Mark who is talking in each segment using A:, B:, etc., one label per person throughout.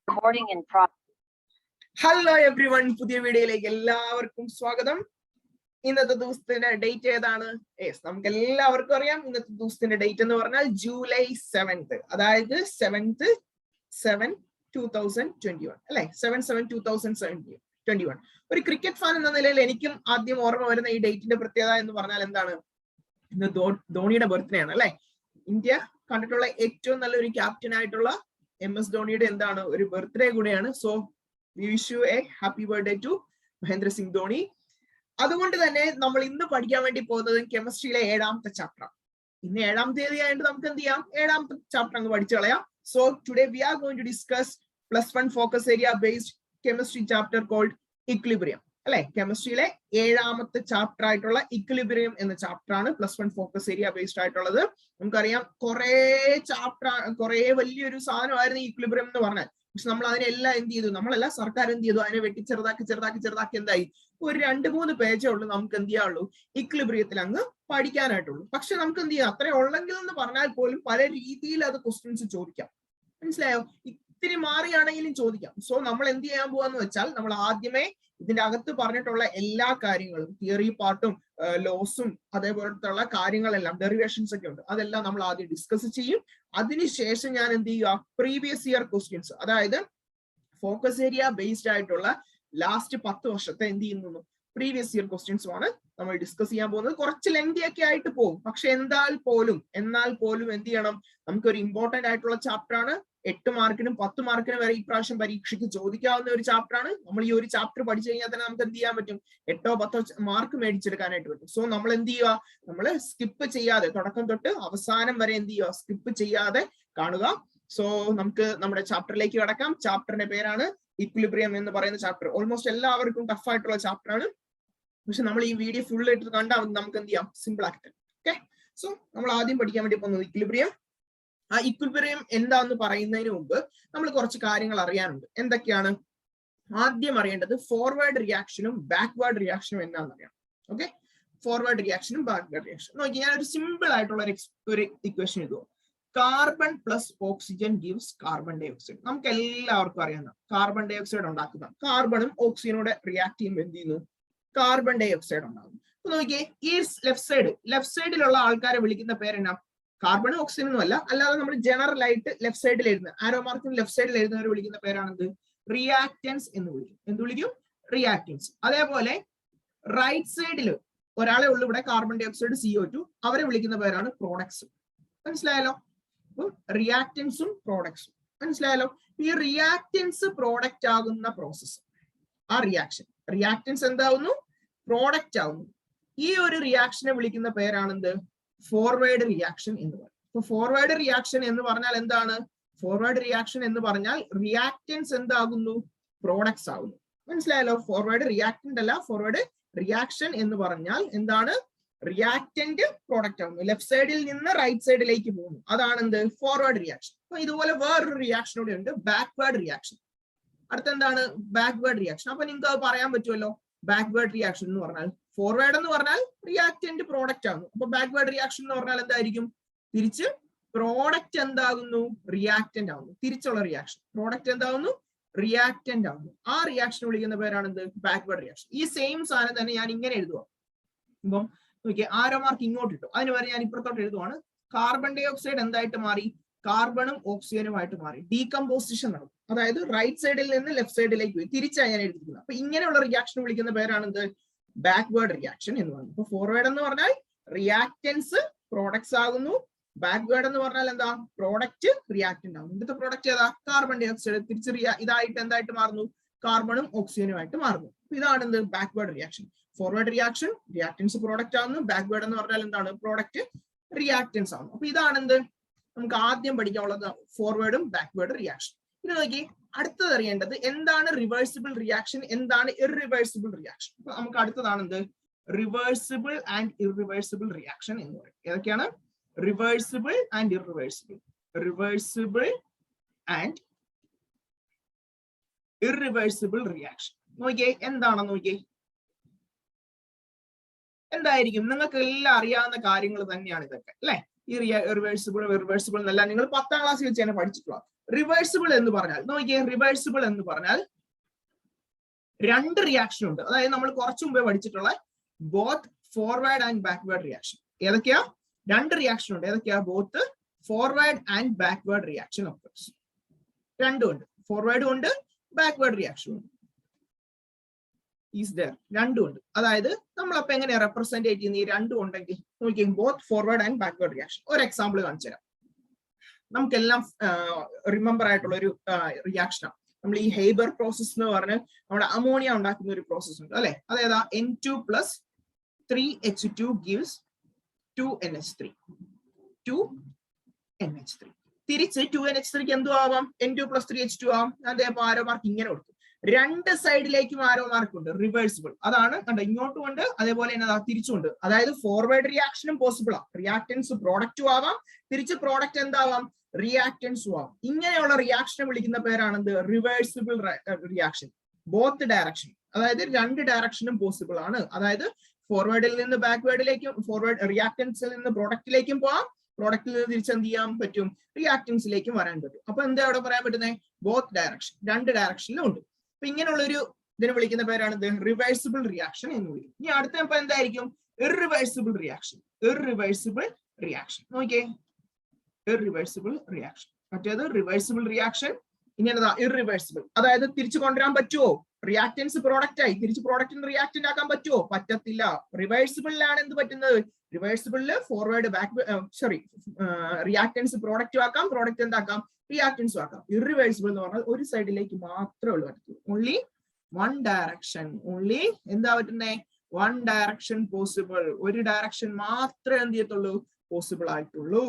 A: Recording in
B: hello every one, പുതിയ വീഡിയോയിലേക്ക് എല്ലാവർക്കും സ്വാഗതം. ഇന്നത്തെ ദിവസത്തിന്റെ ഡേറ്റ് ഏതാണ്? നമുക്ക് എല്ലാവർക്കും അറിയാം. ഇന്നത്തെ ദിവസത്തിന്റെ ഡേറ്റ് എന്ന് പറഞ്ഞാൽ ജൂലൈ 7th, അതായത് 7/7/2021 അല്ലെ, 7/7/2021. ഒരു ക്രിക്കറ്റ് ഫാൻ എന്ന നിലയിൽ എനിക്കും ആദ്യം ഓർമ്മ വരുന്ന ഈ ഡേറ്റിന്റെ പ്രത്യേകത എന്ന് പറഞ്ഞാൽ എന്താണ്? ഇന്ന് ധോണിയുടെ ബർത്ത്ഡേ ആണ് അല്ലെ. ഇന്ത്യ കണ്ടിട്ടുള്ള ഏറ്റവും നല്ലൊരു ക്യാപ്റ്റൻ ആയിട്ടുള്ള MS ധോണിയുടെ എന്താണ് ഒരു ബർത്ത്ഡേ കൂടെയാണ്. So we wish you a happy birthday to Mahendra Singh Dhoni. അതുകൊണ്ട് തന്നെ നമ്മൾ ഇന്ന് പഠിക്കാൻ വേണ്ടി പോകുന്നത് കെമിസ്ട്രിയിലെ 7ാമത്തെ ചാപ്റ്റർ. ഇന്ന് 7ാം തീയതി ആയിട്ട് നമുക്ക് എന്ത് ചെയ്യാം, 7ാമത്തെ ചാപ്റ്റർ അങ്ങ് പഠിച്ചു കളയാം. So today we are going to discuss +1 focus area based chemistry chapter called equilibrium അല്ലെ. കെമിസ്ട്രിയിലെ 7ാമത്തെ ചാപ്റ്റർ ആയിട്ടുള്ള ഇക്വിലിബ്രിയം എന്ന ചാപ്റ്റർ ആണ് +1 ഫോക്കസ് ഏരിയ ബേസ്ഡ് ആയിട്ടുള്ളത്. നമുക്കറിയാം കുറെ വലിയൊരു സാധനമായിരുന്നു ഇക്വിലിബ്രിയം എന്ന് പറഞ്ഞാൽ. പക്ഷെ നമ്മൾ അതിനെല്ലാം എന്ത് ചെയ്തു, നമ്മളെല്ലാം സർക്കാർ എന്ത് ചെയ്തു, അതിനെ വെട്ടി ചെറുതാക്കി എന്തായി, ഒരു 2-3 പേജേ ഉള്ളൂ നമുക്ക് എന്ത് ചെയ്യാവുള്ളൂ, ഇക്വിലിബ്രിയത്തിൽ അങ്ങ് പഠിക്കാനായിട്ടുള്ളൂ. പക്ഷെ നമുക്ക് എന്ത് ചെയ്യാം, അത്രേ ഉള്ളെങ്കിൽ എന്ന് പറഞ്ഞാൽ പോലും പല രീതിയിൽ അത് ക്വസ്റ്റ്യൻസ് ചോദിക്കാം. മനസ്സിലായോ? ഇത്തിരി മാറിയാണെങ്കിലും ചോദിക്കാം. സോ നമ്മൾ എന്ത് ചെയ്യാൻ പോവാന്ന് വെച്ചാൽ, നമ്മൾ ആദ്യമേ ഇതിന്റെ അകത്ത് പറഞ്ഞിട്ടുള്ള എല്ലാ കാര്യങ്ങളും, തിയറി പാർട്ടും ലോസും അതേപോലത്തുള്ള കാര്യങ്ങളെല്ലാം, ഡെറിവേഷൻസ് ഒക്കെ ഉണ്ട്, അതെല്ലാം നമ്മൾ ആദ്യം ഡിസ്കസ് ചെയ്യും. അതിനുശേഷം ഞാൻ എന്ത് ചെയ്യുക, പ്രീവിയസ് ഇയർ ക്വസ്റ്റ്യൻസ്, അതായത് ഫോക്കസ് ഏരിയ ബേസ്ഡ് ആയിട്ടുള്ള ലാസ്റ്റ് 10 വർഷത്തെ എന്ത് ചെയ്യുന്നു, പ്രീവിയസ് ഇയർ ക്വസ്റ്റ്യൻസും ആണ് നമ്മൾ ഡിസ്കസ് ചെയ്യാൻ പോകുന്നത്. കുറച്ച് ലെങ്തി ഒക്കെ ആയിട്ട് പോകും. പക്ഷെ എന്നാൽ പോലും എന്ത് ചെയ്യണം, നമുക്കൊരു ഇമ്പോർട്ടന്റ് ആയിട്ടുള്ള ചാപ്റ്റർ ആണ്. 8 മാർക്കിനും 10 മാർക്കിനും വരെ ഇപ്രാവശ്യം പരീക്ഷയ്ക്ക് ചോദിക്കാവുന്ന ഒരു ചാപ്റ്റർ ആണ്. നമ്മൾ ഈ ഒരു ചാപ്റ്റർ പഠിച്ചു കഴിഞ്ഞാൽ തന്നെ നമുക്ക് എന്ത് ചെയ്യാൻ പറ്റും, 8-10 മാർക്ക് മേടിച്ചെടുക്കാനായിട്ട് പറ്റും. സോ നമ്മൾ എന്ത് ചെയ്യുക, നമ്മൾ സ്കിപ്പ് ചെയ്യാതെ തുടക്കം തൊട്ട് അവസാനം വരെ എന്ത് ചെയ്യുക, സ്കിപ്പ് ചെയ്യാതെ കാണുക. സോ നമുക്ക് നമ്മുടെ ചാപ്റ്ററിലേക്ക് കടക്കാം. ചാപ്റ്ററിന്റെ പേരാണ് ഇക്വിലിബ്രിയം എന്ന് പറയുന്ന ചാപ്റ്റർ. ഓൾമോസ്റ്റ് എല്ലാവർക്കും ടഫ് ആയിട്ടുള്ള ചാപ്റ്റർ ആണ്. പക്ഷെ നമ്മൾ ഈ വീഡിയോ ഫുൾ ആയിട്ട് കണ്ടാൽ നമുക്ക് എന്ത് ചെയ്യാം, സിമ്പിൾ ആക്കി തരാം. ഓക്കെ, സോ നമ്മൾ ആദ്യം പഠിക്കാൻ വേണ്ടി പോകുന്നത് ഇക്വിലിബ്രിയം. ആ ഇക്വിലിബ്രിയം എന്താന്ന് പറയുന്നതിന് മുമ്പ് നമ്മൾ കുറച്ച് കാര്യങ്ങൾ അറിയാനുണ്ട്. എന്തൊക്കെയാണ്? ആദ്യം അറിയേണ്ടത് ഫോർവേഡ് റിയാക്ഷനും ബാക്ക്വേർഡ് റിയാക്ഷനും എന്താണെന്ന് അറിയാം. ഓക്കെ, ഫോർവേഡ് റിയാക്ഷനും ബാക്ക്വേർഡ് റിയാക്ഷനും നോക്കി. ഞാൻ ഒരു സിമ്പിൾ ആയിട്ടുള്ള ഒരു ഇക്വേഷൻ എഴുതുക. Carbon plus oxygen gives carbon dioxide. നമുക്ക് എല്ലാവർക്കും അറിയാം, കാർബൺ ഡൈ ഓക്സൈഡ് ഉണ്ടാക്കുന്ന, കാർബണും ഓക്സിജനോടെ റിയാക്ട് ചെയ്യുമ്പോൾ എന്ത് ചെയ്യുന്നു, കാർബൺ ഡൈ ഓക്സൈഡ് ഉണ്ടാകുന്നു. അപ്പൊ നോക്കിയേ, ഈ ലെഫ്റ്റ് സൈഡിലുള്ള ആൾക്കാരെ വിളിക്കുന്ന പേരെന്നാ, കാർബൺ ഓക്സിജൻ ഒന്നും അല്ല, അല്ലാതെ നമ്മൾ ജനറൽ ആയിട്ട് ലെഫ്റ്റ് സൈഡിൽ എഴുതുന്ന, ആരോ മാർക്കിന് ലെഫ്റ്റ് സൈഡിൽ എഴുതുന്നവർ വിളിക്കുന്ന പേരാണെന്ത്, റിയാക്റ്റൻസ് എന്ന് വിളിക്കും. എന്ത് വിളിക്കും? റിയാക്റ്റൻസ്. അതേപോലെ റൈറ്റ് സൈഡിൽ ഒരാളെ ഉള്ളു ഇവിടെ, കാർബൺ ഡൈ ഓക്സൈഡ് CO2, അവരെ വിളിക്കുന്ന പേരാണ് പ്രോഡക്ട്സ്. മനസ്സിലായല്ലോ? അപ്പൊ റിയാക്റ്റൻസും പ്രോഡക്ട്സും മനസ്സിലായല്ലോ. ഈ റിയാക്റ്റൻസ് പ്രോഡക്റ്റ് ആകുന്ന പ്രോസസ്സ്, ആ റിയാക്റ്റൻസ് എന്താവുന്നു, പ്രോഡക്റ്റ് ആവുന്നു. ഈ ഒരു റിയാക്ഷനെ വിളിക്കുന്ന പേരാണെന്ത്, ഫോർവേഡ് റിയാക്ഷൻ എന്ന് പറയും. അപ്പൊ ഫോർവേഡ് റിയാക്ഷൻ എന്ന് പറഞ്ഞാൽ എന്താണ്? ഫോർവേഡ് റിയാക്ഷൻ എന്ന് പറഞ്ഞാൽ റിയാക്റ്റൻസ് എന്താകുന്നു, പ്രോഡക്ട്സ് ആകുന്നു. മനസ്സിലായല്ലോ? ഫോർവേഡ് റിയാക്ടന്റ് അല്ല, ഫോർവേഡ് റിയാക്ഷൻ എന്ന് പറഞ്ഞാൽ എന്താണ്, റിയാക്ടന്റ് പ്രോഡക്റ്റ് ആകുന്നു. ലെഫ്റ്റ് സൈഡിൽ നിന്ന് റൈറ്റ് സൈഡിലേക്ക് പോകുന്നു, അതാണ് എന്ത്, ഫോർവേഡ് റിയാക്ഷൻ. അപ്പൊ ഇതുപോലെ വേറൊരു റിയാക്ഷൻ കൂടെ ഉണ്ട്, ബാക്ക്വേർഡ് റിയാക്ഷൻ. അടുത്തെന്താണ്, ബാക്ക്വേർഡ് റിയാക്ഷൻ. അപ്പൊ നിങ്ങൾക്ക് അത് പറയാൻ പറ്റുമല്ലോ, ബാക്ക്വേർഡ് റിയാക്ഷൻ എന്ന് പറഞ്ഞാൽ, ഫോർവേഡ് എന്ന് പറഞ്ഞാൽ റിയാക്റ്റന്റ് പ്രോഡക്റ്റ് ആകുന്നു. അപ്പൊ ബാക്ക്വേർഡ് റിയാക്ഷൻ എന്ന് പറഞ്ഞാൽ എന്തായിരിക്കും, തിരിച്ച് പ്രോഡക്റ്റ് എന്താകുന്നു, റിയാക്റ്റന്റ് ആകുന്നു. തിരിച്ചുള്ള റിയാക്ഷൻ, പ്രോഡക്റ്റ് എന്താകുന്നു, റിയാക്റ്റന്റ് ആകുന്നു. ആ റിയാക്ഷൻ വിളിക്കുന്ന പേരാണ് എന്ത്, ബാക്ക്വേർഡ് റിയാക്ഷൻ. ഈ സെയിം സാധനം തന്നെ ഞാൻ ഇങ്ങനെ എഴുതുക. ഇപ്പം നോക്കിയേ, ആരോ മാർക്ക് ഇങ്ങോട്ട് ഇട്ടു, അതിന് വരെ ഞാൻ ഇപ്പുറത്തോട്ട് എഴുതുവാണ്. കാർബൺ ഡൈ ഓക്സൈഡ് എന്തായിട്ട് മാറി, കാർബണും ഓക്സിജനുമായിട്ട് മാറി. ഡീകമ്പോസിഷൻ നടക്കും, അതായത് റൈറ്റ് സൈഡിൽ നിന്ന് ലെഫ്റ്റ് സൈഡിലേക്ക് പോയി, തിരിച്ചാണ് ഞാൻ എഴുതിയിരിക്കുന്നത്. അപ്പൊ ഇങ്ങനെയുള്ള റിയാക്ഷൻ വിളിക്കുന്ന പേരാണ് എന്ത്, ബാക്ക്വേർഡ് റിയാക്ഷൻ എന്ന് പറയുന്നത്. ഇപ്പൊ ഫോർവേഡ് എന്ന് പറഞ്ഞാൽ റിയാക്റ്റൻസ് പ്രോഡക്ട്സ് ആകുന്നു, ബാക്ക്വേർഡ് എന്ന് പറഞ്ഞാൽ എന്താ, പ്രോഡക്റ്റ് റിയാക്റ്റന്റ് ആകുന്നു. ഇവിടുത്തെ പ്രോഡക്റ്റ് ഏതാ, കാർബൺ ഡൈ ഓക്സൈഡ്. തിരിച്ച് ഇതായിട്ട് എന്തായിട്ട് മാറുന്നു, കാർബണും ഓക്സിജനുമായിട്ട് മാറുന്നു. ഇതാണ് എന്ത്, backward reaction. Forward reaction, reactance product ആകുന്നു. ബാക്ക്വേർഡ് എന്ന് പറഞ്ഞാൽ എന്താണ്, പ്രോഡക്റ്റ് റിയാക്റ്റൻസ് ആകുന്നു. അപ്പൊ ഇതാണ് എന്ത്, നമുക്ക് ആദ്യം പഠിക്കാനുള്ളത്, ഫോർവേഡും ബാക്ക്വേർഡ് റിയാക്ഷൻ. ഇത് നോക്കി, അടുത്തത് അറിയേണ്ടത് എന്താണ് റിവേഴ്സിബിൾ റിയാക്ഷൻ, എന്താണ് ഇറിവേഴ്സിബിൾ റിയാക്ഷൻ. അപ്പൊ നമുക്ക് അടുത്തതാണ് എന്ത്, റിവേഴ്സിബിൾ ആൻഡ് ഇറിവേഴ്സിബിൾ റിയാക്ഷൻ എന്ന് പറയും. ഏതൊക്കെയാണ്, reversible and irreversible, reversible and irreversible reaction. നോക്കിയേ, എന്താണെന്ന് നോക്കിയേ, എന്തായിരിക്കും, നിങ്ങൾക്ക് എല്ലാം അറിയാവുന്ന കാര്യങ്ങൾ തന്നെയാണ് ഇതൊക്കെ അല്ലെ. ഈ റിവേഴ്സിബിൾ എന്നല്ല നിങ്ങൾ 10ാം ക്ലാസ്സിൽ വെച്ച് തന്നെ പഠിച്ചിട്ടുള്ള. റിവേഴ്സിബിൾ എന്ന് പറഞ്ഞാൽ നോക്കിയേ, റിവേഴ്സിബിൾ എന്ന് പറഞ്ഞാൽ രണ്ട് റിയാക്ഷൻ ഉണ്ട്. അതായത് നമ്മൾ കുറച്ചു മുമ്പേ പഠിച്ചിട്ടുള്ള both forward and backward reaction. ഏതൊക്കെയാ? രണ്ട് റിയാക്ഷൻ ഉണ്ട്. ഏതൊക്കെയാ? Both forward and backward reaction occurs. രണ്ടും ഉണ്ട്, ഫോർവേഡും ഉണ്ട് ബാക്ക്വേർഡ് റിയാക്ഷനും ഉണ്ട്. ഈസ് ദർ, രണ്ടും ഉണ്ട്. അതായത് നമ്മളപ്പോ എങ്ങനെയാ റെപ്രസെന്റ് ചെയ്യുന്ന ഈ രണ്ടും ഉണ്ടെങ്കിൽ നോക്കി, both forward and backward reaction. ഒരു എക്സാമ്പിൾ കാണിച്ചു തരാം. നമുക്കെല്ലാം റിമെമ്പർ ആയിട്ടുള്ള ഒരു റിയാക്ഷനാണ്. നമ്മൾ ഈ ഹെയ്ബർ പ്രോസസ് എന്ന് പറഞ്ഞ് നമ്മുടെ അമോണിയ ഉണ്ടാക്കുന്ന ഒരു പ്രോസസ് ഉണ്ട് അല്ലെ. അതായത് N2 + 3H2 gives 2NH3. 2NH3 തിരിച്ച് 2NH3 എന്തും ആവാം, N2 + 3H2 ആവാം. അതേപോലെ ആരോ മാർക്ക് ഇങ്ങനെ കൊടുക്കും. രണ്ട് സൈഡിലേക്കും ആരോ മാർക്ക് ഉണ്ട്, റിവേഴ്സിബിൾ. അതാണ് കണ്ടോ, ഇങ്ങോട്ടും ഉണ്ട് അതേപോലെ തന്നെ തിരിച്ചുണ്ട്. അതായത് ഫോർവേഡ് റിയാക്ഷനും പോസിബിൾ ആണ്. റിയാക്ടൻസ് പ്രോഡക്റ്റും ആവാം, തിരിച്ച് പ്രോഡക്റ്റ് എന്താവാം, റിയാക്ടൻസും ആവാം. ഇങ്ങനെയുള്ള റിയാക്ഷനെ വിളിക്കുന്ന പേരാണെന്ത്? Reversible reaction. ബോത്ത് ഡയറക്ഷൻ, അതായത് രണ്ട് ഡയറക്ഷനും പോസിബിൾ ആണ്. അതായത് ഫോർവേഡിൽ നിന്ന് ബാക്ക്വേർഡിലേക്കും, ഫോർവേഡ് റിയാക്ടൻസിൽ നിന്ന് പ്രോഡക്റ്റിലേക്കും പോവാം, പ്രോഡക്റ്റിൽ നിന്ന് തിരിച്ചെന്ത് ചെയ്യാൻ പറ്റും, റിയാക്ടൻസിലേക്കും വരാൻ പറ്റും. അപ്പൊ എന്താ അവിടെ പറയാൻ പറ്റുന്നത്? ബോത്ത് ഡയറക്ഷൻ, രണ്ട് ഡയറക്ഷനിലും ഉണ്ട്. അപ്പൊ ഇങ്ങനെയുള്ള ഒരു ഇതിനെ വിളിക്കുന്ന പേരാണ് റിവേഴ്സിബിൾ റിയാക്ഷൻ എന്ന് വിളിക്കും. ഇനി അടുത്ത ഇപ്പൊ എന്തായിരിക്കും? Irreversible reaction. ഇർറിവേഴ്സിബിൾ റിയാക്ഷൻ നോക്കിയേ, ഇർറിവേഴ്സിബിൾ റിയാക്ഷൻ. മറ്റേത് റിവേഴ്സിബിൾ റിയാക്ഷൻ, ഇനി എന്നതാ ഇർറിവേഴ്സിബിൾ. അതായത് തിരിച്ചു കൊണ്ടുവരാൻ പറ്റുമോ? റിയാക്ടൻസ് പ്രോഡക്റ്റ് ആയി, തിരിച്ച് പ്രോഡക്റ്റിന് റിയാക്ടന്റ് ആക്കാൻ പറ്റുമോ? പറ്റത്തില്ല. റിവേഴ്സിബിളിലാണ് എന്ത് പറ്റുന്നത്? റിവേഴ്സിബിളില് ഫോർവേഡ് റിയാക്ടൻസ് പ്രോഡക്റ്റ് ആക്കാം, പ്രോഡക്റ്റ് എന്താക്കാം, റിയാക്ടൻസും ആക്കാം. ഇർറിവേഴ്സിബിൾ എന്ന് പറഞ്ഞാൽ ഒരു സൈഡിലേക്ക് മാത്രമേ ഉള്ളൂ പറ്റത്തുള്ളൂ. Only one direction. ഓൺലി എന്താ പറ്റുന്നേ? One direction possible. ഒരു ഡയറക്ഷൻ മാത്രമേ എന്ത് ചെയ്യത്തുള്ളൂ, പോസിബിൾ ആയിട്ടുള്ളൂ.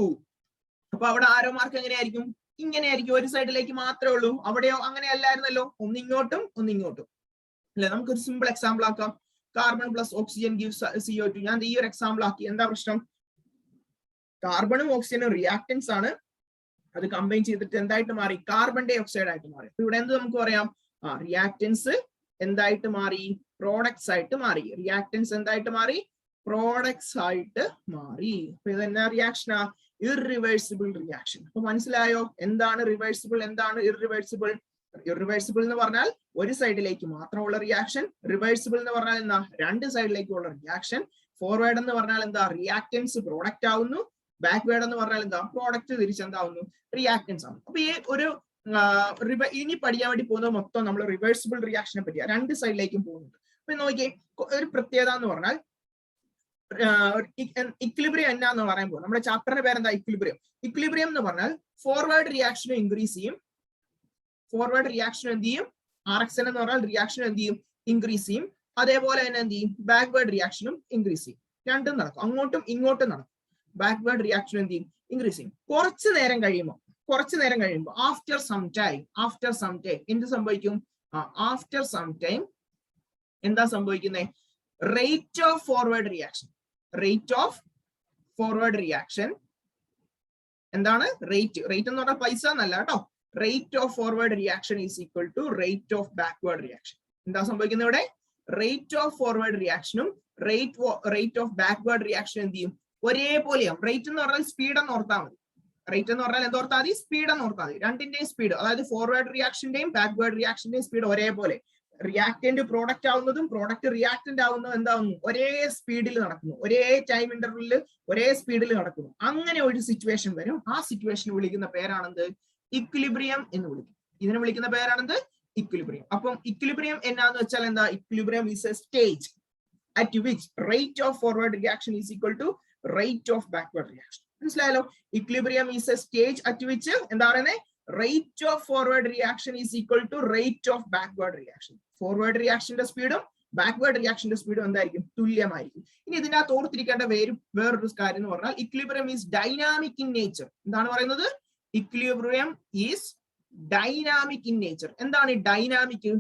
B: അപ്പൊ അവിടെ ആരോ മാർക്ക് എങ്ങനെയായിരിക്കും? ഇങ്ങനെയായിരിക്കും, ഒരു സൈഡിലേക്ക് മാത്രമേ ഉള്ളൂ. അവിടെയോ അങ്ങനെ അല്ലായിരുന്നല്ലോ, ഒന്നിങ്ങോട്ടും ഒന്നിങ്ങോട്ടും അല്ലെ. നമുക്കൊരു സിമ്പിൾ എക്സാമ്പിൾ ആക്കാം. Carbon + oxygen gives CO2. ഞാൻ ഈ ഒരു എക്സാമ്പിൾ ആക്കി. എന്താ പ്രശ്നം? കാർബണും ഓക്സിജനും റിയാക്ടൻസ് ആണ്. അത് കമ്പൈൻ ചെയ്തിട്ട് എന്തായിട്ട് മാറി? കാർബൺ ഡൈ ഓക്സൈഡ് ആയിട്ട് മാറി. അപ്പൊ ഇവിടെ എന്ത് നമുക്ക് പറയാം? റിയാക്ടൻസ് എന്തായിട്ട് മാറി? പ്രോഡക്ട്സ് ആയിട്ട് മാറി. റിയാക്ടൻസ് എന്തായിട്ട് മാറി? പ്രോഡക്ട്സ് ആയിട്ട് മാറി. അപ്പൊ ഇതെന്നാ റിയാക്ഷനാ? Irreversible reaction. അപ്പൊ മനസ്സിലായോ എന്താണ് റിവേഴ്സിബിൾ, എന്താണ് ഇർറിവേഴ്സിബിൾ? ഇർറിവേഴ്സിബിൾ എന്ന് പറഞ്ഞാൽ ഒരു സൈഡിലേക്ക് മാത്രമുള്ള റിയാക്ഷൻ. റിവേഴ്സിബിൾ എന്ന് പറഞ്ഞാൽ എന്താ? രണ്ട് സൈഡിലേക്കുള്ള റിയാക്ഷൻ. ഫോർവേഡ് എന്ന് പറഞ്ഞാൽ എന്താ? റിയാക്ടൻസ് പ്രോഡക്റ്റ് ആവുന്നു. ബാക്ക്വേർഡ് എന്ന് പറഞ്ഞാൽ എന്താ? പ്രോഡക്റ്റ് തിരിച്ചെന്താവുന്നു? റിയാക്ടൻസ് ആവുന്നു. അപ്പൊ ഈ ഒരു ഇനി പഠിക്കാൻ വേണ്ടി പോകുന്നത് മൊത്തം നമ്മൾ റിവേഴ്സിബിൾ റിയാക്ഷനെ പറ്റിയാണ്. രണ്ട് സൈഡിലേക്കും പോകുന്നുണ്ട്. അപ്പൊ നോക്കിയേ, ഒരു പ്രത്യേകത എന്ന് പറഞ്ഞാൽ ഇക്വിലിബ്രിയം എന്നാന്ന് പറയുമ്പോൾ നമ്മുടെ ചാപ്റ്ററിന്റെ പേരെന്താ? ഇക്വിലിബ്രിയം. ഇക്വിലിബ്രിയം എന്ന് പറഞ്ഞാൽ ഫോർവേഡ് റിയാക്ഷനും ഇൻക്രീസ് ചെയ്യും, ഫോർവേഡ് റിയാക്ഷനും എന്ത് ചെയ്യും? RxN എന്ന് പറഞ്ഞാൽ റിയാക്ഷനും എന്ത് ചെയ്യും? ഇൻക്രീസ് ചെയ്യും. അതേപോലെ തന്നെ എന്ത് ചെയ്യും? ബാക്ക്വേർഡ് റിയാക്ഷനും ഇൻക്രീസ് ചെയ്യും. രണ്ടും നടക്കും, അങ്ങോട്ടും ഇങ്ങോട്ടും നടക്കും. ബാക്ക്വേർഡ് റിയാക്ഷൻ എന്ത് ചെയ്യും? ഇൻക്രീസ് ചെയ്യും. കുറച്ചു നേരം കഴിയുമ്പോൾ ആഫ്റ്റർ സം ടൈം എന്ത് സംഭവിക്കും? ആഫ്റ്റർ സം ടൈം എന്താ സംഭവിക്കുന്നത്? റേറ്റ് ഓഫ് ഫോർവേഡ് റിയാക്ഷൻ എന്താണ്? റേറ്റ് എന്ന് പറഞ്ഞാൽ പൈസ എന്നല്ല കേട്ടോ. Rate of forward reaction is equal to rate of backward reaction. എന്താ സംഭവിക്കുന്നത് ഇവിടെ? റേറ്റ് ഓഫ് ഫോർവേഡ് റിയാക്ഷനും റേറ്റ് ഓഫ് ബാക്ക്വേർഡ് റിയാക്ഷൻ എന്ത് ചെയ്യും? ഒരേപോലെയാവും. റേറ്റ് എന്ന് പറഞ്ഞാൽ സ്പീഡ് എന്ന് ഓർത്താൽ മതി. റേറ്റ് എന്ന് പറഞ്ഞാൽ എന്തോർത്താൽ മതി? സ്പീഡ് എന്ന് ഓർത്താൽ മതി. രണ്ടിന്റെയും സ്പീഡ്, അതായത് ഫോർവേഡ് റിയാക്ഷന്റെയും ബാക്ക്വേർഡ് റിയാക്ഷന്റെയും സ്പീഡ് ഒരേപോലെ. റിയാക്ടന്റ് പ്രോഡക്റ്റ് ആവുന്നതും പ്രോഡക്റ്റ് റിയാക്ടന്റ് ആവുന്നതും എന്താവുന്നു? ഒരേ സ്പീഡിൽ നടക്കുന്നു, ഒരേ ടൈം ഇന്റർവെല്ലിൽ ഒരേ സ്പീഡിൽ നടക്കുന്നു. അങ്ങനെ ഒരു സിറ്റുവേഷൻ വരും. ആ സിറ്റുവേഷൻ വിളിക്കുന്ന പേരാണെന്ത്? ഇക്വിലിബ്രിയം എന്ന് വിളിക്കും. ഇതിനെ വിളിക്കുന്ന പേരാണെന്ത്? ഇക്വിലിബ്രിയം. അപ്പം ഇക്വിലിബ്രിയം എന്നാന്ന് വെച്ചാൽ എന്താ? Equilibrium is a stage at which rate of forward reaction is equal to rate of backward reaction. മനസ്സിലായല്ലോ? Equilibrium is a stage at which എന്താ പറയുന്നത്? Rate of forward reaction is equal to rate of backward reaction. Forward റിയാക്ഷന്റെ സ്പീഡും backward റിയാക്ഷന്റെ സ്പീഡും എന്തായിരിക്കും? തുല്യമായിരിക്കും. ഇനി ഇതിനകത്ത് ഓർത്തിരിക്കേണ്ട വേറൊരു കാര്യം എന്ന് പറഞ്ഞാൽ equilibrium is dynamic in nature. എന്താണ് പറയുന്നത്? Equilibrium is dynamic in nature. എന്താണ് ഈ ഡൈനാമിക്?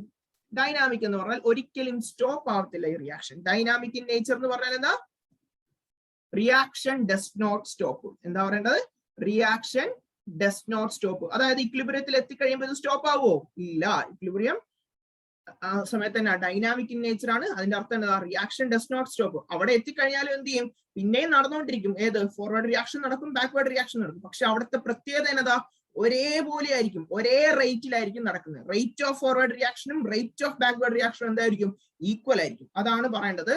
B: ഡൈനാമിക് എന്ന് പറഞ്ഞാൽ ഒരിക്കലും സ്റ്റോപ്പ് ആവത്തില്ല ഈ റിയാക്ഷൻ. ഡൈനാമിക് ഇൻ നേച്ചർ എന്ന് പറഞ്ഞാൽ എന്താ? Reaction does not stop. എന്താ പറയേണ്ടത്? Reaction does not stop. അതായത് ഇക്വിലിബ്രിയത്തിൽ എത്തിക്കഴിയുമ്പോൾ ഇത് സ്റ്റോപ്പ് ആവുമോ? ഇല്ല. ഇക്വിലിബ്രിയം ആ സമയത്ത് തന്നെ ഡൈനാമിക് ഇൻ നേച്ചർ ആണ്. അതിന്റെ അർത്ഥം എന്താ? Reaction does not stop. അവിടെ എത്തിക്കഴിഞ്ഞാലും എന്ത് ചെയ്യും? പിന്നെയും നടന്നുകൊണ്ടിരിക്കും. ഏത്? ഫോർവേഡ് റിയാക്ഷൻ നടക്കും, ബാക്ക്വേർഡ് റിയാക്ഷൻ നടക്കും. പക്ഷെ അവിടുത്തെ പ്രത്യേകത എന്നതാ? ഒരേപോലെ ആയിരിക്കും, ഒരേ റേറ്റിലായിരിക്കും നടക്കുന്നത്. റേറ്റ് ഓഫ് ഫോർവേഡ് റിയാക്ഷനും റേറ്റ് ഓഫ് ബാക്ക്വേർഡ് റിയാക്ഷനും എന്തായിരിക്കും? ഈക്വൽ ആയിരിക്കും. അതാണ് പറയേണ്ടത്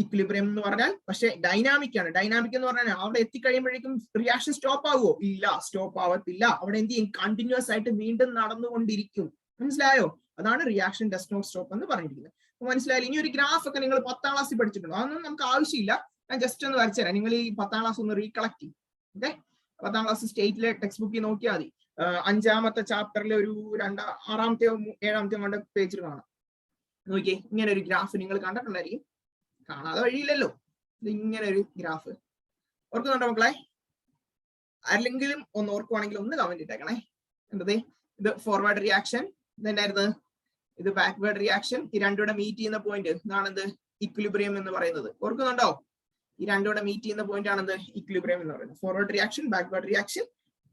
B: ഇക്വിലിബ്രിയം എന്ന് പറഞ്ഞാൽ. പക്ഷെ ഡൈനാമിക് ആണ്. ഡൈനാമിക് എന്ന് പറഞ്ഞാൽ അവിടെ എത്തിക്കഴിയുമ്പോഴേക്കും റിയാക്ഷൻ സ്റ്റോപ്പ് ആവുമോ? ഇല്ല, സ്റ്റോപ്പ് ആവത്തില്ല. അവിടെ എന്ത് ചെയ്യും? കണ്ടിന്യൂസ് ആയിട്ട് വീണ്ടും നടന്നുകൊണ്ടിരിക്കും. മനസ്സിലായോ? അതാണ് റിയാക്ഷൻ ഡസ് നോട്ട് സ്റ്റോപ്പ് എന്ന് പറഞ്ഞിരിക്കുന്നത്. മനസ്സിലായാലും ഇനി ഒരു ഗ്രാഫ് ഒക്കെ നിങ്ങൾ 10ാം ക്ലാസ്സിൽ പഠിച്ചിട്ടുണ്ടോ? അതൊന്നും നമുക്ക് ആവശ്യമില്ല. ഞാൻ ജസ്റ്റ് ഒന്ന് വരച്ചുതരാം. നിങ്ങൾ ഈ 10ാം ക്ലാസ് ഒന്ന് റീകളക്ട് ചെയ്യും. ഓക്കെ, 10ാം ക്ലാസ് സ്റ്റേറ്റിലെ ടെക്സ്റ്റ് ബുക്കിൽ നോക്കിയാൽ മതി. 5ാമത്തെ ചാപ്റ്ററിലെ ഒരു 6ാമത്തെയോ 7ാമത്തെയോ കണ്ട പേജിൽ കാണാം. നോക്കിയേ, ഇങ്ങനെ ഒരു ഗ്രാഫ് നിങ്ങൾ കണ്ടിട്ടുണ്ടായിരിക്കും. കാണാതെ വഴിയില്ലല്ലോ. ഇത് ഇങ്ങനെ ഒരു ഗ്രാഫ് ഓർക്കുന്നുണ്ടോ മക്കളെ? ആരെങ്കിലും ഒന്ന് ഓർക്കുവാണെങ്കിൽ ഒന്ന് കമന്റ് ഇട്ടേക്കണേ. എന്തത്? ഇത് ഫോർവേഡ് റിയാക്ഷൻ, ഇതെന്തായിരുന്നു? ഇത് ബാക്ക്വേർഡ് റിയാക്ഷൻ. ഈ രണ്ടുകൂടെ മീറ്റ് ചെയ്യുന്ന പോയിന്റ് ഇതാണെന്ത്? ഇക്വിലിബ്രിയം എന്ന് പറയുന്നത്. ഓർക്കുന്നുണ്ടോ? ഈ രണ്ടുകൂടെ മീറ്റ് ചെയ്യുന്ന പോയിന്റ് ആണെന്ത്? ഇക്വിലിബ്രിയം എന്ന് പറയുന്നത്. ഫോർവേഡ് റിയാക്ഷൻ, ബാക്ക്വേർഡ് റിയാക്ഷൻ,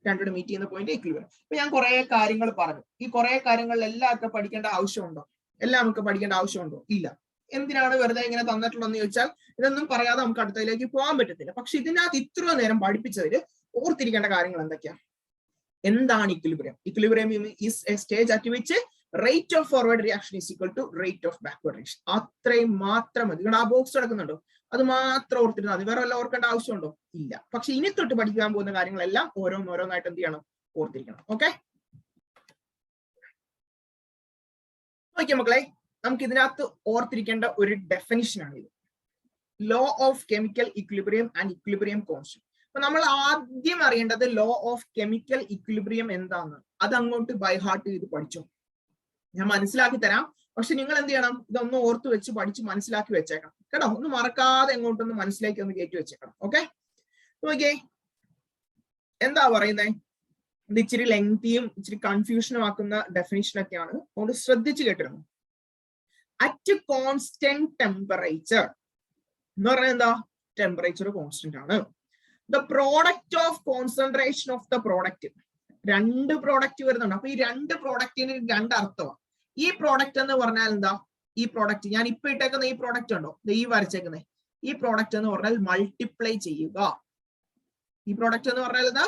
B: രണ്ടുകൂടെ മീറ്റ് ചെയ്യുന്ന പോയിന്റ് ഇക്വിലിബ്രിയം. അപ്പൊ ഞാൻ കുറെ കാര്യങ്ങൾ പറഞ്ഞു. ഈ കുറെ കാര്യങ്ങളിൽ എല്ലാം പഠിക്കേണ്ട ആവശ്യമുണ്ടോ? എല്ലാം നമുക്ക് പഠിക്കേണ്ട ആവശ്യമുണ്ടോ? ഇല്ല. എന്തിനാണ് വെറുതെ ഇങ്ങനെ തന്നിട്ടുള്ളതെന്ന് ചോദിച്ചാൽ ഇതൊന്നും പറയാതെ നമുക്ക് അടുത്തതിലേക്ക് പോകാൻ പറ്റത്തില്ല. പക്ഷെ ഇതിനകത്ത് ഇത്ര നേരം പഠിപ്പിച്ചതിൽ ഓർത്തിരിക്കേണ്ട കാര്യങ്ങൾ എന്തൊക്കെയാ? എന്താണ് equilibrium? Equilibrium is a stage at which rate of forward reaction is equal to rate of backward reaction. അത്രയും മാത്രം മതി. ഇവിടെ ആ ബോക്സ് കിടക്കുന്നുണ്ടോ? അത് മാത്രം ഓർത്തിരുന്നാൽ മതി. വേറെ വല്ല ഓർക്കേണ്ട ആവശ്യമുണ്ടോ? ഇല്ല. പക്ഷെ ഇനി തൊട്ട് പഠിക്കാൻ പോകുന്ന കാര്യങ്ങളെല്ലാം ഓരോന്നോരോന്നായിട്ട് എന്ത് ചെയ്യണം? ഓർത്തിരിക്കണം. ഓക്കെ, നോക്കിയ മക്കളെ, നമുക്ക് ഇതിനകത്ത് ഓർത്തിരിക്കേണ്ട ഒരു ഡെഫിനിഷൻ ആണ് ഇത്. Law of chemical equilibrium and equilibrium constant. അപ്പൊ നമ്മൾ ആദ്യം അറിയേണ്ടത് ലോ ഓഫ് കെമിക്കൽ ഇക്വിലിബ്രിയം എന്താന്ന്. അത് അങ്ങോട്ട് ബൈ ഹാർട്ട് ചെയ്ത് പഠിച്ചോ. ഞാൻ മനസ്സിലാക്കി തരാം. പക്ഷെ നിങ്ങൾ എന്ത് ചെയ്യണം? ഇതൊന്ന് ഓർത്ത് വെച്ച് പഠിച്ച് മനസ്സിലാക്കി വെച്ചേക്കണം കേട്ടോ. ഒന്ന് മറക്കാതെ എങ്ങോട്ടൊന്ന് മനസ്സിലേക്ക് ഒന്ന് കയറ്റി വെച്ചേക്കണം. ഓക്കെ, നോക്കിയേ, എന്താ പറയുന്നേ? ഇത് ഇച്ചിരി ലെങ്തിയും ഇച്ചിരി കൺഫ്യൂഷനും ആക്കുന്ന ഡെഫിനിഷൻ ഒക്കെയാണ്. അതുകൊണ്ട് ശ്രദ്ധിച്ച് കേട്ടിരുന്നു. അറ്റ് കോൺസ്റ്റന്റ് ടെമ്പറേച്ചർ എന്ന് പറഞ്ഞാൽ എന്താ? ടെമ്പറേച്ചർ കോൺസ്റ്റന്റ് ആണ്. The product of concentration of the product. രണ്ട് പ്രോഡക്റ്റ് വരുന്നുണ്ട്. അപ്പൊ ഈ രണ്ട് പ്രോഡക്റ്റിന് രണ്ട് അർത്ഥമാണ്. ഈ പ്രോഡക്റ്റ് എന്ന് പറഞ്ഞാൽ എന്താ? ഈ പ്രോഡക്റ്റ് ഞാൻ ഇപ്പൊ ഇട്ടേക്കുന്ന ഈ പ്രോഡക്റ്റ് ഉണ്ടോ? ഈ വരച്ചേക്കുന്നത് ഈ പ്രോഡക്റ്റ് എന്ന് പറഞ്ഞാൽ മൾട്ടിപ്ലൈ ചെയ്യുക. ഈ പ്രോഡക്റ്റ് എന്ന് പറഞ്ഞാൽ എന്താ?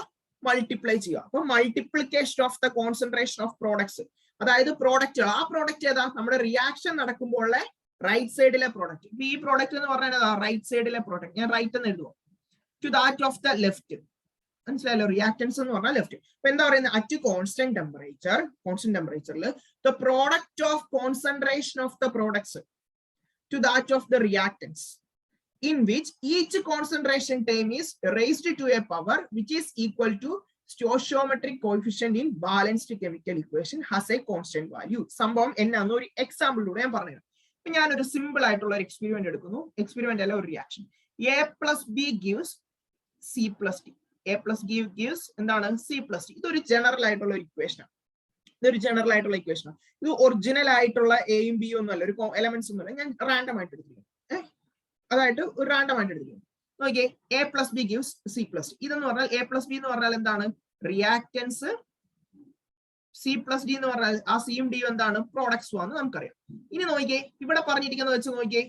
B: മൾട്ടിപ്ലൈ ചെയ്യുക. അപ്പൊ multiplication of the concentration of products. അതായത് പ്രോഡക്റ്റുകൾ. ആ പ്രോഡക്റ്റ് ഏതാ? നമ്മുടെ റിയാക്ഷൻ നടക്കുമ്പോൾ റൈറ്റ് സൈഡിലെ പ്രോഡക്റ്റ്. ഇപ്പൊ ഈ പ്രോഡക്റ്റ് എന്ന് പറഞ്ഞാൽ റൈറ്റ് സൈഡിലെ പ്രോഡക്റ്റ്. ഞാൻ റൈറ്റ് എന്ന് എഴുതുമോ? To that of the left. മനസ്സിലായല്ലോ? റിയാക്ടൻസ് എന്ന് പറഞ്ഞാൽ ലെഫ്റ്റ്. അപ്പൊ എന്താ പറയുന്നത്? അറ്റ് കോൺസ്റ്റന്റ് ടെമ്പറേച്ചറിൽ the product of concentration of the products to that of the reactants in which each concentration term is raised to a power which is equal to stoichiometric coefficient in balanced chemical equation has a constant value. സംഭവം എന്നാന്ന് ഒരു എക്സാമ്പിളിലൂടെ ഞാൻ പറഞ്ഞു. ഇപ്പൊ ഞാനൊരു simple ആയിട്ടുള്ള ഒരു experiment എടുക്കുന്നു. എക്സ്പെരിമെന്റ് അല്ല, ഒരു reaction. A plus B gives C plus D. A plus B gives എന്താണ്? C plus D. ഇതൊരു ജനറൽ ആയിട്ടുള്ള ഒരു ഇക്വേഷൻ ആണ്. ഇതൊരു ജനറൽ ആയിട്ടുള്ള ഇക്വേഷൻ ആണ്. ഇത് ഒറിജിനൽ ആയിട്ടുള്ള എയും ബിയും ഒന്നും അല്ല, ഒരു എലമെന്റ്സ് ഒന്നും അല്ല. ഞാൻ റാൻഡം ആയിട്ട് എടുത്തിരിക്കുന്നു. അതായിട്ട് ഒരു റാൻഡം ആയിട്ട് എടുത്തിരിക്കുന്നു. നോക്കിയേ, A plus B gives C plus D. ഇതെന്ന് പറഞ്ഞാൽ എ പ്ലസ് ബി എന്ന് പറഞ്ഞാൽ എന്താണ്? റിയാക്ടൻസ്. സി പ്ലസ് ഡി എന്ന് പറഞ്ഞാൽ ആ സിയും ഡിയും എന്താണ്? പ്രോഡക്ട്സും ആണെന്ന് നമുക്കറിയാം. ഇനി നോക്കിയേ, ഇവിടെ പറഞ്ഞിരിക്കുന്നത് വെച്ച് നോക്കിയേ,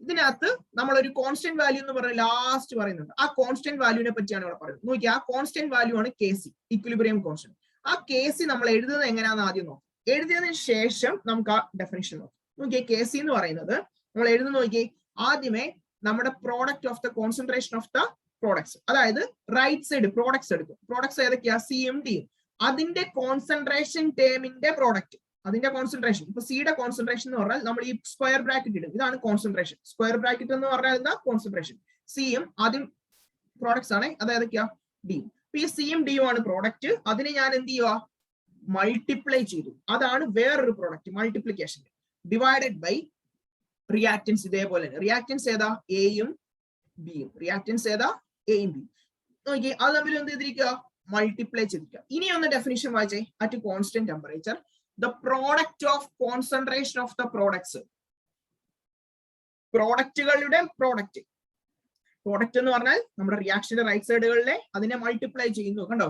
B: ഇതിനകത്ത് നമ്മൾ ഒരു കോൺസ്റ്റന്റ് വാല്യൂ എന്ന് പറഞ്ഞ ലാസ്റ്റ് പറയുന്നുണ്ട്. ആ കോൺസ്റ്റന്റ് വാല്യൂവിനെ പറ്റിയാണ് ഇവിടെ പറയുന്നത്. നോക്കിയേ, ആ കോൺസ്റ്റന്റ് വാല്യൂ ആണ് കെ സി, ഇക്വിലിബ്രിയം കോൺസ്റ്റന്റ്. ആ കെ സി നമ്മൾ എഴുതുന്നത് എങ്ങനെയാണെന്ന് ആദ്യം നോക്കാം. എഴുതിയതിനു ശേഷം നമുക്ക് ആ ഡെഫിനിഷൻ നോക്കാം. നോക്കിയേ, കെ സി എന്ന് പറയുന്നത് നമ്മൾ എഴുതുന്ന നോക്കിയേ, ആദ്യമേ നമ്മുടെ product of the concentration of the products, അതായത് റൈറ്റ് സൈഡ് പ്രോഡക്ട്സ് എടുക്കും. പ്രോഡക്ട്സ് ഏതൊക്കെയാ? സിയും ഡിയും. അതിന്റെ കോൺസെൻട്രേഷൻ ടേമിന്റെ പ്രോഡക്റ്റ്, അതിന്റെ കോൺസെൻട്രേഷൻ. ഇപ്പൊ സിയുടെ കോൺസെൻട്രേഷൻ എന്ന് പറഞ്ഞാൽ നമ്മൾ ഈ സ്ക്വയർ ബ്രാക്കറ്റ് ഇടും. ഇതാണ് കോൺസെൻട്രേഷൻ. സ്ക്വയർ ബ്രാക്കറ്റ് എന്ന് പറഞ്ഞാൽ എന്താ? കോൺസെൻട്രേഷൻ. സിയും ആദ്യം പ്രോഡക്ട്സ് ആണ്, അതായതൊക്കെയാ? ഡിയും. അപ്പൊ ഈ സിയും ഡിയും ആണ് പ്രോഡക്റ്റ്. അതിനെ ഞാൻ എന്ത് ചെയ്യുക? മൾട്ടിപ്ലൈ ചെയ്തു. അതാണ് വേറൊരു product, multiplication. Divided by reactants. ഇതേപോലെ റിയാക്ടൻസ് ഏതാ? എയും ബിയും. റിയാക്ടൻസ് ഏതാ? എയും ബിയും. നോക്കി, അത് തമ്മിൽ എന്ത് ചെയ്തിരിക്കുക? മൾട്ടിപ്ലൈ ചെയ്തിരിക്കുക. ഇനി ഒന്ന് ഡെഫിനിഷൻ വായിച്ചേ. At constant temperature the product of concentration of the products. പ്രോഡക്റ്റുകളുടെ പ്രോഡക്റ്റ്. പ്രോഡക്റ്റ് എന്ന് പറഞ്ഞാൽ നമ്മുടെ റിയാക്ഷന്റെ റൈറ്റ് സൈഡുകളിലെ അതിനെ മൾട്ടിപ്ലൈ ചെയ്യുന്നു. കണ്ടോ?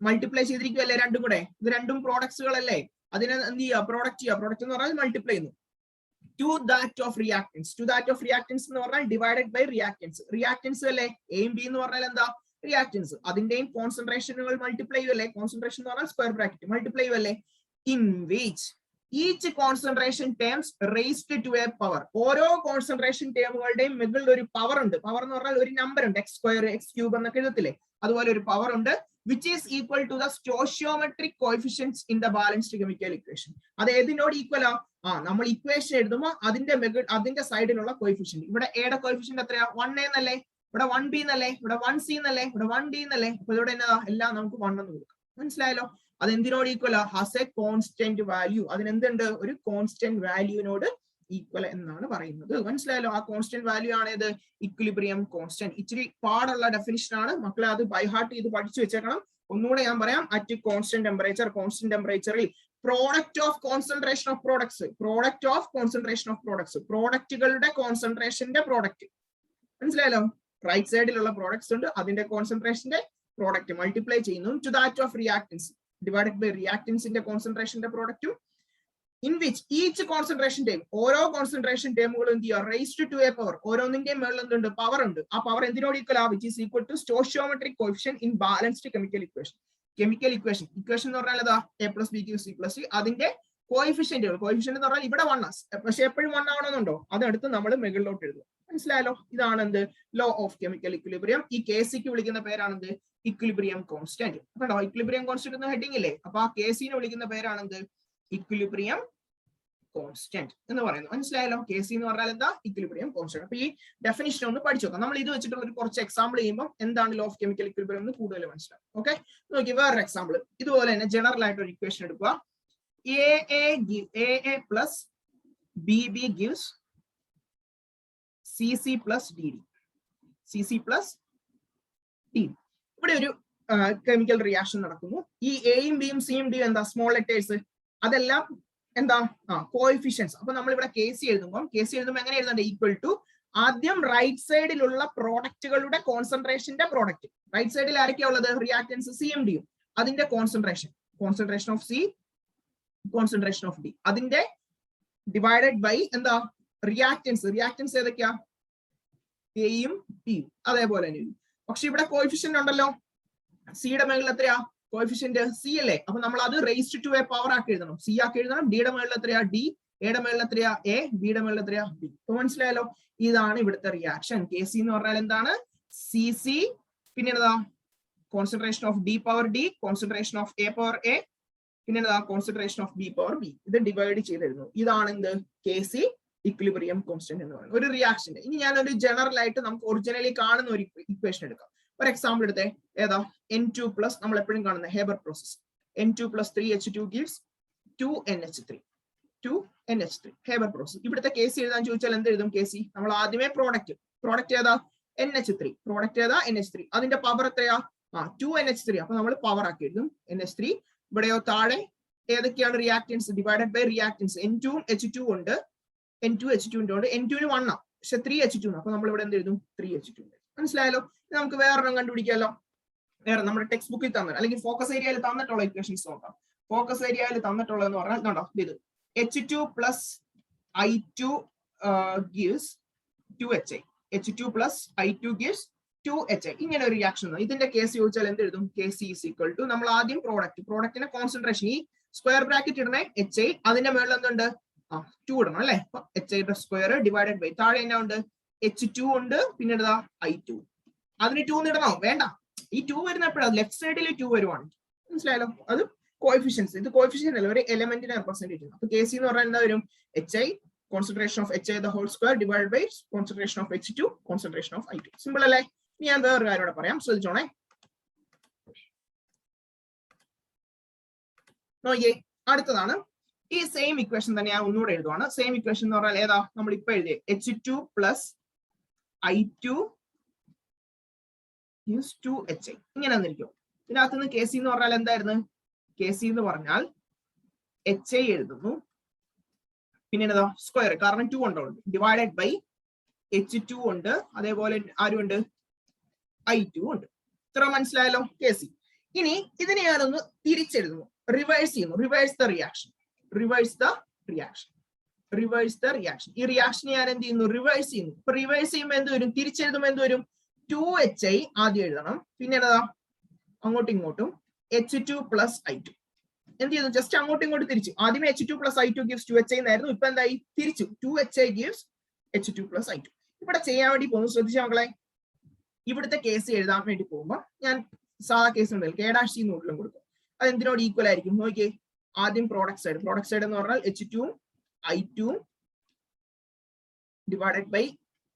B: മൾട്ടിപ്ലൈ ചെയ്തിരിക്കുകയല്ലേ രണ്ടും കൂടെ? ഇത് രണ്ടും പ്രോഡക്ട്സുകളല്ലേ? അതിനെ എന്ത് ചെയ്യുക, പ്രോഡക്റ്റ് ചെയ്യുക. പ്രോഡക്റ്റ് എന്ന് പറഞ്ഞാൽ മൾട്ടിപ്ലൈ ചെയ്യുന്നു. To that of reactants, to that of reactants എന്ന് പറഞ്ഞാൽ ഡിവൈഡഡ് ബൈ റിയാക്ടൻസ്. റിയാക്ടൻസ് അല്ലേ, എയും ബി എന്ന് പറഞ്ഞാൽ എന്താ റിയാക്ടൻസ്, അതിന്റെയും കോൺസെൻട്രേഷനുകൾ മൾട്ടിപ്ലൈ ചെയ്യുമല്ലേ. കോൺസെൻട്രേഷൻ എന്ന് പറഞ്ഞാൽ സ്ക്വയർ ബ്രാക്കറ്റ് മൾട്ടിപ്ലൈ ചെയ്യുമല്ലേ. In which each concentration terms raised to a power, ഓരോ കോൺസെൻട്രേഷൻ ടേമുകളുടെയും മുകളിൽ ഒരു പവർ ഉണ്ട്. പവർ എന്ന് പറഞ്ഞാൽ ഒരു നമ്പർ ഉണ്ട്, എക്സ് സ്ക്വയർ എക്സ് ക്യൂബ് എന്നൊക്കെ എഴുതത്തില്ലേ, അതുപോലെ ഒരു പവർ ഉണ്ട്. which is equal to the stoichiometric coefficients in the balanced chemical equation. അത് ഏതിനോട് ഈക്വൽ ആ, നമ്മൾ ഇക്വേഷൻ എഴുതുമ്പോൾ അതിന്റെ സൈഡിലുള്ള കോയിഫിഷ്യന്റ്, ഇവിടെ എയുടെ കോയിഫിഷ്യന്റ് എത്രയാ, 1a എന്നല്ലേ, ഇവിടെ 1b എന്നല്ലേ, ഇവിടെ 1c എന്നല്ലേ, ഇവിടെ 1d എന്നല്ലേ, അപ്പൊ ഇവിടെ എന്നതാ എല്ലാം നമുക്ക് 1 എന്ന് കൊടുക്കാം. മനസ്സിലായല്ലോ. അത് എന്തിനോട് equal, has a constant value, അതിനെന്തുണ്ട്, ഒരു കോൺസ്റ്റന്റ് വാല്യൂവിനോട് ഈക്വൽ എന്നാണ് പറയുന്നത്. മനസ്സിലായല്ലോ. ആ കോൺസ്റ്റന്റ് വാല്യൂ ആണ് ഏത്, ഇക്വിലിബ്രിയം കോൺസ്റ്റന്റ്. ഇച്ചിരി പാടുള്ള ഡെഫിനിഷൻ ആണ് മക്കളെ, അത് ബൈ ഹാർട്ട് ചെയ്ത് പഠിച്ചു വെച്ചേക്കണം. ഒന്നുകൂടെ ഞാൻ പറയാം. അറ്റ് കോൺസ്റ്റന്റ് ടെമ്പറേച്ചറിൽ product of concentration of products, product of concentration of products, പ്രോഡക്റ്റുകളുടെ കോൺസെൻട്രേഷന്റെ പ്രോഡക്റ്റ്. മനസ്സിലായല്ലോ. റൈറ്റ് സൈഡിലുള്ള പ്രോഡക്ട്സ് ഉണ്ട്, അതിന്റെ കോൺസെൻട്രേഷന്റെ പ്രോഡക്റ്റ് മൾട്ടിപ്ലൈ ചെയ്യുന്നു. To that of reactants divided by റിയാക്ടൻസിന്റെ കോൺസെൻട്രേഷന്റെ പ്രോഡക്റ്റും. In which each concentration term, ഓരോ കോൺസെൻട്രേഷൻ ടേമുകളും എന്ത് ചെയ്യുക, റേസ്ഡ് ടു എ പവർ, ഓരോന്നിന്റെയും മേളിൽ എന്തുണ്ട്, പവർ ഉണ്ട്. ആ പവർ എന്തിനോട് ഈക്വൽ ആ, which is equal to stoichiometric coefficient in balanced chemical equation. Chemical equation എന്ന് പറഞ്ഞാൽ അതാ a + b = c + d, അതിന്റെ കോഎഫിഷ്യന്റുകൾ, കോഎഫിഷ്യന്റ് എന്ന് പറഞ്ഞാൽ ഇവിടെ 1, പക്ഷെ എപ്പോഴും 1 ആവണമെന്നുണ്ടോ, അതെടുത്ത് നമ്മൾ മുകളിലോട്ട് എഴുതുക. മനസ്സിലായല്ലോ. ഇതാണ് എന്ത്, ലോ ഓഫ് കെമിക്കൽ ഇക്വിലിബ്രിയം. ഈ KC-ക്ക് വിളിക്കുന്ന പേരാണെന്ത്, ഇക്വിലിബ്രിയം കോൺസ്റ്റന്റ്. കണ്ടോ, ഇക്വിലിബ്രിയം കോൺസ്റ്റന്റ് എന്ന ഹെഡിങ് ഇല്ലേ, അപ്പൊ ആ KC-നെ വിളിക്കുന്ന പേരാണെന്ത്, ഇക്വിലിബ്രിയം കോൺസ്റ്റന്റ് എന്ന് പറയുന്നത്. മനസ്സിലായല്ലോ. KC എന്ന് പറഞ്ഞാൽ എന്താ, ഇക്വിലിബ്രിയം കോൺസ്റ്റന്റ്. അപ്പൊ ഈ ഡെഫിനിഷൻ ഒന്ന് പഠിച്ചു നോക്കാം. നമ്മൾ ഇത് വെച്ചിട്ടുള്ള ഒരു കുറച്ച് എക്സാമ്പിൾ ചെയ്യുമ്പോൾ എന്താണ് ലോ ഓഫ് കെമിക്കൽ ഇക്വിലിബ്രിയം എന്ന് കൂടുതൽ മനസ്സിലാവും. ഓക്കെ, നോക്കി വേറൊരു എക്സാമ്പിൾ. ഇതുപോലെ തന്നെ ജനറൽ ആയിട്ട് ഒരു ഇക്വേഷൻ എടുക്കുക. AA plus BB gives CC plus DD. CC plus DD. ഇവിടെ ഒരു കെമിക്കൽ റിയാക്ഷൻ നടക്കുന്നു. ഈ എയും ബിയും സിയും ഡിയും എന്താ, സ്മോൾ ലെറ്റേഴ്സ്, അതെല്ലാം എന്താ, കോഎഫിഷ്യൻസ്. അപ്പൊ നമ്മൾ ഇവിടെ KC എഴുതുമ്പോൾ എങ്ങനെ എഴുതണ്ടേ, ഈക്വൽ ടു ആദ്യം റൈറ്റ് സൈഡിലുള്ള പ്രോഡക്റ്റുകളുടെ കോൺസെൻട്രേഷന്റെ പ്രോഡക്റ്റ്. റൈറ്റ് സൈഡിൽ ആരൊക്കെയാ ഉള്ളത്, റിയാക്ടൻസ് സിയും ഡിയും, അതിന്റെ concentration of C, concentration of D, അതിന്റെ ഡിവൈഡഡ് ബൈ എന്താ, റിയാക്ടൻസ് ഏതൊക്കെയാ, എയും ബിയും, അതേപോലെ തന്നെ. പക്ഷെ ഇവിടെ കോഎഫിഷ്യന്റ് ഉണ്ടല്ലോ, സിയുടെ മേളിൽ എത്രയാ കോഎഫിഷ്യന്റ്, സി അല്ലേ, അപ്പൊ നമ്മൾ അത് റേസ്ഡ് ടു എ പവർ ആക്കി എഴുതണം, സി ആക്കി എഴുതണം. ഡിയുടെ മേളിൽ എത്രയാ ഡി, എയുടെ മേളിൽ എത്രയാ എ, ബിയുടെ മേളിൽ എത്രയാ ബി. അപ്പൊ മനസ്സിലായല്ലോ. ഇതാണ് ഇവിടുത്തെ റിയാക്ഷൻ. KC എന്ന് പറഞ്ഞാൽ എന്താണ്, CC, പിന്നെ എന്താ, concentration of D power D, concentration of A power A, പിന്നെ എന്താ, concentration of B power B. ഇത് ഡിവൈഡ് ചെയ്തിരുന്നു. ഇതാണ് എന്ത്, KC ഇക്വിലിബ്രിയം കോൺസ്റ്റന്റ് എന്ന് പറയുന്നത് ഒരു റിയാക്ഷന്റെ. ഇനി ഞാനൊരു ജനറൽ ആയിട്ട് നമുക്ക് ഒറിജിനലി കാണുന്ന ഒരു ഇക്വേഷൻ എടുക്കാം. ഒരു എക്സാമ്പിൾ എടുത്തേ, ഏതാ, N2+, നമ്മൾ എപ്പോഴും കാണുന്ന Haber process. N2 + 3H2 gives 2NH3 Haber process. ഇവിടുത്തെ KC എഴുതാൻ ചോദിച്ചാൽ എന്ത് എഴുതും, KC നമ്മൾ ആദ്യമേ പ്രോഡക്റ്റ് ഏതാ, NH3, അതിന്റെ പവർ എത്രയാ, 2NH3, അപ്പൊ നമ്മൾ പവർ ആക്കി എഴുതും NH3. ഇവിടെയോ താഴെ ഏതൊക്കെയാണ് reactance, divided by reactance. N2 ഉം H2 ഉണ്ട്, N2 H2 ഉണ്ട്. N2 1 ആണ്, പക്ഷെ 3H2 ആണ്, അപ്പൊ നമ്മൾ ഇവിടെ എന്ത് എഴുതും, 3H2. മനസ്സിലായല്ലോ. നമുക്ക് വേറൊരെണ്ണം കണ്ടുപിടിക്കാമല്ലോ. വേറെ നമ്മുടെ ടെക്സ്റ്റ് ബുക്കിൽ തന്നിട്ട് അല്ലെങ്കിൽ ഫോക്കസ് ഏരിയയിൽ തന്നിട്ടുള്ള ഇക്വേഷൻസ് നോക്കാം. ഫോക്കസ് ഏരിയയിൽ തന്നിട്ടുള്ളതെന്ന് പറഞ്ഞാൽ കണ്ടോ, ഇത് H2 + I2 gives 2HI. H2 + I2 gives 2HI. ഇങ്ങനെ ഒരു റിയാക്ഷൻ. ഇതിന്റെ KC ചോദിച്ചാൽ എന്ത് എഴുതും, KC = നമ്മൾ ആദ്യം പ്രോഡക്റ്റിന്റെ കോൺസെൻട്രേഷൻ, ഈ സ്ക്വയർ ബ്രാക്കറ്റ് ഇടണേ, HI, അതിന്റെ മേളിൽ എന്തുണ്ട്, 2 ഇടണം അല്ലെ. HI സ്ക്വയർ ഡിവൈഡഡ് ബൈ താഴെ എന്നാ ഉണ്ട്, H2 ഉണ്ട്, പിന്നെ എന്താ I2. അതിന് 2 ഇടണോ, വേണ്ട. ഈ 2 വരുന്ന എപ്പോഴാണ്, ലെഫ്റ്റ് സൈഡിൽ 2 വരുവാണ്. മനസ്സിലായല്ലോ. അത് കോഎഫിഷ്യൻസ്, ഇത് കോഎഫിഷ്യന്റ് അല്ല, ഒരു എലമെന്റിനെ റെപ്രസെന്റ് ചെയ്യുന്നു. അപ്പൊ KC എന്ന് പറഞ്ഞാൽ എന്താ വരും, HI, concentration of HI the whole square divide by concentration of H2, concentration of I2. Simple അല്ലേ. ഇനി ഞാൻ വേറൊരു കാര്യം കൂടെ പറയാം, ശ്രദ്ധിച്ചോണേ. നോക്കിയേ, അടുത്തതാണ് ഈ സെയിം ഇക്വേഷൻ തന്നെ ഞാൻ ഒന്നുകൂടെ എഴുതുവാണ്. സെയിം ഇക്വേഷൻ എന്ന് പറഞ്ഞാൽ ഏതാ, നമ്മൾ ഇപ്പൊ എഴുതിയ H2 + I2 gives 2HI. ഇങ്ങനെ വന്നിരിക്കും. ഇതിനകത്ത് നിന്ന് KC എന്ന് പറഞ്ഞാൽ എന്തായിരുന്നു, KC എന്ന് പറഞ്ഞാൽ HI എഴുതുന്നു, പിന്നെ എന്താ സ്ക്വയർ, കാരണം 2 ഉണ്ടോ, ഡിവൈഡഡ് ബൈ H2 ഉണ്ട്, അതേപോലെ ആരുണ്ട്, I2 ഉണ്ട്. ഇത്ര മനസ്സിലായല്ലോ KC. ഇനി ഇതിനെ ഞാനൊന്ന് തിരിച്ചെഴുതുന്നു, റിവേഴ്സ് ചെയ്യുന്നു, reverse the reaction. Reverse the reaction. Reverse the reaction. ഈ റിയാക്ഷൻ ഞാൻ എന്ത് ചെയ്യുന്നു? റിവേഴ്സ് ചെയ്യുന്നു. ഇപ്പൊ റിവേഴ്സ് ചെയ്യുമ്പോൾ എന്ത് വരും? തിരിച്ചെഴുതുമ്പോൾ എന്ത് വരും? 2HI ആദ്യം എഴുതണം. പിന്നെ എന്നതാ അങ്ങോട്ടും ഇങ്ങോട്ടും H2 പ്ലസ് I2. എന്ത് ചെയ്യുന്നു? ജസ്റ്റ് അങ്ങോട്ടും ഇങ്ങോട്ടും തിരിച്ചു. ആദ്യമേ H2 plus I2 gives 2HI എന്നായിരുന്നു. ഇപ്പൊ എന്തായി? തിരിച്ചു. 2HI gives H2 plus I2. ഇവിടെ ചെയ്യാൻ വേണ്ടി പോകുന്നു. ശ്രദ്ധിച്ച മക്കളെ, ഇവിടുത്തെ കേസ് എഴുതാൻ വേണ്ടി പോകുമ്പോൾ ഞാൻ സാധാ കേസ് ഉണ്ടല്ലോ K'(C) നോട്ടിലും കൊടുക്കും. അത് എന്തിനോട് ഈക്വൽ ആയിരിക്കും നോക്കിയേ. ആദ്യം പ്രോഡക്റ്റ് സൈഡ്. പ്രോഡക്റ്റ് സൈഡ് എന്ന് പറഞ്ഞാൽ H2 I2 divided by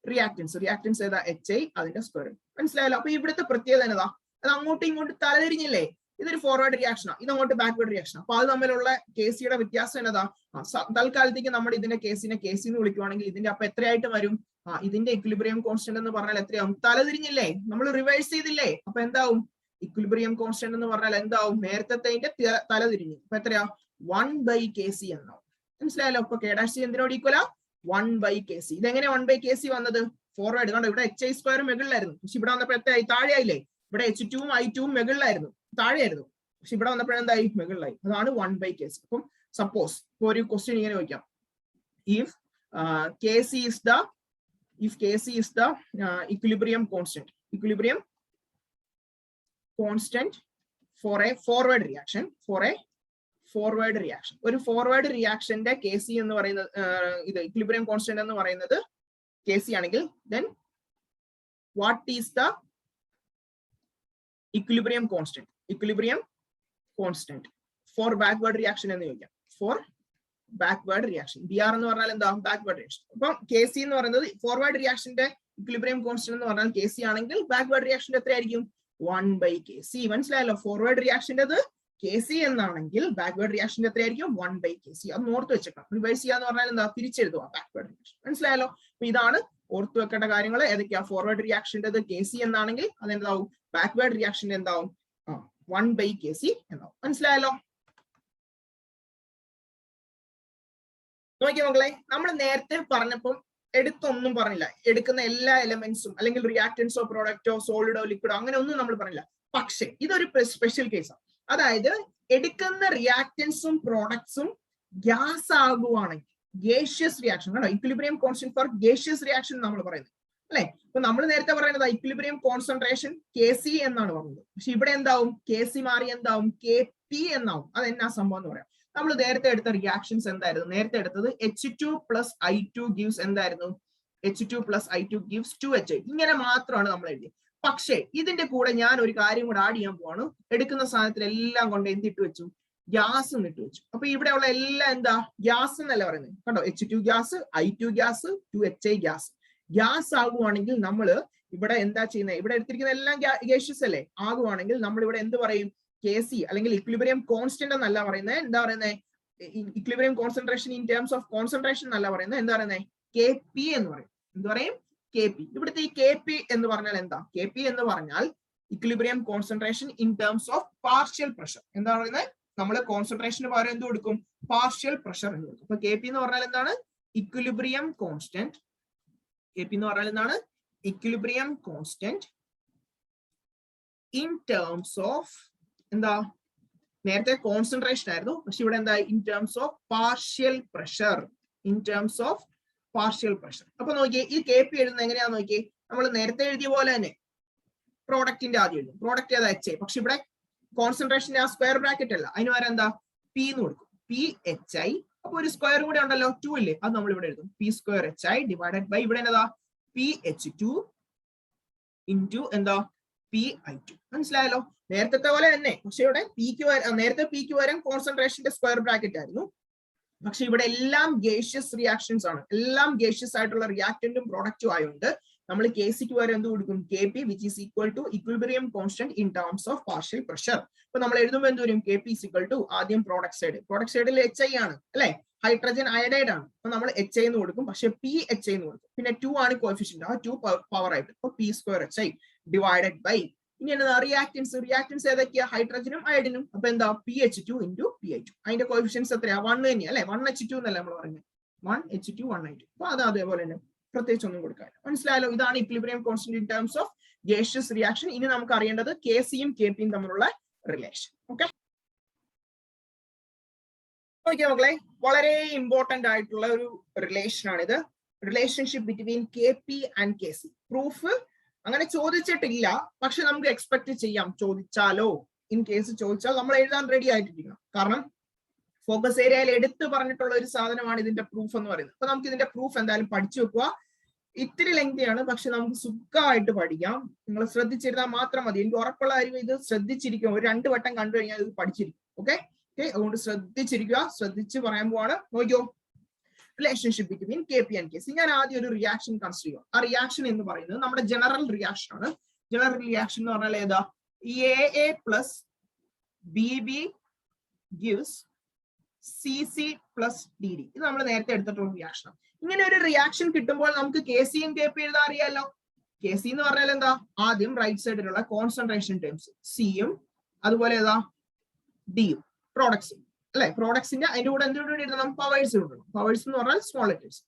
B: reactants. Reactants ഏതാ? HI, അതിന്റെ സ്ക്വയർ. മനസ്സിലായല്ലോ? അപ്പൊ ഇവിടുത്തെ പ്രത്യേകത എന്നതാ? അത് അങ്ങോട്ടും ഇങ്ങോട്ടും തലതിരിഞ്ഞില്ലേ? ഇതൊരു ഫോർവേഡ് റിയാക്ഷനാണ്, ഇത് അങ്ങോട്ട് ബാക്ക്വേർഡ് റിയാക്ഷൻ. അപ്പൊ അത് തമ്മിലുള്ള KCയുടെ വ്യത്യാസം എന്നതാ? തൽക്കാലത്തേക്ക് നമ്മൾ ഇതിന്റെ കേസിനെ KC എന്ന് വിളിക്കുവാണെങ്കിൽ ഇതിന്റെ അപ്പൊ എത്രയായിട്ട് വരും? ഇതിന്റെ ഇക്വിലിബ്രിയം കോൺസ്റ്റന്റ് എന്ന് പറഞ്ഞാൽ എത്രയാവും? തലതിരിഞ്ഞില്ലേ? നമ്മൾ റിവേഴ്സ് ചെയ്തില്ലേ? അപ്പൊ എന്താവും? ഇക്വിലിബ്രിയം കോൺസ്റ്റന്റ് എന്ന് പറഞ്ഞാൽ എന്താവും? നേരത്തെ തലതിരിഞ്ഞു. അപ്പൊ എത്രയാ? 1/KC എന്നാവും. മനസ്സിലായല്ലോ? അപ്പൊ K'(C) എന്തിനോട് ഈക്വലാ? 1/KC. ഇതെങ്ങനെ 1/KC വന്നത്? ഫോർവേഡ്. കണ്ടോ, ഇവിടെ HI സ്ക്വയർ മുകളിലായിരുന്നു, പക്ഷെ ഇവിടെ വന്നപ്പോൾ എത്രയായി? താഴെയായില്ലേ? ഇവിടെ H2 ഉം I2 ഉം മുകളിലായിരുന്നു, താഴെയായിരുന്നു, പക്ഷെ ഇവിടെ വന്നപ്പോഴെന്തായി? മുകളിലായി. അതാണ് 1/KC. അപ്പം സപ്പോസ് ഇപ്പൊ ഒരു ക്വസ്റ്റ്യൻ ഇങ്ങനെ ചോദിക്കാം, if KC is the equilibrium constant for a forward reaction, ഒരു ഫോർവേഡ് റിയാക്ഷന്റെ KC എന്ന് പറയുന്നത്, ഇത് ഇക്വിലിബ്രിയം കോൺസ്റ്റന്റ് എന്ന് പറയുന്നത് KC ആണെങ്കിൽ, then what is the equilibrium constant for backward reaction എന്ന് ചോദിക്കാം. for backward reaction, BR എന്ന് പറഞ്ഞാൽ എന്താ? backward reaction. അപ്പം KC എന്ന് പറയുന്നത് ഫോർവേഡ് റിയാക്ഷന്റെ ഇക്വിലിബ്രിയം കോൺസ്റ്റന്റ് എന്ന് പറഞ്ഞാൽ KC ആണെങ്കിൽ ബാക്ക്വേർഡ് റിയാക്ഷന്റെ എത്രയായിരിക്കും? 1/KC. മനസ്സിലായല്ലോ? ഫോർവേഡ് റിയാക്ഷന്റെ KC എന്നാണെങ്കിൽ ബാക്ക്വേർഡ് റിയാക്ഷന്റെ എത്രയായിരിക്കും? 1/KC. അത് ഓർത്ത് വെച്ചേക്കാം. റിവേഴ്സ് ചെയ്യാന്ന് പറഞ്ഞാൽ എന്താ? തിരിച്ചെഴുതുക ബാക്ക്വേർഡ് റിയാക്ഷൻ. മനസ്സിലായല്ലോ? അപ്പൊ ഇതാണ് ഓർത്ത് വെക്കേണ്ട കാര്യങ്ങൾ. ഏതൊക്കെയാ? ഫോർവേഡ് റിയാക്ഷന്റെ KC എന്നാണെങ്കിൽ അതെന്താവും? ബാക്ക്വേർഡ് റിയാക്ഷന്റെ എന്താവും? 1/KC എന്നാവും. മനസ്സിലായല്ലോ? നോക്കിയ മക്കളെ, നമ്മൾ നേരത്തെ പറഞ്ഞപ്പം എടുത്തൊന്നും പറഞ്ഞില്ല. എടുക്കുന്ന എല്ലാ എലമെന്റ്സും അല്ലെങ്കിൽ റിയാക്ടൻസോ പ്രോഡക്റ്റോ സോളിഡോ ലിക്വിഡോ അങ്ങനെ ഒന്നും നമ്മൾ പറഞ്ഞില്ല. പക്ഷെ ഇതൊരു സ്പെഷ്യൽ കേസാണ്. അതായത് എടുക്കുന്ന റിയാക്ടൻസും പ്രോഡക്ട്സും ഗ്യാസ് ആകുവാണെങ്കിൽ, ഗേഷ്യസ് റിയാക്ഷൻ, കണ്ടോ, equilibrium constant for gaseous reaction നമ്മൾ പറയുന്നത് അല്ലെ. ഇപ്പൊ നമ്മൾ നേരത്തെ പറയുന്നത് ഇക്വിലിബ്രിയം കോൺസെൻട്രേഷൻ KC എന്നാണ് പറഞ്ഞത്. പക്ഷെ ഇവിടെ എന്താവും? KC മാറി എന്താവും? KP എന്നാവും. അതെന്നാ സംഭവം എന്ന് പറയാം. നമ്മൾ നേരത്തെ എടുത്ത റിയാക്ഷൻസ് എന്തായിരുന്നു? നേരത്തെ എടുത്തത് H2 പ്ലസ് I2 ഗിവ്സ് എന്തായിരുന്നു? H2 plus I2 gives 2HI. ഇങ്ങനെ മാത്രമാണ് നമ്മൾ എഴുതിയത്. പക്ഷേ ഇതിന്റെ കൂടെ ഞാൻ ഒരു കാര്യം കൂടെ ആഡ് ചെയ്യാൻ പോവാണ്. എടുക്കുന്ന സാധനത്തിലെല്ലാം കൊണ്ട് എന്തിട്ട് വെച്ചു? ഗ്യാസ് ഇട്ട് വെച്ചു. അപ്പൊ ഇവിടെയുള്ള എല്ലാം എന്താ? ഗ്യാസ് എന്നല്ല പറയുന്നത്. കണ്ടോ, H2 gas, I2 gas, 2HI gas. Gas ആകുവാണെങ്കിൽ നമ്മൾ ഇവിടെ എന്താ ചെയ്യുന്നത്? ഇവിടെ എടുത്തിരിക്കുന്ന എല്ലാം ഗ്യാഷ്യസ് അല്ലേ? ആകുവാണെങ്കിൽ നമ്മൾ ഇവിടെ എന്ത് പറയും? KC അല്ലെങ്കിൽ ഇക്വിലിബ്രിയം കോൺസ്റ്റന്റ് എന്നല്ല പറയുന്നത്. എന്താ പറയുന്നത്? Equilibrium concentration in terms of concentration എന്നല്ല പറയുന്നത്. എന്താ പറയുന്നത്? KP എന്ന് പറയും. എന്ത് പറയും? KP. ഇവിടുത്തെ ഈ KP എന്ന് പറഞ്ഞാൽ എന്താ? KP എന്ന് പറഞ്ഞാൽ equilibrium concentration in terms of partial pressure. എന്താ പറയുന്നത്? നമ്മൾ കോൺസെൻട്രേഷന് പകരം എന്ത് കൊടുക്കും? പാർഷ്യൽ പ്രഷർ എന്ന് കൊടുക്കും. അപ്പൊ KP എന്ന് പറഞ്ഞാൽ എന്താണ്? Equilibrium constant. KP എന്ന് പറഞ്ഞാൽ എന്താണ്? Equilibrium constant in terms of എന്താ? നേരത്തെ കോൺസെൻട്രേഷൻ ആയിരുന്നു, പക്ഷെ ഇവിടെ എന്താ? In terms of partial pressure. അപ്പൊ നോക്കിയേ, ഈ KP എഴുതുന്നത് എങ്ങനെയാന്ന് നോക്കിയേ. നമ്മൾ നേരത്തെ എഴുതിയ പോലെ തന്നെ പ്രോഡക്റ്റിന്റെ ആദ്യം എഴുതും. പ്രോഡക്റ്റ് ഏതാ? HI. പക്ഷെ ഇവിടെ കോൺസെൻട്രേഷന്റെ ആ സ്ക്വയർ ബ്രാക്കറ്റ് അല്ല, അതിന് വരെ എന്താ? P എന്ന് കൊടുക്കും. PHI. അപ്പൊ ഒരു സ്ക്വയർ കൂടെ ഉണ്ടല്ലോ, 2 ഇല്ലേ? അത് നമ്മൾ ഇവിടെ എഴുതും. P²HI ഡിവൈഡഡ് ബൈ ഇവിടെ എന്താ? PH2 ഇൻറ്റു എന്താ? PI2. മനസ്സിലായല്ലോ? നേരത്തെ പോലെ തന്നെ. പക്ഷെ ഇവിടെ നേരത്തെ Pക്ക് വരാൻ കോൺസെൻട്രേഷന്റെ സ്ക്വയർ ബ്രാക്കറ്റ് ആയിരുന്നു. പക്ഷെ ഇവിടെ എല്ലാം ഗേഷ്യസ് റിയാക്ഷൻസ് ആണ്. എല്ലാം ഗേഷ്യസ് ആയിട്ടുള്ള റിയാക്ടന്റും പ്രോഡക്റ്റും ആയതുകൊണ്ട് നമ്മൾ KCക്ക് വരെ എന്ത് കൊടുക്കും? KP which is equal to equilibrium constant in terms of partial pressure. അപ്പൊ നമ്മൾ എഴുതുമ്പോൾ എന്ത് വരും? KP ഈസ് ഈക്വൽ ടു ആദ്യം പ്രോഡക്റ്റ് സൈഡിൽ HI ആണ് അല്ലെ? ഹൈഡ്രജൻ അയഡൈഡ് ആണ്. അപ്പൊ നമ്മൾ HI എന്ന് കൊടുക്കും, പക്ഷെ PHI എന്ന് കൊടുക്കും. പിന്നെ 2 ആണ് കോഎഫിഷ്യന്റ്, ആ 2 പവർ ആയിട്ട്. അപ്പൊ P²HI ഡിവൈഡഡ് ബൈ ഇനി എന്താ? റിയാക്ടൻസ് ഏതൊക്കെയാ? ഹൈഡ്രജനും അയഡിനും. അപ്പൊ എന്താ? PH2 into PI2. അതിന്റെ കോഎഫിഷ്യൻസ് എത്രയാ? 1 തന്നെയാ അല്ലെ? 1H2 എന്നല്ല നമ്മൾ പറഞ്ഞത്. 1H2 1I2. അപ്പൊ അത് അതേപോലെ തന്നെ, പ്രത്യേകിച്ച് ഒന്നും കൊടുക്കാൻ. മനസ്സിലായല്ലോ? ഇതാണ് equilibrium constant in terms of gaseous reaction. ഇനി നമുക്ക് അറിയേണ്ടത് KCയും KPയും തമ്മിലുള്ള റിലേഷൻ. ഓക്കെ, മക്കളെ, വളരെ ഇമ്പോർട്ടന്റ് ആയിട്ടുള്ള ഒരു റിലേഷൻ ആണിത്. Relationship between KP and KC. Proof അങ്ങനെ ചോദിച്ചിട്ടില്ല, പക്ഷെ നമുക്ക് എക്സ്പെക്ട് ചെയ്യാം ചോദിച്ചാലോ. ഇൻ കേസ് ചോദിച്ചാൽ നമ്മൾ എഴുതാൻ റെഡി ആയിട്ടിരിക്കണം. കാരണം ഫോക്കസ് ഏരിയയിൽ എടുത്തു പറഞ്ഞിട്ടുള്ള ഒരു സാധനമാണ് ഇതിന്റെ പ്രൂഫ് എന്ന് പറയുന്നത്. അപ്പൊ നമുക്ക് ഇതിന്റെ പ്രൂഫ് എന്തായാലും പഠിച്ചു വെക്കുക. ഇത്തിരി ലെങ്തിയാണ്, പക്ഷെ നമുക്ക് സുഖമായിട്ട് പഠിക്കാം. നിങ്ങൾ ശ്രദ്ധിച്ചിരുന്നാൽ മാത്രം മതി. എനിക്ക് ഉറപ്പുള്ള കാര്യം ഇത് ശ്രദ്ധിച്ചിരിക്കും. ഒരു 2 വട്ടം കണ്ടു കഴിഞ്ഞാൽ ഇത് പഠിച്ചിരിക്കും. ഓക്കെ, അതുകൊണ്ട് ശ്രദ്ധിച്ചിരിക്കുക. ശ്രദ്ധിച്ച് പറയാൻ പോവാണ്. നോക്കിയോ, relationship between KP and KC. ഞാൻ ആദ്യം ഒരു റിയാക്ഷൻ കൺസിഡർ ചെയ്യാം. ആ റിയാക്ഷൻ എന്ന് പറയുന്നത് നമ്മുടെ ജനറൽ റിയാക്ഷൻ ആണ്. ജനറൽ റിയാക്ഷൻ എന്ന് പറഞ്ഞാൽ ഏതാ? AA plus BB gives CC plus DD. ഇത് നമ്മൾ നേരത്തെ എടുത്തിട്ടുള്ള റിയാക്ഷൻ. ഇങ്ങനെ ഒരു റിയാക്ഷൻ കിട്ടുമ്പോൾ നമുക്ക് KC യും KP എഴുതാൻ അറിയാലോ. KC എന്ന് പറഞ്ഞാൽ എന്താ? ആദ്യം റൈറ്റ് സൈഡിലുള്ള കോൺസെൻട്രേഷൻ ടേംസ് സിയും അതുപോലെ ഏതാ ഡിയും പ്രോഡക്ട്സും അല്ലെ. പ്രോഡക്ട്സിന്റെ അതിന്റെ കൂടെ എന്തുകൊണ്ട് എഴുതണം? പവേഴ്സ് എഴുതണം. പവേഴ്സ് എന്ന് പറഞ്ഞാൽ സ്മോൾ ലെറ്റേഴ്സ്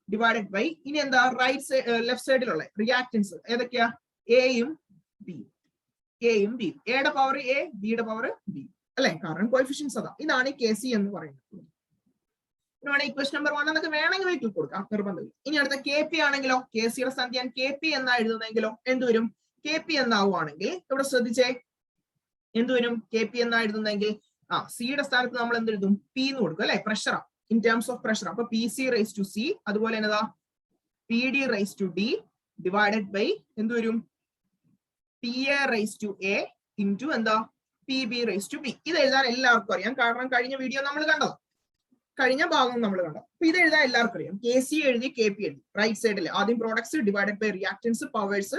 B: ഡിവൈഡഡ് ബൈ ഇനി എന്താ റൈറ്റ് സൈഡ് ലെഫ്റ്റ് സൈഡിലുള്ള റിയാക്ടൻസ് ഏതൊക്കെയാ? എയും ബിയും. എയും ബിയും. എയുടെ പവർ എ, ബിയുടെ പവർ ബി അല്ലെ, കാരണം കോഎഫിഷ്യൻസ് അതാ. ഇതാണ് KC എന്ന് പറയുന്നത്. ഇക്വേഷൻ നമ്പർ 1 എന്നൊക്കെ വേണമെങ്കിൽ വീട്ടിൽ കൊടുക്കാം, നിർബന്ധമില്ല. ഇനി അടുത്ത KP ആണെങ്കിലോ, KCയുടെ സ്ഥാനത്ത് ഞാൻ KP എന്നാ എഴുതുന്നെങ്കിലോ എന്തുവരും? KP എന്നാവുകയാണെങ്കിൽ ഇവിടെ ശ്രദ്ധിച്ചേ, എന്തുവരും? KP എന്നാ എഴുതുന്നെങ്കിൽ സിയുടെ സ്ഥാനത്ത് നമ്മൾ എന്തെഴുതും? P എന്ന് കൊടുക്കും അല്ലെ, pressure in terms of pressure. അപ്പൊ PC റൈസ് ടു C അതുപോലെ എന്നതാ PD raise to D divided by എന്തുവരും? PA raise to A into എന്താ? PB raise to B. ഇത് എഴുതാൻ എല്ലാവർക്കും അറിയാം, കാരണം കഴിഞ്ഞ വീഡിയോ നമ്മൾ കണ്ടത്, കഴിഞ്ഞ ഭാഗം നമ്മൾ കണ്ടത്. അപ്പൊ ഇത് എഴുതാൻ എല്ലാവർക്കും അറിയാം. KC എഴുതി, KP എഴുതി. റൈറ്റ് സൈഡിൽ ആദ്യം products divided by reactants, powers,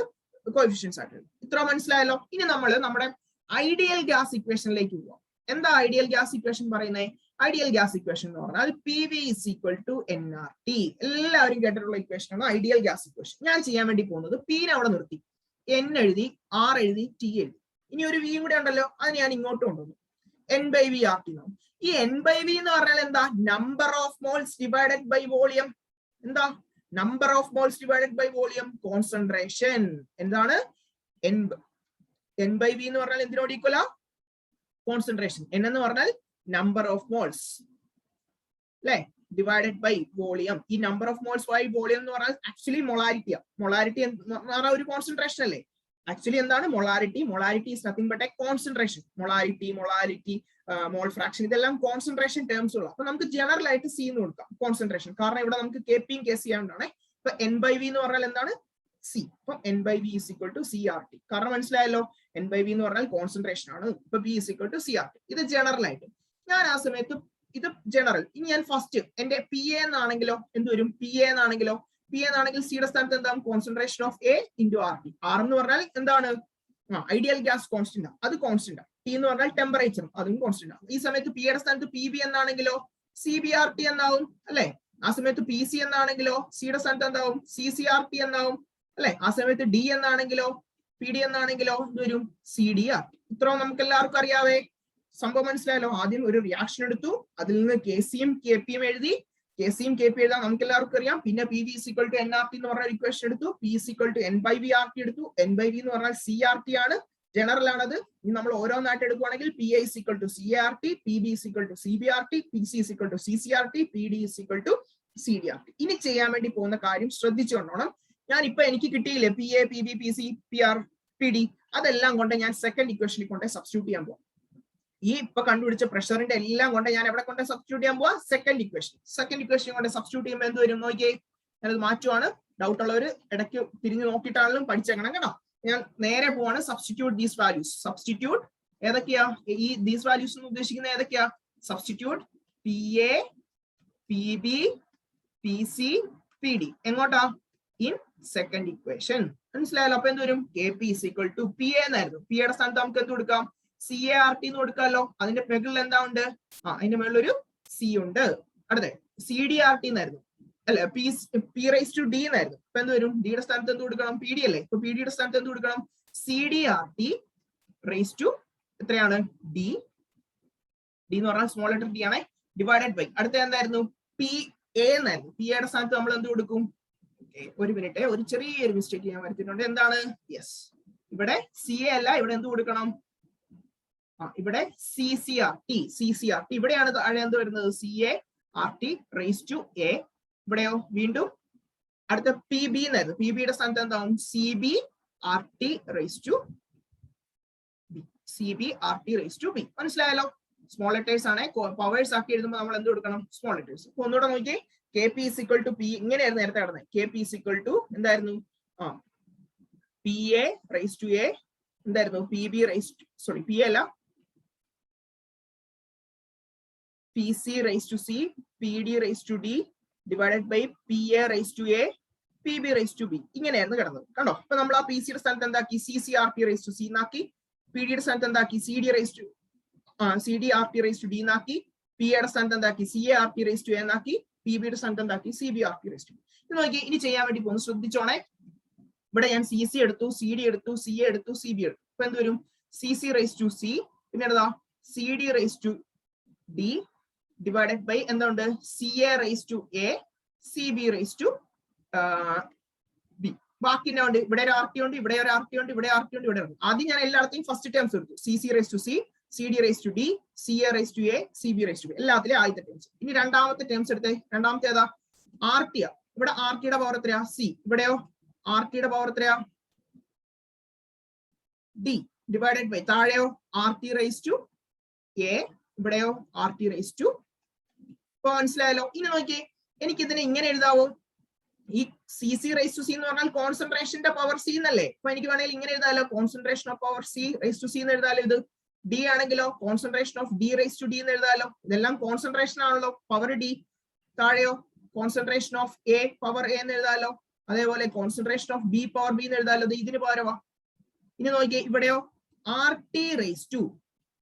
B: coefficients ആയിട്ട് എഴുതി. ഇത്ര മനസ്സിലായല്ലോ. ഇനി നമ്മൾ നമ്മുടെ ഐഡിയൽ ഗ്യാസ് ഇക്വേഷനിലേക്ക് പോവാം. എന്താ ഐഡിയൽ ഗ്യാസ് ഇക്വേഷൻ പറയുന്നത്? ഐഡിയൽ ഗ്യാസ് ഇക്വേഷൻ എന്ന് പറഞ്ഞാൽ PV is equal to nRT. എല്ലാവരും കേട്ടിട്ടുള്ള ഇക്വേഷൻ ആണ് ഐഡിയൽ ഗ്യാസ് ഇക്വേഷൻ. ഞാൻ ചെയ്യാൻ വേണ്ടി പോകുന്നത് P നെ അവിടെ നിർത്തി, N എഴുതി, R എഴുതി, T എഴുതി. ഇനി ഒരു V കൂടെ ഉണ്ടല്ലോ, അത് ഞാൻ ഇങ്ങോട്ട് കൊണ്ടുവന്നു. N/V/RT. ഈ N/V എന്ന് പറഞ്ഞാൽ എന്താ? Number of moles divided by volume. എന്താ? Number of moles divided by volume, concentration. എന്താണ് N/V എന്ന് പറഞ്ഞാൽ? എന്തിനോട് ഈക്വല? കോൺസെൻട്രേഷൻ. N എന്ന് പറഞ്ഞാൽ നമ്പർ ഓഫ് മോൾസ് അല്ലെ, ഡിവൈഡഡ് ബൈ വോളിയം. ഈ number of moles by volume എന്ന് പറഞ്ഞാൽ ആക്ച്വലി മൊളാരിറ്റിയാ. മൊളാരിറ്റി എന്ന് പറഞ്ഞാൽ ഒരു കോൺസെൻട്രേഷൻ അല്ലേ. ആക്ച്വലി എന്താണ് molarity? Molarity is nothing but A concentration. Molarity mole fraction ഇതെല്ലാം കോൺസെൻട്രേഷൻ ടേംസ് ഉള്ള. അപ്പൊ നമുക്ക് ജനറൽ ആയിട്ട് C എന്ന് കൊടുക്കാം, കോൺസെൻട്രേഷൻ. കാരണം ഇവിടെ നമുക്ക് KP യും KC ആയതുകൊണ്ടാണ്. ഇപ്പൊ N/V എന്ന് പറഞ്ഞാൽ എന്താണ്? C. അപ്പൊ N/V is equal to CRT. കാരണം മനസ്സിലായല്ലോ, N/V എന്ന് പറഞ്ഞാൽ കോൺസെൻട്രേഷൻ ആണ്. ഇപ്പൊ V is equal to CRT. ഇത് ജനറൽ ആയിട്ട് ഞാൻ ആ സമയത്ത് ഇത് ജനറൽ. ഇനി ഞാൻ ഫസ്റ്റ് എന്റെ PA എന്നാണെങ്കിലോ എന്തുവരും? PA എന്നാണെങ്കിലോ സിയുടെ സ്ഥാനത്ത് എന്താണ്? Concentration of A into RT. R എന്ന് പറഞ്ഞാൽ എന്താണ്? ഐഡിയൽ ഗ്യാസ് കോൺസ്റ്റന്റ്, അത് കോൺസ്റ്റന്റ്. T എന്ന് പറഞ്ഞാൽ ടെമ്പറേച്ചർ, അതും കോൺസ്റ്റന്റ് ആണ്. ഈ സമയത്ത് P യുടെ സ്ഥാനത്ത് PB എന്നാണെങ്കിലോ CBRT എന്നാവും അല്ലെ. ആ സമയത്ത് PC എന്നാണെങ്കിലോ സിയുടെ സ്ഥാനത്ത് എന്താവും? CCRT എന്നാവും അല്ലെ. ആ സമയത്ത് D എന്നാണെങ്കിലോ PD എന്നാണെങ്കിലോ എന്തുവരും? CDRT. ഇത്രയും നമുക്ക് എല്ലാവർക്കും അറിയാവേ. സംഭവം മനസ്സിലായല്ലോ. ആദ്യം ഒരു റിയാക്ഷൻ എടുത്തു, അതിൽ നിന്ന് KC യും KP യും എഴുതി. KC യും KP എഴുതാൻ നമുക്ക് എല്ലാവർക്കും അറിയാം. പിന്നെ PV is equal to nRT എന്ന് പറഞ്ഞ ഇക്വേഷൻ എടുത്തു. P is equal to N/V/RT എടുത്തു. N/V എന്ന് പറഞ്ഞാൽ CRT ആണ്, ജനറൽ ആണത്. ഇനി നമ്മൾ ഓരോന്നായിട്ട് എടുക്കുവാണെങ്കിൽ PA is equal to CART, PB is equal to CBRT, PC is equal to CCRT, PD is equal to CDRT. ഇനി ചെയ്യാൻ വേണ്ടി പോകുന്ന കാര്യം ശ്രദ്ധിച്ചുകൊണ്ടോണം. ഞാൻ ഇപ്പൊ എനിക്ക് കിട്ടിയില്ലേ PA, PB, PC, PR, PD, അതെല്ലാം കൊണ്ട് ഞാൻ സെക്കൻഡ് ഇക്വേഷനിൽ കൊണ്ട് സബ്സ്റ്റിറ്റ്യൂട്ട് ചെയ്യാൻ പോകും. ഈ ഇപ്പൊ കണ്ടുപിടിച്ച പ്രഷറിന്റെ എല്ലാം കൊണ്ട് ഞാൻ എവിടെ കൊണ്ട് സബ്സ്റ്റിറ്റ്യൂട്ട് ചെയ്യാൻ പോവാ? സെക്കൻഡ് ഇക്വേഷൻ കൊണ്ട് സബ്സ്റ്റിറ്റ്യൂട്ട് ചെയ്യുമ്പോൾ എന്ത് വരും നോക്കിയേ. ഞാനത് മാറ്റുവാണ്. ഡൗട്ട് ഉള്ളവർ ഇടയ്ക്ക് തിരിഞ്ഞു നോക്കിയിട്ടാണെങ്കിലും പഠിച്ചേക്കണം കേട്ടോ. ഞാൻ നേരെ പോവാണ്. Substitute these values. സബ്സ്റ്റിറ്റ്യൂട്ട് ഏതൊക്കെയാ? ഈ ദീസ് വാല്യൂസ് എന്ന് ഉദ്ദേശിക്കുന്നത് ഏതൊക്കെയാ? Substitute PA, PB, PC, PD. എങ്ങോട്ടാ? In second equation. മനസ്സിലായല്ലോ. അപ്പൊ എന്ത് വരും? KP is equal to PA എന്നായിരുന്നു. P യുടെ സ്ഥാനത്ത് നമുക്ക് എന്ത് കൊടുക്കാം? CART എന്ന് കൊടുക്കാമല്ലോ. അതിന്റെ മുകളിൽ എന്താ ഉണ്ട്? അതിന്റെ മുകളിൽ ഒരു C ഉണ്ട്. അടുത്ത CDRT എന്നായിരുന്നു അല്ലെ. P റൈസ് ടു D എന്നായിരുന്നു. ഇപ്പൊ എന്ത് വരും? D യുടെ സ്ഥാനത്ത് എന്ത് കൊടുക്കണം? PD അല്ലേ. ഇപ്പൊ PD യുടെ സ്ഥാനത്ത് എന്ത് കൊടുക്കണം? CDRT റൈസ് ടു എത്രയാണ്? D എന്ന് പറഞ്ഞാൽ സ്മോൾ ലെറ്റർ D ആണ്, ഡിവൈഡഡ് ബൈ അടുത്ത എന്തായിരുന്നു? PA എന്നായിരുന്നു. PA യുടെ സ്ഥാനത്ത് നമ്മൾ എന്ത് കൊടുക്കും? ഒരു മിനിറ്റ്, ഒരു ചെറിയൊരു മിസ്റ്റേക്ക് ഞാൻ വരുത്തിയിട്ടുണ്ട്. എന്താണ്? യെസ്, ഇവിടെ CA അല്ല, ഇവിടെ എന്ത് കൊടുക്കണം? ഇവിടെ CCRT. ഇവിടെയാണ് താഴെ എന്ത് വരുന്നത്? CA, R T raise to A. ഇവിടെയോ വീണ്ടും അടുത്ത പി ബി എന്നായിരുന്നു. പി ബിയുടെ സ്ഥാനത്ത് എന്താവും? C B R T raise to B. C B R T raise to B. മനസ്സിലായല്ലോ? സ്മോൾ ലെറ്റേഴ്സ് ആണ്. പവേഴ്സ് ആക്കി എഴുതുമ്പോൾ നമ്മൾ എന്ത് കൊടുക്കണം? Small letters. അപ്പൊ ഒന്നുകൂടെ നോക്കിയേ, K P is equal to P, ഇങ്ങനെയായിരുന്നു നേരത്തെ കിടന്നത്. K P is equal to എന്തായിരുന്നു? P A raise to A എന്തായിരുന്നു? P B raise to, sorry P അല്ല, P C raise to C, P D raise to D divided by P A raise to A, P B raise to B. ഇങ്ങനെയായിരുന്നു കിടന്നത്. കണ്ടോ? അപ്പൊ നമ്മൾ ആ P സിയുടെ സ്ഥാനത്ത് എന്താക്കി? C C R T raise to C എന്നാക്കി. പി ഡിയുടെ സ്ഥാനത്ത് എന്താക്കി? C D raise to C D R T raise to D എന്നാക്കി. പി എയുടെ സ്ഥാനത്ത് എന്താക്കി? C A R T raise to A എന്നാക്കി. പി ബിയുടെ സ്ഥാനത്ത് എന്താക്കി? C B R T raise to B. ഇത് നോക്കി, ഇനി ചെയ്യാൻ വേണ്ടി പോകുന്നു. ശ്രദ്ധിച്ചോണേ, ഇവിടെ ഞാൻ സി സി എടുത്തു, സി ഡി എടുത്തു, സി എ എടുത്തു, സി ബി എടുത്തു. ഇപ്പൊ എന്ത് വരും? C C raise to C, പിന്നെ എന്താ? C D raise to D divided by എന്തുണ്ട്? C A raise to A, C B raise to B. ബാക്കി എന്നാ ഉണ്ട്? ഇവിടെ ഒരു ആർ ടി ഉണ്ട്, ഇവിടെ ഒരു ആർ ടി ഉണ്ട്, ഇവിടെ ആർ ടി ഉണ്ട്, ഇവിടെ ഉണ്ട്. ആദ്യം ഞാൻ എല്ലായിടത്തും ഫസ്റ്റ് ടേംസ് എടുത്തു. C C raise to C, C D raise to D, C A raise to A, C B raise to B. എല്ലാത്തിലും ആദ്യത്തെ ടേംസ്. ഇനി രണ്ടാമത്തെ ടേംസ് എടുത്തേ. രണ്ടാമത്തെ ഏതാ? R T. ഇവിടെ ആർ ടിയുടെ പവർ എത്രയാ? സി. ഇവിടെയോ ആർ ടിയുടെ പവർ എത്രയാ? ഡി ഡിവൈഡഡ് ബൈ താഴെയോ R T raise to A, ഇവിടെയോ ആർ ടി റേസ് ടു. ഇപ്പൊ മനസ്സിലായല്ലോ? ഇനി നോക്കിയേ, എനിക്ക് ഇതിനെ ഇങ്ങനെ എഴുതാവോ? ഈ C C raise to C എന്ന് പറഞ്ഞാൽ കോൺസെൻട്രേഷന്റെ പവർ സി എന്നല്ലേ? അപ്പൊ എനിക്ക് വേണമെങ്കിൽ ഇങ്ങനെ എഴുതാലോ, concentration of power C raise to C എന്ന് എഴുതാലോ. ഇത് ഡി ആണെങ്കിലോ concentration of D raise to D എന്ന് എഴുതാലോ. ഇതെല്ലാം കോൺസെൻട്രേഷൻ ആണല്ലോ, പവർ ഡി. താഴെയോ concentration of A power A എന്ന് എഴുതാലോ. അതേപോലെ concentration of B power B എന്ന് എഴുതാലോ. ഇതിന് പകരമാ. ഇനി നോക്കിയേ, ഇവിടെയോ ആർ ടി റേസ് ടു,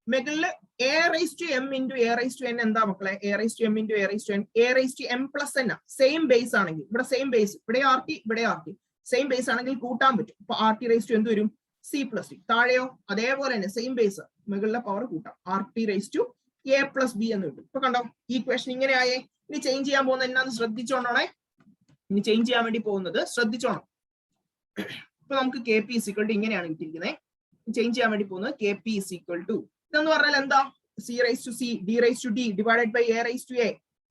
B: മുകളില് A raise to M into A raise to N. എന്താ മക്കളെ? A raise to M into A raise to N, A raise to M plus N. Same base ആണെങ്കിൽ ഇവിടെ സെയിം ബേസ്, ഇവിടെ R T, ഇവിടെ R T, same base ആണെങ്കിൽ കൂട്ടാൻ പറ്റും. അപ്പൊ ആർ ടി റേസ് ടു എന്ത് വരും? C plus T. താഴെയോ അതേപോലെ തന്നെ സെയിം ബേസ്, മുകളിലെ പവർ കൂട്ടാം, R T raise to A plus B എന്ന് കിട്ടും. ഇപ്പൊ കണ്ടോ, ഈ ക്വസ്റ്റൻ ഇങ്ങനെ ആയേ. ഇനി ചേഞ്ച് ചെയ്യാൻ പോകുന്നത് എന്നാന്ന് ശ്രദ്ധിച്ചോണേ. ഇനി ചേഞ്ച് ചെയ്യാൻ വേണ്ടി പോകുന്നത് ശ്രദ്ധിച്ചോണം. ഇപ്പൊ നമുക്ക് K P is equal to ഇങ്ങനെയാണ് കിട്ടിയിരിക്കുന്നത്. ചേഞ്ച് ചെയ്യാൻ വേണ്ടി പോകുന്നത് K P is equal to ഇതെന്ന് പറഞ്ഞാൽ എന്താ? C raise to C, D raise to D divided by A raise to A,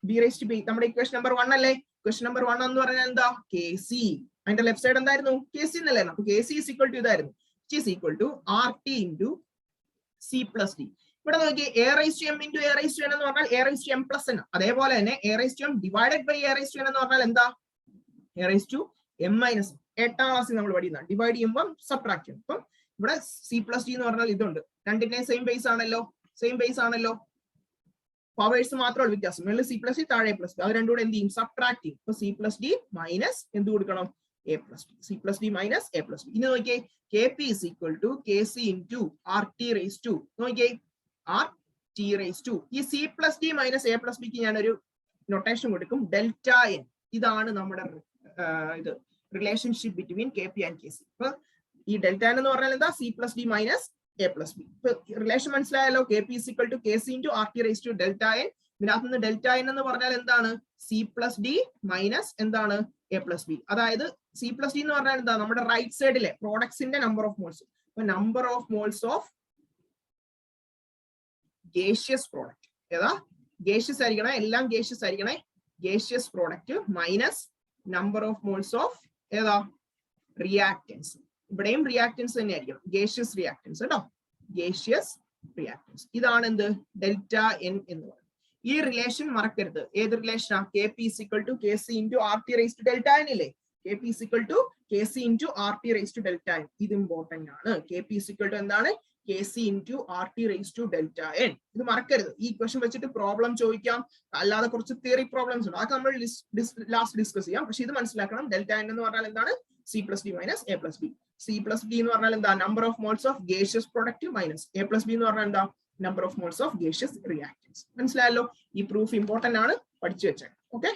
B: B raise to B. നമ്മുടെ ഇക്വേഷൻ നമ്പർ 1 അല്ലേ? ഇക്വേഷൻ നമ്പർ 1 എന്ന് പറഞ്ഞാൽ എന്താ? K C. അതിന്റെ ലെഫ്റ്റ് സൈഡ് എന്തായിരുന്നു? കെ സി എന്നല്ലേ? അപ്പൊ K C is equal to ഇതായിരുന്നു, is equal to R T into C plus D. ഇവിടെ നോക്കി, A raise to M into A raise to N എന്ന് പറഞ്ഞാൽ A raise to M plus N. അതേപോലെ തന്നെ A raise to M divided by A raise to N എന്ന് പറഞ്ഞാൽ എന്താ? A raise to M minus. 8ാം ക്ലാസ്സിൽ നമ്മൾ പഠിക്കുന്ന ഡിവൈഡ് ചെയ്യുമ്പോൾ സബ്ട്രാക്ട് ചെയ്യും. അപ്പം ഇവിടെ സി പ്ലസ് ഡി എന്ന് പറഞ്ഞാൽ ഇതുണ്ട്. രണ്ടിന്റെയും സെയിം ബേസ് ആണല്ലോ, സെയിം ബേസ് ആണല്ലോ. പവേഴ്സ് മാത്രമേ വ്യത്യാസം. മുകളിൽ സി പ്ലസ് ഡി, താഴെ പ്ലസ് ഡി. അത് രണ്ടും കൂടെ എന്ത് ചെയ്യും? സബ്ട്രാക്ട് ചെയ്യും. അപ്പൊ സി പ്ലസ് ഡി മൈനസ് എന്ത് കൊടുക്കണം? A plus D. C plus D minus A plus D. ഇനി നോക്കിയേ, K P is equal to K C into R T raise to. നോക്കിയേ, ആർ ടി റേസ് ടു. ഈ C plus D minus A plus ബിക്ക് ഞാനൊരു notation കൊടുക്കും, delta N. ഇതാണ് നമ്മുടെ ഇത് relationship between K P and K C. അപ്പൊ ഈ ഡെൽറ്റ എൻ എന്ന് പറഞ്ഞാൽ എന്താ? C plus D minus A plus B. ഇപ്പൊ റിലേഷൻ മനസ്സിലായല്ലോ? K P is equal to K C into R T raise to delta N. ഇതിനകത്ത് നിന്ന് delta N എന്ന് പറഞ്ഞാൽ എന്താണ്? സി പ്ലസ് ഡി മൈനസ് എന്താണ്? A plus B. അതായത് C plus D എന്ന് പറഞ്ഞാൽ എന്താ? നമ്മുടെ റൈറ്റ് സൈഡിലെ പ്രോഡക്ട്സിന്റെ നമ്പർ ഓഫ് മോൾസ്. അപ്പൊ number of moles of gaseous product ഏതാ? ഗേഷ്യസ് ആയിരിക്കണേ, എല്ലാം ഗേഷ്യസ് ആയിരിക്കണേ. Gaseous product minus number of moles of ഏതാ? റിയാക്ടൻസ്. ഇവിടെയും റിയാക്ടൻസ് തന്നെ ആയിരിക്കണം, ഗേഷ്യസ് റിയാക്ടൻസ് കേട്ടോ, ഗേഷ്യസ് റിയാക്ടൻസ്. ഇതാണ് എന്ത്? ഡെൽറ്റ എൻ എന്ന് പറയുന്നത്. ഈ റിലേഷൻ മറക്കരുത്. ഏത് റിലേഷനാ? K P is equal to K C into R T raise to delta N ഇല്ലേ? K P is equal to K C into R T raise to delta N. ഇത് important ആണ്. K P is equal to എന്താണ്? K C into R T raise to delta N. ഇത് മറക്കരുത്. ഈ question വെച്ചിട്ട് problem ചോദിക്കാം, അല്ലാതെ കുറച്ച് തിയറി പ്രോബ്ലംസ് ഉണ്ട്, അതൊക്കെ നമ്മൾ ലാസ്റ്റ് ഡിസ്കസ് ചെയ്യാം. പക്ഷെ ഇത് മനസ്സിലാക്കണം, ഡെൽറ്റ എൻ എന്ന് പറഞ്ഞാൽ എന്താണ്? C plus D minus A plus B. C plus D എന്ന് പറഞ്ഞാൽ എന്താ? Number of moles of gaseous product minus A plus B എന്ന് പറഞ്ഞാൽ എന്താ? Number of moles of gaseous reactance. മനസ്സിലായല്ലോ? ഈ പ്രൂഫ് ഇമ്പോർട്ടന്റ് ആണ്, പഠിച്ചു വെച്ചേക്കാം. ഓക്കെ,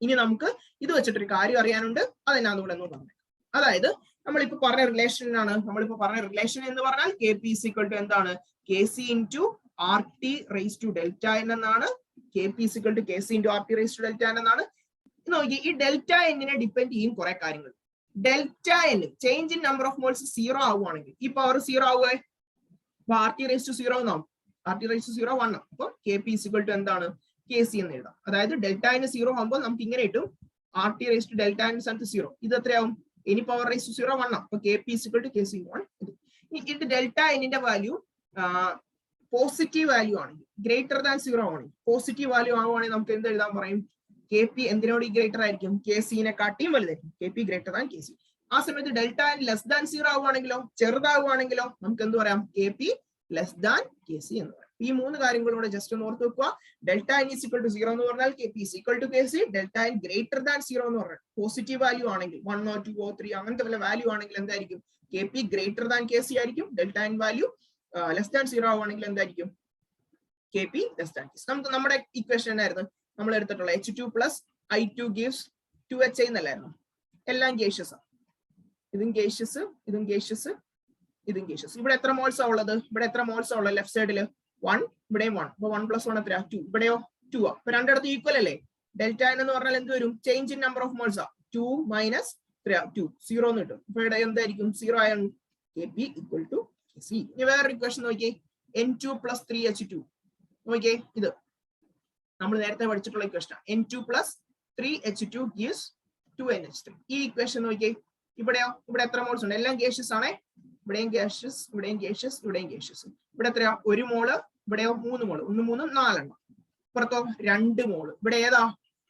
B: ഇനി നമുക്ക് ഇത് വെച്ചിട്ടൊരു കാര്യം അറിയാനുണ്ട്, അതെന്നാന്നുകൂടെ ഒന്ന് പറഞ്ഞു. അതായത് നമ്മളിപ്പോ പറഞ്ഞ റിലേഷനാണ്, നമ്മളിപ്പോ പറഞ്ഞ റിലേഷൻ എന്ന് പറഞ്ഞാൽ K P is equal to എന്താണ്? K C into R T raise to delta N എന്നാണ്. K P is equal to K C into R T raise to delta N എന്നാണ്. നോക്കി, ഈ ഡെൽറ്റ എന്നിനെ ഡിപ്പെൻഡ് ചെയ്യും കുറെ കാര്യങ്ങൾ. Delta N change in number of moles 0 ആവുകയാണെങ്കിൽ ഈ പവർ 0 ആവുക. ആർ ടി റേസ് ടു 0 എന്നാവും. R T raise to 0 1. അപ്പൊ K P is equal to എന്താണ്? KC എന്ന് എഴുതാം. അതായത് ഡെൽറ്റ n 0 ആകുമ്പോൾ നമുക്ക് ഇങ്ങനെ കിട്ടും RT raised to delta n സ്ഥാനത്ത് 0. ഇത് എത്രയാവും? any power raised to 0 1 അപ്പൊ KP is equal to KC1. ഇത് ഡെൽറ്റ n ന്റെ വാല്യൂ പോസിറ്റീവ് വാല്യൂ ആണെങ്കിൽ ഗ്രേറ്റർ ദാൻ 0 ആണെങ്കിൽ പോസിറ്റീവ് വാല്യൂ ആവുകയാണെങ്കിൽ നമുക്ക് എന്ത് എഴുതാൻ പറയും? KP എന്തിനോട് ഗ്രേറ്റർ ആയിരിക്കും? KC-നെ കാട്ടിയും വലുതായിരിക്കും. KP greater than KC. ആ സമയത്ത് ഡെൽറ്റ n ലെസ് ദാൻ 0 ആവുകയാണെങ്കിലോ ചെറുതാവുകയാണെങ്കിലോ നമുക്ക് എന്ത് പറയാം? KP ലെസ് ദാൻ KC എന്ന് പറയാം. ഈ മൂന്ന് കാര്യങ്ങളൂടെ ജസ്റ്റ് ഒന്ന് ഓർത്ത് വെക്കുക. Delta n is equal to 0 എന്ന് പറഞ്ഞാൽ KP is equal to KC. Delta n greater than 0 എന്ന് പറഞ്ഞാൽ പോസിറ്റീവ് വാല്യൂ ആണെങ്കിൽ 1 or 2 or 3 അങ്ങനത്തെ വല്ല വാല്യൂ ആണെങ്കിൽ എന്തായിരിക്കും? KP ഗ്രേറ്റർ ദാൻ KC ആയിരിക്കും. Delta n value less than 0 ആവുകയാണെങ്കിൽ എന്തായിരിക്കും? KP less than KC. നമുക്ക് നമ്മുടെ ഇക്വേഷൻ ആയിരുന്നു നമ്മൾ എടുത്തിട്ടുള്ള H2 plus I2 gives 2HI എന്നല്ലായിരുന്നു. എല്ലാം ഗേഷ്യസ് ആണ്. ഇതും ഗേഷ്യസ്, ഇതും ഗേഷ്യസ്, ഇതും ഗേഷ്യസ്. ഇവിടെ എത്ര മോൾസാ ഉള്ളത്? ഇവിടെ എത്ര മോൾസാ ഉള്ളത്? ലെഫ്റ്റ് സൈഡില് 1, ഇവിടെയും 1. അപ്പൊ 1 + 1 എത്രയാ? 2. ഇവിടെയോ 2 ആ. അപ്പൊ രണ്ടിടത്ത് ഈക്വൽ അല്ലേ? ഡെൽറ്റ n എന്ന് പറഞ്ഞാൽ എന്ത് വരും? Change in number of moles ആ. 2 മൈനസ് 2 0 എന്ന് കിട്ടും. അപ്പൊ ഇവിടെ എന്തായിരിക്കും? 0 ആയ KP equal to KC. ഇനി വേറെ ഇക്വേഷൻ നോക്കിയേ. N2 plus 3H2. നോക്കിയേ, ഇത് നമ്മൾ നേരത്തെ പഠിച്ചിട്ടുള്ള equation. N2 plus 3H2 gives 2NH3. ഈ ഇക്വേഷൻ നോക്കിയേ. ഇവിടെയോ? ഇവിടെ എത്ര മോൾസ് ഉണ്ട്? എല്ലാം ഗേഷ്യസ് ആണേ. ഇവിടെയും ഗേഷ്യസ്, ഇവിടെയും ഗേഷ്യസ്, ഇവിടെയും ഗേഷ്യസ്. ഇവിടെ എത്രയാ? 1 മോള്. ഇവിടെയോ 3 മോള്. 1 3 4 ഇപ്പുറത്തോ 2 മോള്. ഇവിടെ ഏതാ?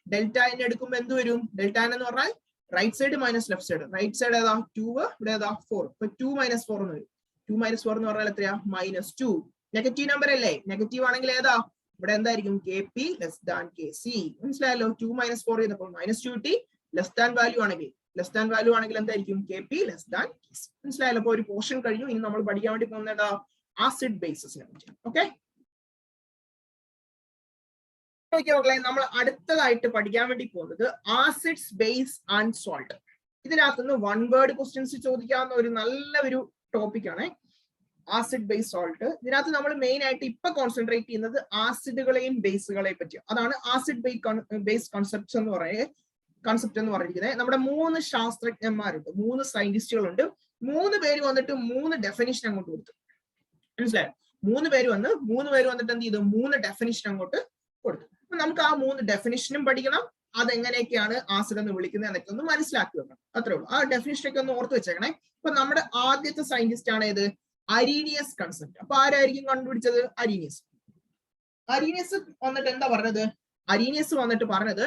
B: ഡെൽറ്റ n എടുക്കുമ്പോ എന്ത് വരും? ഡെൽറ്റ n എന്ന് പറഞ്ഞാൽ right side minus left side. Right side ഏതാ? 2, ഇവിടെ ഏതാ? 4. ഇപ്പൊ 2 - 4 എന്ന് വരും. 2 - 4 എന്ന് പറഞ്ഞാൽ എത്രയാ? -2. നെഗറ്റീവ് നമ്പർ അല്ലേ? നെഗറ്റീവ് ആണെങ്കിൽ ഏതാ? ഇവിടെ എന്തായിരിക്കും? KP less than KC. മനസ്സിലായല്ലോ? 2 - 4 ചെയ്തപ്പോൾ -2 കിട്ടി. ലെസ് ദാൻ വാല്യൂ ആണെങ്കിൽ എന്തായിരിക്കും? KP less than KC. മനസ്സിലായല്ലോ? അപ്പൊ ഒരു പോർഷൻ കഴിഞ്ഞു. ഇനി നമ്മൾ പഠിക്കാൻ വേണ്ടി പോകുന്നത് ആസിഡ് ബേസിസിനെ പറ്റി. ഓക്കെ, മക്കളെ, നമ്മൾ അടുത്തതായിട്ട് പഠിക്കാൻ വേണ്ടി പോകുന്നത് ആസിഡ്സ്, ബേസ് ആൻഡ് സോൾട്ട്. ഇതിനകത്തുനിന്ന് 1 വേർഡ് ക്വസ്റ്റ്യൻസ് ചോദിക്കാവുന്ന ഒരു നല്ല ഒരു ടോപ്പിക് ആണ് ആസിഡ്, ബേസ്, സോൾട്ട്. ഇതിനകത്ത് നമ്മൾ മെയിൻ ആയിട്ട് ഇപ്പൊ കോൺസെൻട്രേറ്റ് ചെയ്യുന്നത് ആസിഡുകളെയും ബേസുകളെയും പറ്റിയാണ്. അതാണ് ആസിഡ് ബേസ് കോൺസെപ്റ്റ് എന്ന് പറഞ്ഞിരിക്കുന്നത്. നമ്മുടെ 3 ശാസ്ത്രജ്ഞന്മാരുണ്ട്, 3 സയന്റിസ്റ്റുകളുണ്ട്. 3 പേര് വന്നിട്ട് 3 ഡെഫിനിഷൻ അങ്ങോട്ട് കൊടുത്തു. മനസ്സിലായോ? 3 പേര് വന്നിട്ട് എന്ത് ചെയ്തു? 3 ഡെഫിനിഷൻ അങ്ങോട്ട് കൊടുത്തു. അപ്പൊ നമുക്ക് ആ 3 ഡെഫിനിഷനും പഠിക്കണം. അതെങ്ങനെയൊക്കെയാണ് ആസിഡ് എന്ന് വിളിക്കുന്നത് എന്നൊക്കെ ഒന്ന് മനസ്സിലാക്കി വെക്കണം. അത്രേ ഉള്ളൂ. ആ ഡെഫിനിഷനൊക്കെ ഒന്ന് ഓർത്ത് വെച്ചേക്കണേ. അപ്പൊ നമ്മുടെ ആദ്യത്തെ സയന്റിസ്റ്റ് ആണ് ഏത്? Arrhenius concept. അപ്പൊ ആരായിരിക്കും കണ്ടുപിടിച്ചത്? അരീനിയസ് വന്നിട്ട് എന്താ പറഞ്ഞത്? അരീനിയസ് വന്നിട്ട് പറഞ്ഞത്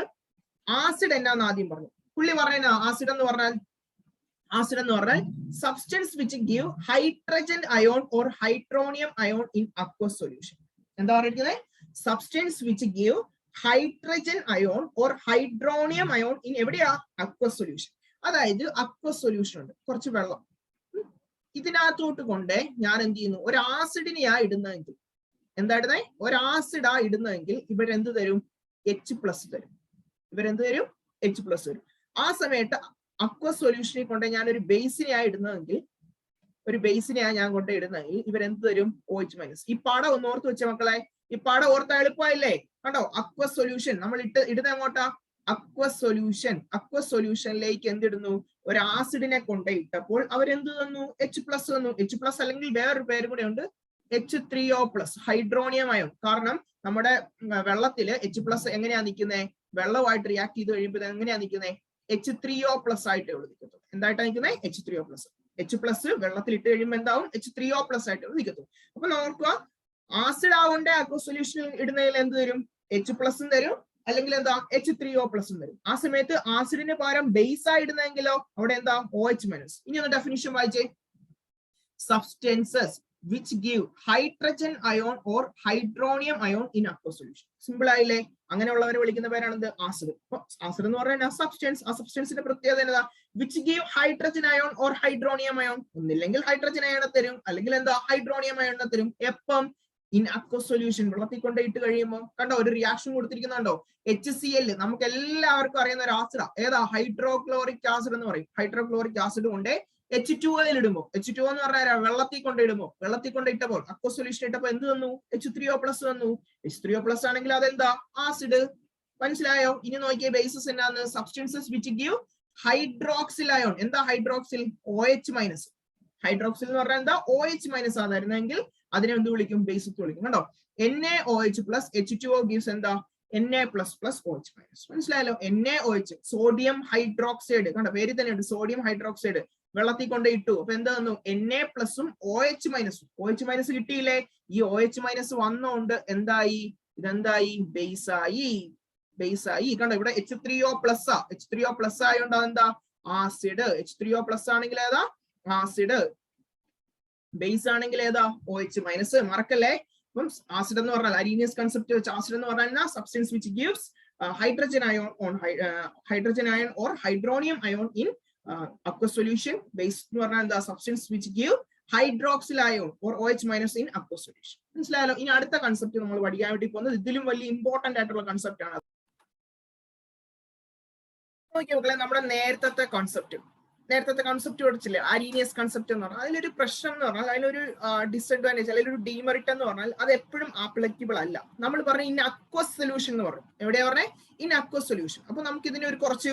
B: ആസിഡ് എന്നാന്ന് ആദ്യം പറഞ്ഞു. പുള്ളി പറഞ്ഞ ആസിഡ് എന്ന് പറഞ്ഞാൽ substance which give hydrogen ion or hydronium ion in aqueous solution. എന്താ പറഞ്ഞിരിക്കുന്നത്? Substance which give hydrogen ion or hydronium ion in എവിടെയാ? Aqueous solution. അതായത് അക്വസ് സൊല്യൂഷൻ ഉണ്ട്, കുറച്ച് വെള്ളം. ഇതിനകത്തോട്ട് കൊണ്ട് ഞാൻ എന്ത് ചെയ്യുന്നു? ഒരു ആസിഡിനെയാ ഇടുന്നതെങ്കിൽ എന്താ ഇടുന്നേ? ഒരു ആസിഡാ ഇടുന്നതെങ്കിൽ ഇവരെന്ത് തരും? H+ തരും. ഇവരെന്ത് തരും? H+ തരും. ആ സമയത്ത് അക്വസ് സൊല്യൂഷനിൽ കൊണ്ട് ഞാൻ ഒരു ബേസിനെയാ ഇടുന്നതെങ്കിൽ ഇവരെന്ത് തരും? OH-. ഈ പാഠം ഒന്ന് ഓർത്ത് വെച്ച മക്കളെ. ഈ പാഠം ഓർത്ത എളുപ്പമായില്ലേ? കണ്ടോ? അക്വസ് സൊല്യൂഷൻ നമ്മൾ ഇടുന്ന എങ്ങോട്ടാ? അക്വസ് സൊല്യൂഷനിലേക്ക് എന്തിടുന്നു? ഒരു ആസിഡിനെ കൊണ്ടിട്ടപ്പോൾ അവരെന്ത് തന്നു? H+ തന്നു. H+ അല്ലെങ്കിൽ വേറൊരു പേര് കൂടെ ഉണ്ട്, H3O+, ഹൈഡ്രോണിയം അയോൺ. കാരണം നമ്മുടെ വെള്ളത്തില് H+ എങ്ങനെയാ നിൽക്കുന്നത്? വെള്ളമായിട്ട് റിയാക്ട് ചെയ്ത് കഴിയുമ്പോൾ എങ്ങനെയാ നിൽക്കുന്നത്? H3O+ ആയിട്ടേ ഉള്ളൂ നിൽക്കത്തുള്ളൂ. എന്തായിട്ടാ നിൽക്കുന്നത്? H3O+. H+ വെള്ളത്തിൽ ഇട്ട് കഴിയുമ്പോൾ എന്താവും? H3O+ ആയിട്ട് നിൽക്കത്തുള്ളൂ. അപ്പൊ നോക്കുക, ആസിഡ് ആവണ്ടേ അക്വസ് സൊല്യൂഷൻ ഇടുന്നതിൽ എന്ത് തരും? H+ തരും, അല്ലെങ്കിൽ എന്താ? H3O+ തരും. ആ സമയത്ത് ആസിഡിന് പകരം ബേസ് ആയിടുന്നെങ്കിലോ അവിടെ എന്താ? OH-. ഇനി ഒന്ന് ഡെഫിനിഷൻ വായിച്ചേ. Substances which give hydrogen ion or hydronium ion in aqueous solution. Simple ആയില്ലേ? അങ്ങനെയുള്ളവരെ വിളിക്കുന്ന പേരാണ് ആസിഡ്. ആസിഡ് എന്ന് പറഞ്ഞാൽ സബ്സ്റ്റൻസ്. ആ സബ്സ്റ്റൻസിന്റെ പ്രത്യേകത എന്താ? Which give hydrogen ion or hydronium ion. ഒന്നില്ലെങ്കിൽ ഹൈഡ്രജൻ അയോണെ തരും, അല്ലെങ്കിൽ എന്താ? ഹൈഡ്രോണിയം അയോണെ തരും. എപ്പം? In aqueous solution. വെള്ളത്തിൽ കൊണ്ട് ഇട്ട് കഴിയുമ്പോൾ കണ്ടോ ഒരു റിയാക്ഷൻ കൊടുത്തിരിക്കുന്നുണ്ടോ? HCl നമുക്ക് എല്ലാവർക്കും അറിയുന്ന ഒരു ആസിഡാ. ഏതാ? ഹൈഡ്രോക്ലോറിക് ആസിഡ് എന്ന് പറയും. ഹൈഡ്രോക്ലോറിക് ആസിഡ് കൊണ്ട് H2O ഇടുമ്പോ, H2O എന്ന് പറഞ്ഞാൽ വെള്ളത്തിൽ കൊണ്ടിട്ടപ്പോൾ അക്വസ് സൊല്യൂഷൻ ഇട്ടപ്പോൾ എന്ത് വന്നു? H3O+ വന്നു. H3O+ ആണെങ്കിൽ അതെന്താ? ആസിഡ്. മനസ്സിലായോ? ഇനി നോക്കിയേ ബേസസ് എന്നാന്ന്? Substances which give hydroxyl ion. എന്താ ഹൈഡ്രോക്സിൽ? OH-. ഹൈഡ്രോക്സിൽ എന്ന് പറഞ്ഞാൽ എന്താ? OH- ആയിരുന്നെങ്കിൽ അതിനെ എന്ത് വിളിക്കും? ബേസ് വിളിക്കും. കണ്ടോ? NaOH+ H2O gives എന്താ? Na++OH-. മനസ്സിലായല്ലോ? NaOH, sodium hydroxide. കണ്ടോ, പേരിൽ തന്നെ ഉണ്ട് സോഡിയം ഹൈഡ്രോക്സൈഡ്. വെള്ളത്തിൽ കൊണ്ട് ഇട്ടു. അപ്പൊ എന്താ വന്നു? Na+ഉം OH-. OH- കിട്ടിയില്ലേ? ഈ OH- വന്നോണ്ട് എന്തായി? ഇതെന്തായി? ബേസ് ആയി. കണ്ടോ, ഇവിടെ H3O+, H3O+ ആയതുകൊണ്ട് അതെന്താ? ആസിഡ്. H3O+ ആണെങ്കിൽ ഏതാ? ആസിഡ്. ബേസ് ആണെങ്കിൽ ഏതാ? OH-. മറക്കല്ലേ. അപ്പം ആസിഡ് എന്ന് പറഞ്ഞാൽ അരീനിയസ് കൺസെപ്റ്റ് വെച്ച് ആസിഡ് എന്ന് പറഞ്ഞാൽ substance which gives hydrogen ion or hydronium ion in aqueous solution. Base എന്ന് പറഞ്ഞാൽ എന്താ? Substance which give hydroxyl ion or OH- in aqueous solution. മനസ്സിലായല്ലോ? ഇനി അടുത്ത കൺസെപ്റ്റ് നമ്മൾ പഠിക്കാൻ വേണ്ടി പോകുന്നത് ഇതിലും വലിയ ഇമ്പോർട്ടന്റ് ആയിട്ടുള്ള കൺസെപ്റ്റ് ആണ്. നോക്കിയ മക്കളെ, നമ്മുടെ നേരത്തെ കൺസെപ്റ്റ് പഠിച്ചില്ലേ? അരീനിയസ് കൺസെപ്റ്റ് എന്ന് പറഞ്ഞാൽ അതിലൊരു പ്രശ്നം എന്ന് പറഞ്ഞാൽ, അതിലൊരു ഡിസഡ്വാൻറ്റേജ് അല്ലെങ്കിൽ ഒരു ഡീമെറിറ്റ് എന്ന് പറഞ്ഞാൽ അത് എപ്പോഴും ആപ്ലിക്കബിൾ അല്ല. നമ്മൾ പറഞ്ഞു ഇൻ അക്വസ് സൊല്യൂഷൻ എന്ന് പറഞ്ഞു. എവിടെയാ പറഞ്ഞേ? In aqueous solution. അപ്പൊ നമുക്ക് ഇതിന് ഒരു കുറച്ച്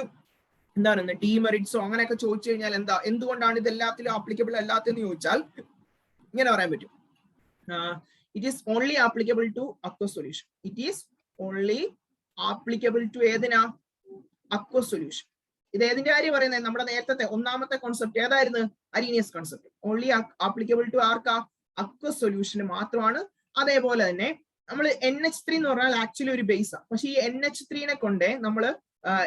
B: എന്താണ് ഡീമെറിറ്റ്സോ അങ്ങനെയൊക്കെ ചോദിച്ചു കഴിഞ്ഞാൽ എന്താ, എന്തുകൊണ്ടാണ് ഇത് എല്ലാത്തിലും ആപ്ലിക്കബിൾ അല്ലാത്തെന്ന് ചോദിച്ചാൽ ഇങ്ങനെ പറയാൻ പറ്റും. It is only applicable to aqueous solution. It is only applicable to ഏതിനാ? Aqueous solution. ഇത് ഏതിന്റെ കാര്യം പറയുന്നത്? നമ്മുടെ നേരത്തെ ഒന്നാമത്തെ കോൺസെപ്റ്റ് ഏതായിരുന്നു? Arrhenius concept. Only applicable to ആർക്കാ? അക്വസ് സൊല്യൂഷന് മാത്രമാണ്. അതേപോലെ തന്നെ നമ്മൾ NH3 എന്ന് പറഞ്ഞാൽ ആക്ച്വലി ഒരു ബേസാണ്. പക്ഷെ ഈ NH3 കൊണ്ട് നമ്മൾ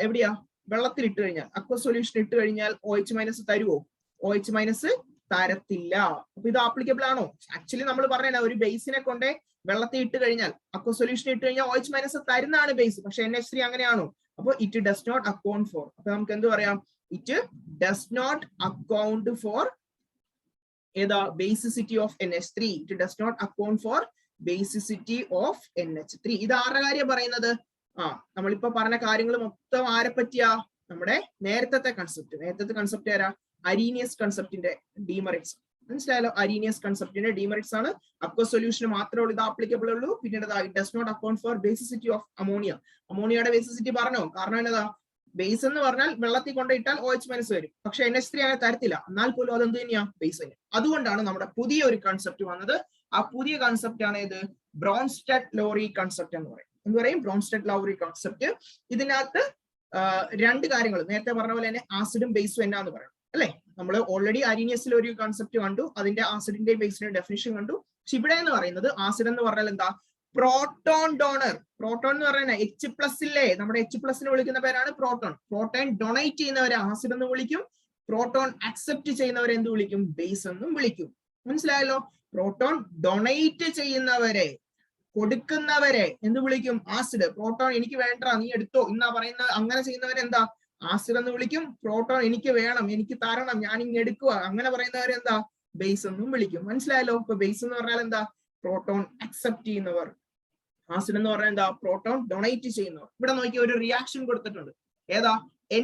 B: എവിടെയാ? വെള്ളത്തിൽ ഇട്ട് കഴിഞ്ഞാൽ, അക്വസ് സൊല്യൂഷൻ ഇട്ട് കഴിഞ്ഞാൽ OH- തരുവോ? OH- തരത്തില്ല. അപ്പൊ ഇത് ആപ്ലിക്കബിൾ ആണോ? ആക്ച്വലി നമ്മൾ പറഞ്ഞ ഒരു ബേസിനെ കൊണ്ട് വെള്ളത്തിൽ ഇട്ട് കഴിഞ്ഞാൽ, അക്വസ് സൊല്യൂഷൻ ഇട്ട് കഴിഞ്ഞാൽ OH- തരുന്നതാണ് ബേസ്. പക്ഷെ NH3 അങ്ങനെയാണോ? അപ്പൊ it does not account for. അപ്പൊ നമുക്ക് എന്ത് പറയാം? It does not account for ഏതാ? Basicity of NH3. It does not account for basicity of NH3. ഇത് ആരുടെ കാര്യം പറയുന്നത്? നമ്മളിപ്പോ പറഞ്ഞ കാര്യങ്ങൾ മൊത്തം ആരെ പറ്റിയാ? നമ്മുടെ നേരത്തെ കൺസെപ്റ്റ് ആരാ? അരീനിയസ് കൺസെപ്റ്റിന്റെ ഡീമെറിറ്റ്സ്. മനസ്സിലായല്ലോ? അരീനിയസ് കൺസെപ്റ്റിന്റെ ഡീമെറിറ്റ്സ് ആണ്. അക്വസ് സൊല്യൂഷന് മാത്രമേ ഇത് ആപ്ലിക്കബിൾ ഉള്ളൂ. പിന്നീട് it does not account for basicity of അമോണിയയുടെ ബേസിസിറ്റി പറഞ്ഞോ? കാരണം എന്നതാ? ബേസ് എന്ന് പറഞ്ഞാൽ വെള്ളത്തിൽ കൊണ്ടിട്ടാൽ OH- വരും. പക്ഷെ NH3 അങ്ങനെ തരത്തില്ല. എന്നാൽ പോലും അതെന്ത് തന്നെയാ? ബേസ് തന്നെ. അതുകൊണ്ടാണ് നമ്മുടെ പുതിയ ഒരു കൺസെപ്റ്റ് വന്നത്. ആ പുതിയ കൺസെപ്റ്റ് ആണ് ഇത് ബ്രോൺസ്റ്റഡ്-ലോറി കൺസെപ്റ്റ് എന്ന് പറയും. എന്ത് പറയും? Bronsted-lorry concept. ഇതിനകത്ത് രണ്ട് കാര്യങ്ങൾ നേരത്തെ പറഞ്ഞ പോലെ തന്നെ ആസിഡും ബേസും എന്നാന്ന് പറയും അല്ലെ? നമ്മൾ ഓൾറെഡി അരീനിയസിൽ ഒരു കൺസെപ്റ്റ് കണ്ടു, അതിന്റെ ആസിഡിന്റെയും ബേസിന്റെയും ഡെഫിനിഷൻ കണ്ടു. പക്ഷെ ഇവിടെ എന്ന് പറയുന്നത് ആസിഡ് എന്ന് പറഞ്ഞാൽ എന്താ? Proton donor. പ്രോട്ടോൺ എന്ന് പറയുന്നത് H+ ഇല്ലേ? നമ്മുടെ H+ വിളിക്കുന്ന പേരാണ് പ്രോട്ടോൺ. പ്രോട്ടോൺ ഡൊണേറ്റ് ചെയ്യുന്നവരെ ആസിഡ് എന്ന് വിളിക്കും. പ്രോട്ടോൺ അക്സെപ്റ്റ് ചെയ്യുന്നവരെ എന്ത് വിളിക്കും? ബേസ് എന്നും വിളിക്കും. മനസ്സിലായല്ലോ? പ്രോട്ടോൺ ഡൊണേറ്റ് ചെയ്യുന്നവരെ, കൊടുക്കുന്നവരെ എന്ത് വിളിക്കും? ആസിഡ്. പ്രോട്ടോൺ എനിക്ക് വേണ്ട, നീ എടുത്തോ എന്നാ പറയുന്നത്. അങ്ങനെ ചെയ്യുന്നവരെ എന്താ? ആസിഡ് എന്ന് വിളിക്കും. പ്രോട്ടോൺ എനിക്ക് വേണം, എനിക്ക് തരണം, ഞാൻ ഇങ്ങ് എടുക്കുക, അങ്ങനെ പറയുന്നവരെ എന്താ? ബേസ് എന്നും വിളിക്കും. മനസ്സിലായല്ലോ? ഇപ്പൊ ബേസ് എന്ന് പറഞ്ഞാൽ എന്താ? പ്രോട്ടോൺ അക്സെപ്റ്റ് ചെയ്യുന്നവർ. ആസിഡ് എന്ന് പറഞ്ഞാൽ എന്താ? പ്രോട്ടോൺ ഡൊണേറ്റ് ചെയ്യുന്നവർ. ഇവിടെ നോക്കി ഒരു റിയാക്ഷൻ കൊടുത്തിട്ടുണ്ട്. ഏതാ?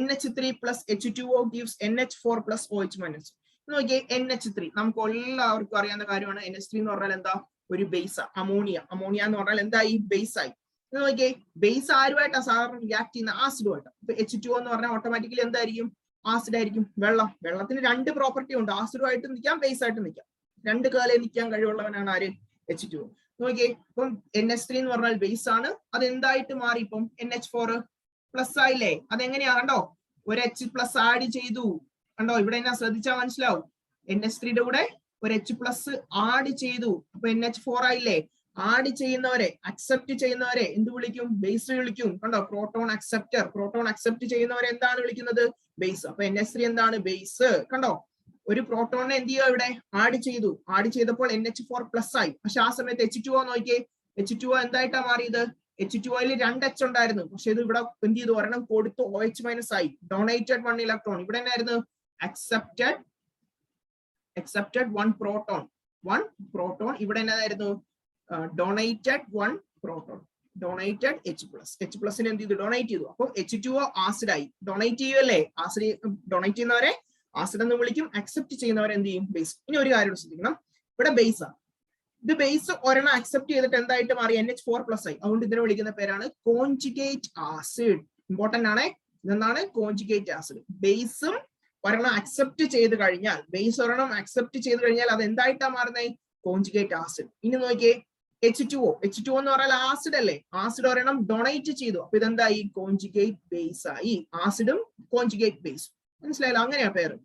B: NH3 + H2O gives NH4 + OH-. നോക്കിയേ, NH3 നമുക്ക് എല്ലാവർക്കും അറിയാവുന്ന കാര്യമാണ്. NH3 എന്ന് പറഞ്ഞാൽ എന്താ? ഒരു ബേസ്. അമോണിയ എന്ന് പറഞ്ഞാൽ എന്തായി? ബേസ് ആയി. നോക്കിയേ, ബേസ് ആരുമായിട്ടാണ് സാധാരണ റിയാക്ട് ചെയ്യുന്ന? ആസിഡുമായിട്ടാണ്. ഇപ്പൊ H2O എന്ന് പറഞ്ഞാൽ ഓട്ടോമാറ്റിക്കലി എന്തായിരിക്കും? ആസിഡ് ആയിരിക്കും. വെള്ളത്തിന് രണ്ട് പ്രോപ്പർട്ടി ഉണ്ട്. ആസിഡുമായിട്ട് നിൽക്കാം, ബേസ് ആയിട്ട് നിൽക്കാം. രണ്ട് കാലേ നിൽക്കാൻ കഴിവുള്ളവനാണ് ആര്? H2O. നോക്കിയേ, ഇപ്പം NH3 എന്ന് പറഞ്ഞാൽ ബേസ് ആണ്. അത് എന്തായിട്ട് മാറി? ഇപ്പം NH4+ ആയില്ലേ? അതെങ്ങനെയാ? കണ്ടോ, ഒരു H+ ആഡ് ചെയ്തു. കണ്ടോ, ഇവിടെ എന്നാ ശ്രദ്ധിച്ചാൽ മനസ്സിലാവും. NH3യുടെ കൂടെ ഒരു H+ ആഡ് ചെയ്തു. അപ്പൊ NH4 ആയില്ലേ? ആഡ് ചെയ്യുന്നവരെ, അക്സെപ്റ്റ് ചെയ്യുന്നവരെ എന്ത് വിളിക്കും? ബേസ് വിളിക്കും. കണ്ടോ, പ്രോട്ടോൺ അക്സെപ്റ്റർ. പ്രോട്ടോൺ അക്സെപ്റ്റ് ചെയ്യുന്നവരെ എന്താണ് വിളിക്കുന്നത്? ബേസ്. അപ്പൊ NH3 എന്താണ്? ബേസ്. കണ്ടോ, ഒരു പ്രോട്ടോണിനെ എന്ത് ചെയ്യുക? ഇവിടെ ആഡ് ചെയ്തു. ആഡ് ചെയ്തപ്പോൾ NH4+ ആയി. പക്ഷെ ആ സമയത്ത് H2O നോക്കിയേ, H2O എന്തായിട്ടാ മാറിയത്? H2Oയിൽ 2 H ഉണ്ടായിരുന്നു. പക്ഷെ ഇത് ഇവിടെ എന്ത് ചെയ്തു? ഒരെണ്ണം കൊടുത്തു, OH- ആയി. Donated 1 electron. ഇവിടെ എന്നായിരുന്നു? accepted 1 proton. ഇവിടെ എന്നായിരുന്നു? Donated 1 proton. Donated H+. H+നെ എന്ത് ചെയ്തു? ഡൊണേറ്റ് ചെയ്തു. അപ്പൊ H2O ആസിഡ് ആയി. ഡൊണേറ്റ് ചെയ്യുമല്ലേ? ആസിഡ് ഡൊണേറ്റ് ചെയ്യുന്നവരെ ആസിഡ് എന്ന് വിളിക്കും. അക്സെപ്റ്റ് ചെയ്യുന്നവരെ എന്ത് ചെയ്യും? ബേസ്. ഇനി ഒരു കാര്യം ശ്രദ്ധിക്കണം, ഇവിടെ ബേസ് ആണ്. ഇത് ബേസ് ഒരെണ്ണം അക്സെപ്റ്റ് ചെയ്തിട്ട് എന്തായിട്ട് മാറി? NH4+ ആയി. അതുകൊണ്ട് ഇതിനെ വിളിക്കുന്ന പേരാണ് കോൺജുഗേറ്റ് ആസിഡ്. ഇമ്പോർട്ടന്റ് ആണ്. ഇതെന്താണ്? Conjugate acid. ബേസും ഒരെണ്ണം അക്സെപ്റ്റ് ചെയ്ത് കഴിഞ്ഞാൽ, ബേസ് ഒരെണ്ണം അക്സെപ്റ്റ് ചെയ്ത് കഴിഞ്ഞാൽ അത് എന്തായിട്ടാ മാറുന്നത്? Conjugate acid. ഇനി നോക്കിയേ, H2O എന്ന് പറഞ്ഞാൽ ആസിഡ് അല്ലേ, ആസിഡ് ഒരെണ്ണം ഡൊണേറ്റ് ചെയ്തു, അപ്പൊ ഇതെന്തായി കോൺജുഗേറ്റ് ബേസ് ആയി, ആസിഡും കോൺജുഗേറ്റ് ബേസും. മനസ്സിലായല്ലോ, അങ്ങനെയാ പേര്.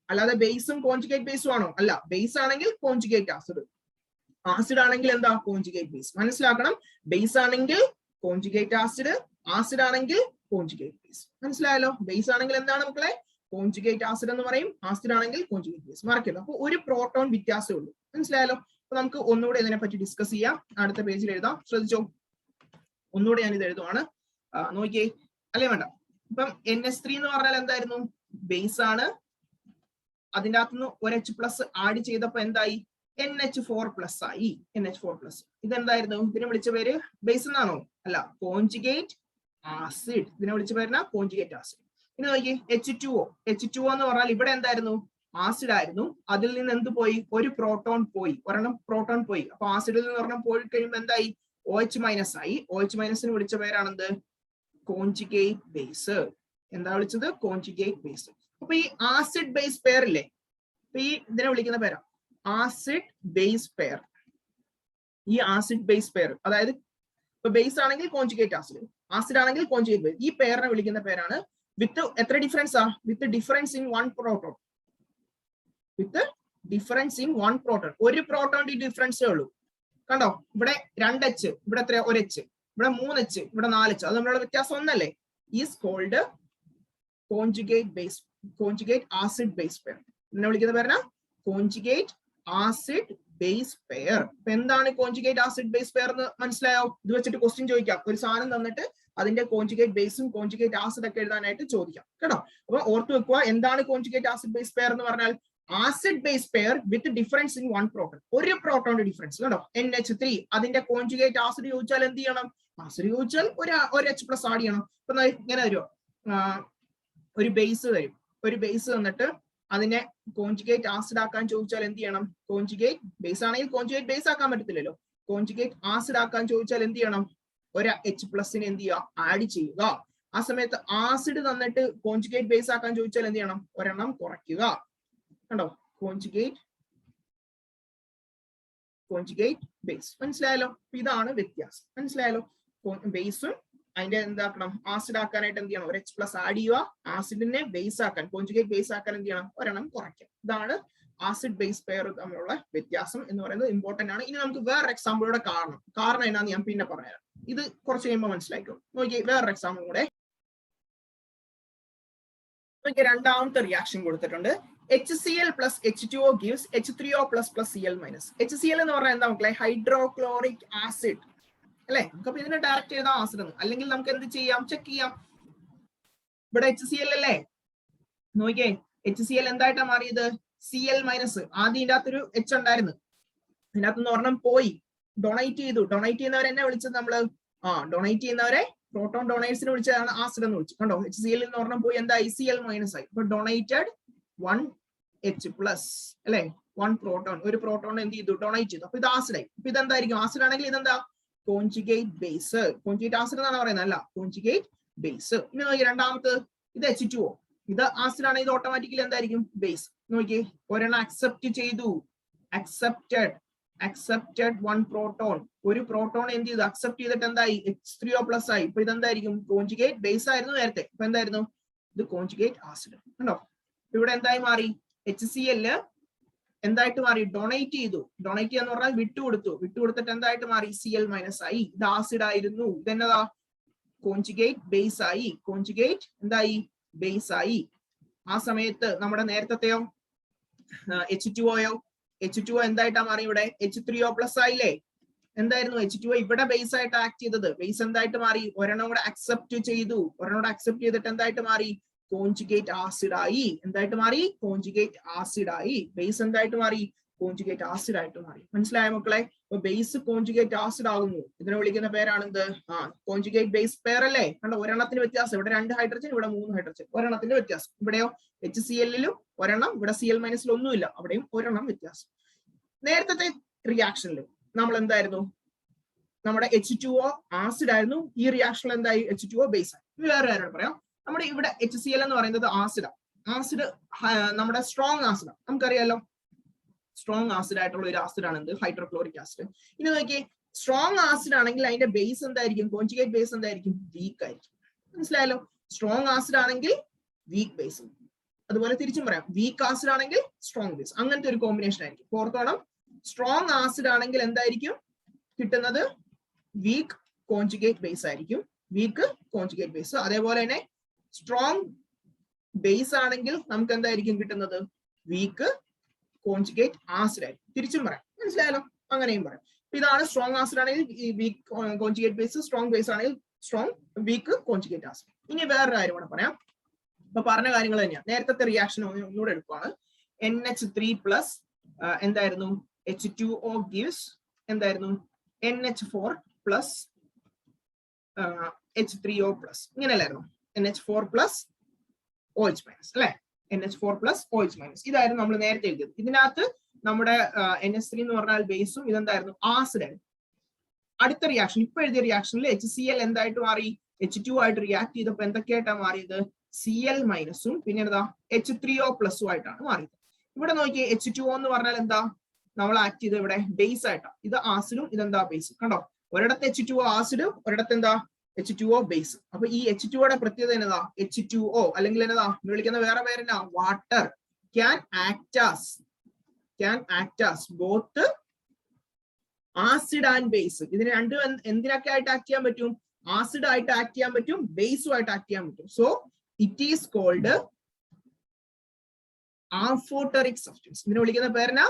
B: അല്ലാതെ ബേസും കോൺജുഗേറ്റ് ബേസും ആണോ? അല്ല, ബേസ് ആണെങ്കിൽ കോൺജുഗേറ്റ് ആസിഡ്, ആസിഡ് ആണെങ്കിൽ എന്താ കോൺജുഗേറ്റ് ബേസ്. മനസ്സിലാക്കണം, ബേസ് ആണെങ്കിൽ കോൺജുഗേറ്റ് ആസിഡ്, ആസിഡ് ആണെങ്കിൽ കോൺജുഗേറ്റ് ബേസ്. മനസ്സിലായല്ലോ, ബേസ് ആണെങ്കിൽ എന്താണ് മക്കളെ, കോൺജുഗേറ്റ് ആസിഡ് എന്ന് പറയും, ആസിഡ് ആണെങ്കിൽ കോൺജുഗേറ്റ് ബേസ്. മറക്കല്ലോ, അപ്പൊ ഒരു പ്രോട്ടോൺ വ്യത്യാസമേ ഉള്ളൂ. മനസ്സിലായല്ലോ. അപ്പൊ നമുക്ക് ഒന്നുകൂടെ ഇതിനെ പറ്റി ഡിസ്കസ് ചെയ്യാം. അടുത്ത പേജിൽ എഴുതാം, ശ്രദ്ധിച്ചോ. ഒന്നുകൂടെ ഞാൻ ഇത് എഴുതുവാണ്, നോക്കിയേ. അല്ലേ വേണ്ട, ഇപ്പം NH3 എന്ന് പറഞ്ഞാൽ എന്തായിരുന്നു, ബേസ് ആണ്. അതിൻ്റെ അകത്തുനിന്ന് ഒരു H+ ആഡ് ചെയ്തപ്പോ എന്തായി, NH4+ ആയി, NH4+. ഇതെന്തായിരുന്നു, ഇതിനെ വിളിച്ച പേര് ബേസ് എന്നാണോ? അല്ല, കോൺജുഗേറ്റ് ആസിഡ്. ഇതിനെ വിളിച്ച പേരിന കോൺജുഗേറ്റ് ആസിഡ്. ഇനി നോക്കി H2O എന്ന് പറഞ്ഞാൽ ഇവിടെ എന്തായിരുന്നു, ആസിഡ് ആയിരുന്നു. അതിൽ നിന്ന് എന്ത് പോയി, ഒരു പ്രോട്ടോൺ പോയി, ഒരെണ്ണം പ്രോട്ടോൺ പോയി. അപ്പൊ ആസിഡിൽ നിന്ന് ഒരെണ്ണം പോയി കഴിയുമ്പോൾ എന്തായി, OH- ആയി. OH- വിളിച്ച പേരാണെന്ത്, കോൺജുഗേറ്റ് ബേസ്. എന്താ വിളിച്ചത്, കോൺജുഗേറ്റ് ബേസ്. അപ്പൊ ഈ ആസിഡ് ബേസ് പെയർ ഇല്ലേ, അപ്പൊ ഈ ഇതിനെ വിളിക്കുന്ന പേരാ ആസിഡ് ബേസ് പെയർ. ഈ ആസിഡ് ബേസ് പെയർ, അതായത് ഇപ്പൊ ബേസ് ആണെങ്കിൽ കോൺജുഗേറ്റ് ആസിഡ്, ആസിഡ് ആണെങ്കിൽ കോൺജുഗേറ്റ് ബേസ്, ഈ പെയറിനെ വിളിക്കുന്ന പേരാണ് വിത്ത് എത്ര ഡിഫറൻസ് ആ, വിത്ത് difference in 1 proton. With difference in 1 proton, ഒരു പ്രോട്ടോണിന്റെ ഡിഫറൻസേ ഉള്ളൂ. കണ്ടോ, ഇവിടെ 2H, ഇവിടെ എത്ര, 1H, ഇവിടെ 3H, ഇവിടെ 4H, അത് തമ്മിലുള്ള വ്യത്യാസം ഒന്നല്ലേ. Is called conjugate base, conjugate acid base pair. ഇതിനെ വിളിക്കുന്ന പേരാണ് കോൺജുഗേറ്റ് ആസിഡ് ബേസ് പെയർ. അപ്പൊ എന്താണ് കോൺജുഗേറ്റ് ആസിഡ് ബേസ് പെയർ എന്ന് മനസ്സിലായോ? ഇത് വെച്ചിട്ട് ക്വസ്റ്റ്യൻ ചോദിക്കാം, ഒരു സാധനം തന്നിട്ട് അതിന്റെ കോൺജുഗേറ്റ് ബേസും കോൺജുഗേറ്റ് ആസിഡ് ഒക്കെ എഴുതാനായിട്ട് ചോദിക്കാം കേട്ടോ. അപ്പൊ ഓർത്ത് വെക്കുക, എന്താണ് കോൺജുഗേറ്റ് ആസിഡ് ബേസ് പെയർ എന്ന് പറഞ്ഞാൽ, acid base pair with difference in 1 proton, ഒരു പ്രോട്ടോണിന്റെ ഡിഫറൻസ്. കേട്ടോ, NH3 അതിന്റെ കോൺജുഗേറ്റ് ആസിഡ് ചോദിച്ചാൽ എന്ത് ചെയ്യണം, ആസിഡ് ചോദിച്ചാൽ ഒരു H+ ആഡ് ചെയ്യണം. ഇപ്പൊ ഇങ്ങനെ വരുമോ, ഒരു ബേസ് തരും, ഒരു ബേസ് തന്നിട്ട് അതിനെ കോൺജുഗേറ്റ് ആസിഡ് ആക്കാൻ ചോദിച്ചാൽ എന്ത് ചെയ്യണം, കോൺജുഗേറ്റ് ബേസ് ആണെങ്കിൽ കോൺജുഗേറ്റ് ബേസ് ആക്കാൻ പറ്റത്തില്ലല്ലോ, കോൺജുഗേറ്റ് ആസിഡ് ആക്കാൻ ചോദിച്ചാൽ എന്ത് ചെയ്യണം, ഒരു H+ എന്ത് ചെയ്യുക, ആഡ് ചെയ്യുക. ആ സമയത്ത് ആസിഡ് തന്നിട്ട് കോൺജുഗേറ്റ് ബേസ് ആക്കാൻ ചോദിച്ചാൽ എന്ത് ചെയ്യണം, ഒരെണ്ണം കുറയ്ക്കുക. കണ്ടോ, കോൺജുഗേറ്റ് ബേസ്. മനസ്സിലായല്ലോ, ഇതാണ് വ്യത്യാസം. മനസ്സിലായല്ലോ, ബേസും അതിന്റെ എന്താക്കണം, ആസിഡ് ആക്കാനായിട്ട് എന്ത് ചെയ്യണം, ഒരു H+ ആഡ് ചെയ്യുക, ആസിഡിനെ ബേസ് ആക്കാൻ, കോൺജുഗേറ്റ് ബേസ് ആക്കാൻ എന്ത് ചെയ്യണം, ഒരെണ്ണം കുറയ്ക്കുക. ഇതാണ് ആസിഡ് ബേസ് പെയർ തമ്മിലുള്ള വ്യത്യാസം എന്ന് പറയുന്നത് ഇമ്പോർട്ടന്റ് ആണ്. ഇനി നമുക്ക് വേറൊരു എക്സാമ്പിളൂടെ കാരണം എന്നാന്ന് ഞാൻ പിന്നെ പറഞ്ഞുതരാം. ഇത് കുറച്ച് കഴിയുമ്പോൾ മനസ്സിലാക്കും. നോക്കി വേറൊരു എക്സാമ്പിൾ കൂടെ. രണ്ടാമത്തെ റിയാക്ഷൻ കൊടുത്തിട്ടുണ്ട്. HCl plus H2O gives H3O plus plus Cl minus. HCl എന്ന് പറഞ്ഞാൽ എന്താ മക്കളെ, ഹൈഡ്രോക്ലോറിക് ആസിഡ് അല്ലെ. നമുക്ക് ഇതിനെ ഡയറക്റ്റ് ചെയ്ത ആസിഡ് എന്ന്, അല്ലെങ്കിൽ നമുക്ക് എന്ത് ചെയ്യാം, ചെക്ക് ചെയ്യാം. ഇവിടെ HCl അല്ലേ, നോക്കിയേ, HCl എന്തായിട്ടാ മാറിയത്, Cl മൈനസ്. ആദ്യം ഇതിന്റെ അകത്തൊരു H ഉണ്ടായിരുന്നു, ഇതിനകത്തുനിന്ന് ഒരെണ്ണം പോയി, ഡൊണേറ്റ് ചെയ്തു. ഡൊണേറ്റ് ചെയ്യുന്നവരെ എന്നെ വിളിച്ചത് നമ്മള്, ഡൊണേറ്റ് ചെയ്യുന്നവരെ പ്രോട്ടോൺ ഡൊണേറ്റ്സിനെ വിളിച്ചതാണ് ആസിഡ് എന്ന് വിളിച്ചു. കണ്ടോ, HCl എന്ന് ഒരെണ്ണം പോയി, എന്തായി, Cl മൈനസ് ആയി. ഇപ്പൊ ഡൊണേറ്റഡ് 1H+ അല്ലെ, 1 പ്രോട്ടോൺ, ഒരു പ്രോട്ടോൺ എന്ത് ചെയ്തു, ഡൊണേറ്റ് ചെയ്തു. അപ്പൊ ഇത് ആസിഡ് ആയി. അപ്പൊ ഇതെന്തായിരിക്കും, ആസിഡ് ആണെങ്കിൽ ഇതെന്താ, കോൺജുഗേറ്റ് ബേസ്. കോൺജുഗേറ്റ് ആസിഡ് എന്നാണ് പറയുന്നത്, അല്ല കോൺജുഗേറ്റ് ബേസ്. ഇനി നോക്കി രണ്ടാമത്തെ, ഇത് H2O, ഇത് ആസിഡ് ആണ്, ഇത് ഓട്ടോമാറ്റിക്കലി എന്തായിരിക്കും, ബേസ്. നോക്കി, ഒരെണ്ണം അക്സെപ്റ്റ് ചെയ്തു, accepted 1 പ്രോട്ടോൺ, ഒരു പ്രോട്ടോൺ എന്ത് ചെയ്തു, അക്സെപ്റ്റ് ചെയ്തിട്ട് എന്തായി, H3O+ ആയി. ഇപ്പൊ ഇതെന്തായിരിക്കും, കോൺജുഗേറ്റ് ബേസ് ആയിരുന്നു നേരത്തെ, ഇപ്പൊ എന്തായിരുന്നു, ഇത് കോൺജുഗേറ്റ് ആസിഡ്. കണ്ടോ, ഇവിടെ എന്തായി മാറി, HCl എന്തായിട്ട് മാറി, ഡൊണേറ്റ് ചെയ്തു. ഡൊണേറ്റ് ചെയ്യാന്ന് പറഞ്ഞാൽ വിട്ടുകൊടുത്തിട്ട് എന്തായിട്ട് മാറി, Cl മൈനസ് ആയി. ഇത് ആസിഡ് ആയിരുന്നു, ഇതെന്നതാ, കോൺജുഗേറ്റ് ബേസ് ആയി. കോൺജുഗേറ്റ് എന്തായി, ബേസ് ആയി. ആ സമയത്ത് നമ്മുടെ നേരത്തെയോ H2O എന്തായിട്ടാ മാറി, ഇവിടെ H3O+ ആയില്ലേ. എന്തായിരുന്നു, H2O ഇവിടെ ബേസ് ആയിട്ട് ആക്ട് ചെയ്തത്, ബേസ് എന്തായിട്ട് മാറി, ഒരെണ്ണം കൂടെ അക്സെപ്റ്റ് ചെയ്തു. ഒരെണ്ണം അക്സെപ്റ്റ് ചെയ്തിട്ട് എന്തായിട്ട് മാറി, കോൺജുഗേറ്റ് ആസിഡ് ആയി. എന്തായിട്ട് മാറി, കോൺജുഗേറ്റ് ആസിഡ് ആയി. ബേസ് എന്തായിട്ട് മാറി, കോൺജുഗേറ്റ് ആസിഡ് ആയിട്ട് മാറി. മനസ്സിലായ മക്കളെ, അപ്പൊ ബേസ് കോൺജുഗേറ്റ് ആസിഡ് ആകുന്നു. ഇതിനെ വിളിക്കുന്ന പേരാണെന്ത്, കോൺജുഗേറ്റ് ബേസ് പെയർ അല്ലേ. കണ്ടോ, ഒരെണ്ണത്തിന് വ്യത്യാസം, ഇവിടെ 2 ഹൈഡ്രജൻ, ഇവിടെ 3 ഹൈഡ്രജൻ, ഒരെണ്ണത്തിന്റെ വ്യത്യാസം. ഇവിടെയോ HCl-ലും ഒരെണ്ണം, ഇവിടെ Cl- ഒന്നുമില്ല, അവിടെയും ഒരെണ്ണം വ്യത്യാസം. നേരത്തെ റിയാക്ഷനിൽ നമ്മൾ എന്തായിരുന്നു, നമ്മുടെ H2O ആസിഡ് ആയിരുന്നു, ഈ റിയാക്ഷനിൽ എന്തായി, H2O ബേസ് ആയി. വേറെ ആരോട് പറയാം, നമ്മുടെ ഇവിടെ HCl എന്ന് പറയുന്നത് ആസിഡാണ്. ആസിഡ് നമ്മുടെ സ്ട്രോങ് ആസിഡാണ്, നമുക്കറിയാലോ. സ്ട്രോങ് ആസിഡ് ആയിട്ടുള്ള ഒരു ആസിഡ് ആണ് എന്ത്, ഹൈഡ്രോക്ലോറിക് ആസിഡ്. ഇനി നോക്കിയേ, സ്ട്രോങ് ആസിഡ് ആണെങ്കിൽ അതിന്റെ ബേസ് എന്തായിരിക്കും? കോൺജുഗേറ്റ് ബേസ് എന്തായിരിക്കും? വീക്ക് ആയിരിക്കും. മനസ്സിലായല്ലോ? സ്ട്രോങ് ആസിഡ് ആണെങ്കിൽ വീക്ക് ബേസ്, അതുപോലെ തിരിച്ചും പറയാം, വീക്ക് ആസിഡ് ആണെങ്കിൽ സ്ട്രോങ് ബേസ്. അങ്ങനത്തെ ഒരു കോമ്പിനേഷൻ ആയിരിക്കും. ഓർത്തോണം, സ്ട്രോങ് ആസിഡ് ആണെങ്കിൽ എന്തായിരിക്കും കിട്ടുന്നത്? വീക്ക് കോൺജുഗേറ്റ് ബേസ് ആയിരിക്കും, വീക്ക് കോൺജുഗേറ്റ് ബേസ്. അതേപോലെ തന്നെ സ്ട്രോങ് ബേസ് ആണെങ്കിൽ നമുക്ക് എന്തായിരിക്കും കിട്ടുന്നത്? വീക്ക് കോൺജുഗേറ്റ് ആസിഡ് ആയിരിക്കും. തിരിച്ചും പറയാം. മനസ്സിലായാലോ? അങ്ങനെയും പറയാം. ഇതാണ് സ്ട്രോങ് ആസിഡ് ആണെങ്കിൽ weak conjugate base, strong base ആണെങ്കിൽ വീക്ക് കോൺജുഗേറ്റ് ആസിഡ്. ഇനി വേറൊരു കാര്യം കൂടെ പറയാം. അപ്പൊ പറഞ്ഞ കാര്യങ്ങൾ തന്നെയാണ്. നേരത്തെ റിയാക്ഷൻ ഒന്നുകൂടെ എടുക്കുവാണ്. NH3+ എന്തായിരുന്നു? H2O gives എന്തായിരുന്നു? NH4+ H3O+. ഇങ്ങനെയല്ലായിരുന്നു? NH4+ OH- അല്ലെ? NH4+ OH-. ഇതായിരുന്നു നമ്മൾ നേരത്തെ എഴുതിയത്. ഇതിനകത്ത് നമ്മുടെ NH3 എന്ന് പറഞ്ഞാൽ ബേസും ഇതെന്തായിരുന്നു? ആസിഡ് ആയിരുന്നു. അടുത്ത റിയാക്ഷൻ, ഇപ്പൊ എഴുതിയ റിയാക്ഷനിൽ HCl എന്തായിട്ട് മാറി? H2 ആയിട്ട് റിയാക്ട് ചെയ്തപ്പോ എന്തൊക്കെയായിട്ടാണ് മാറിയത്? Cl- പിന്നെ എന്താ? H3O+ ആയിട്ടാണ് മാറിയത്. ഇവിടെ നോക്കിയേ, H2O എന്ന് പറഞ്ഞാൽ എന്താ? നമ്മൾ ആക്ട് ചെയ്ത് ഇവിടെ ബേസ് ആയിട്ടാണ്. ഇത് ആസിഡും ഇതെന്താ? ബേസ്. കണ്ടോ? ഒരിടത്ത് H2O ആസിഡും ഒരിടത്ത് എന്താ? H2O base. അപ്പൊ ഈ H2O പ്രത്യേകത എന്നതാ? H2O അല്ലെങ്കിൽ എന്നതാ വിളിക്കുന്ന വേറെ പേരെന്നാ? Water can act as both acid and base. ഇതിന് രണ്ടും എന്തിനൊക്കെ ആയിട്ട് ആക്ട് ചെയ്യാൻ പറ്റും? ആസിഡ് ആയിട്ട് ആക്ട് ചെയ്യാൻ പറ്റും, ബേസും ആയിട്ട് ആക്ട് ചെയ്യാൻ പറ്റും. So it is called amphoteric substance. ഇതിനെ വിളിക്കുന്ന പേരെന്നാ?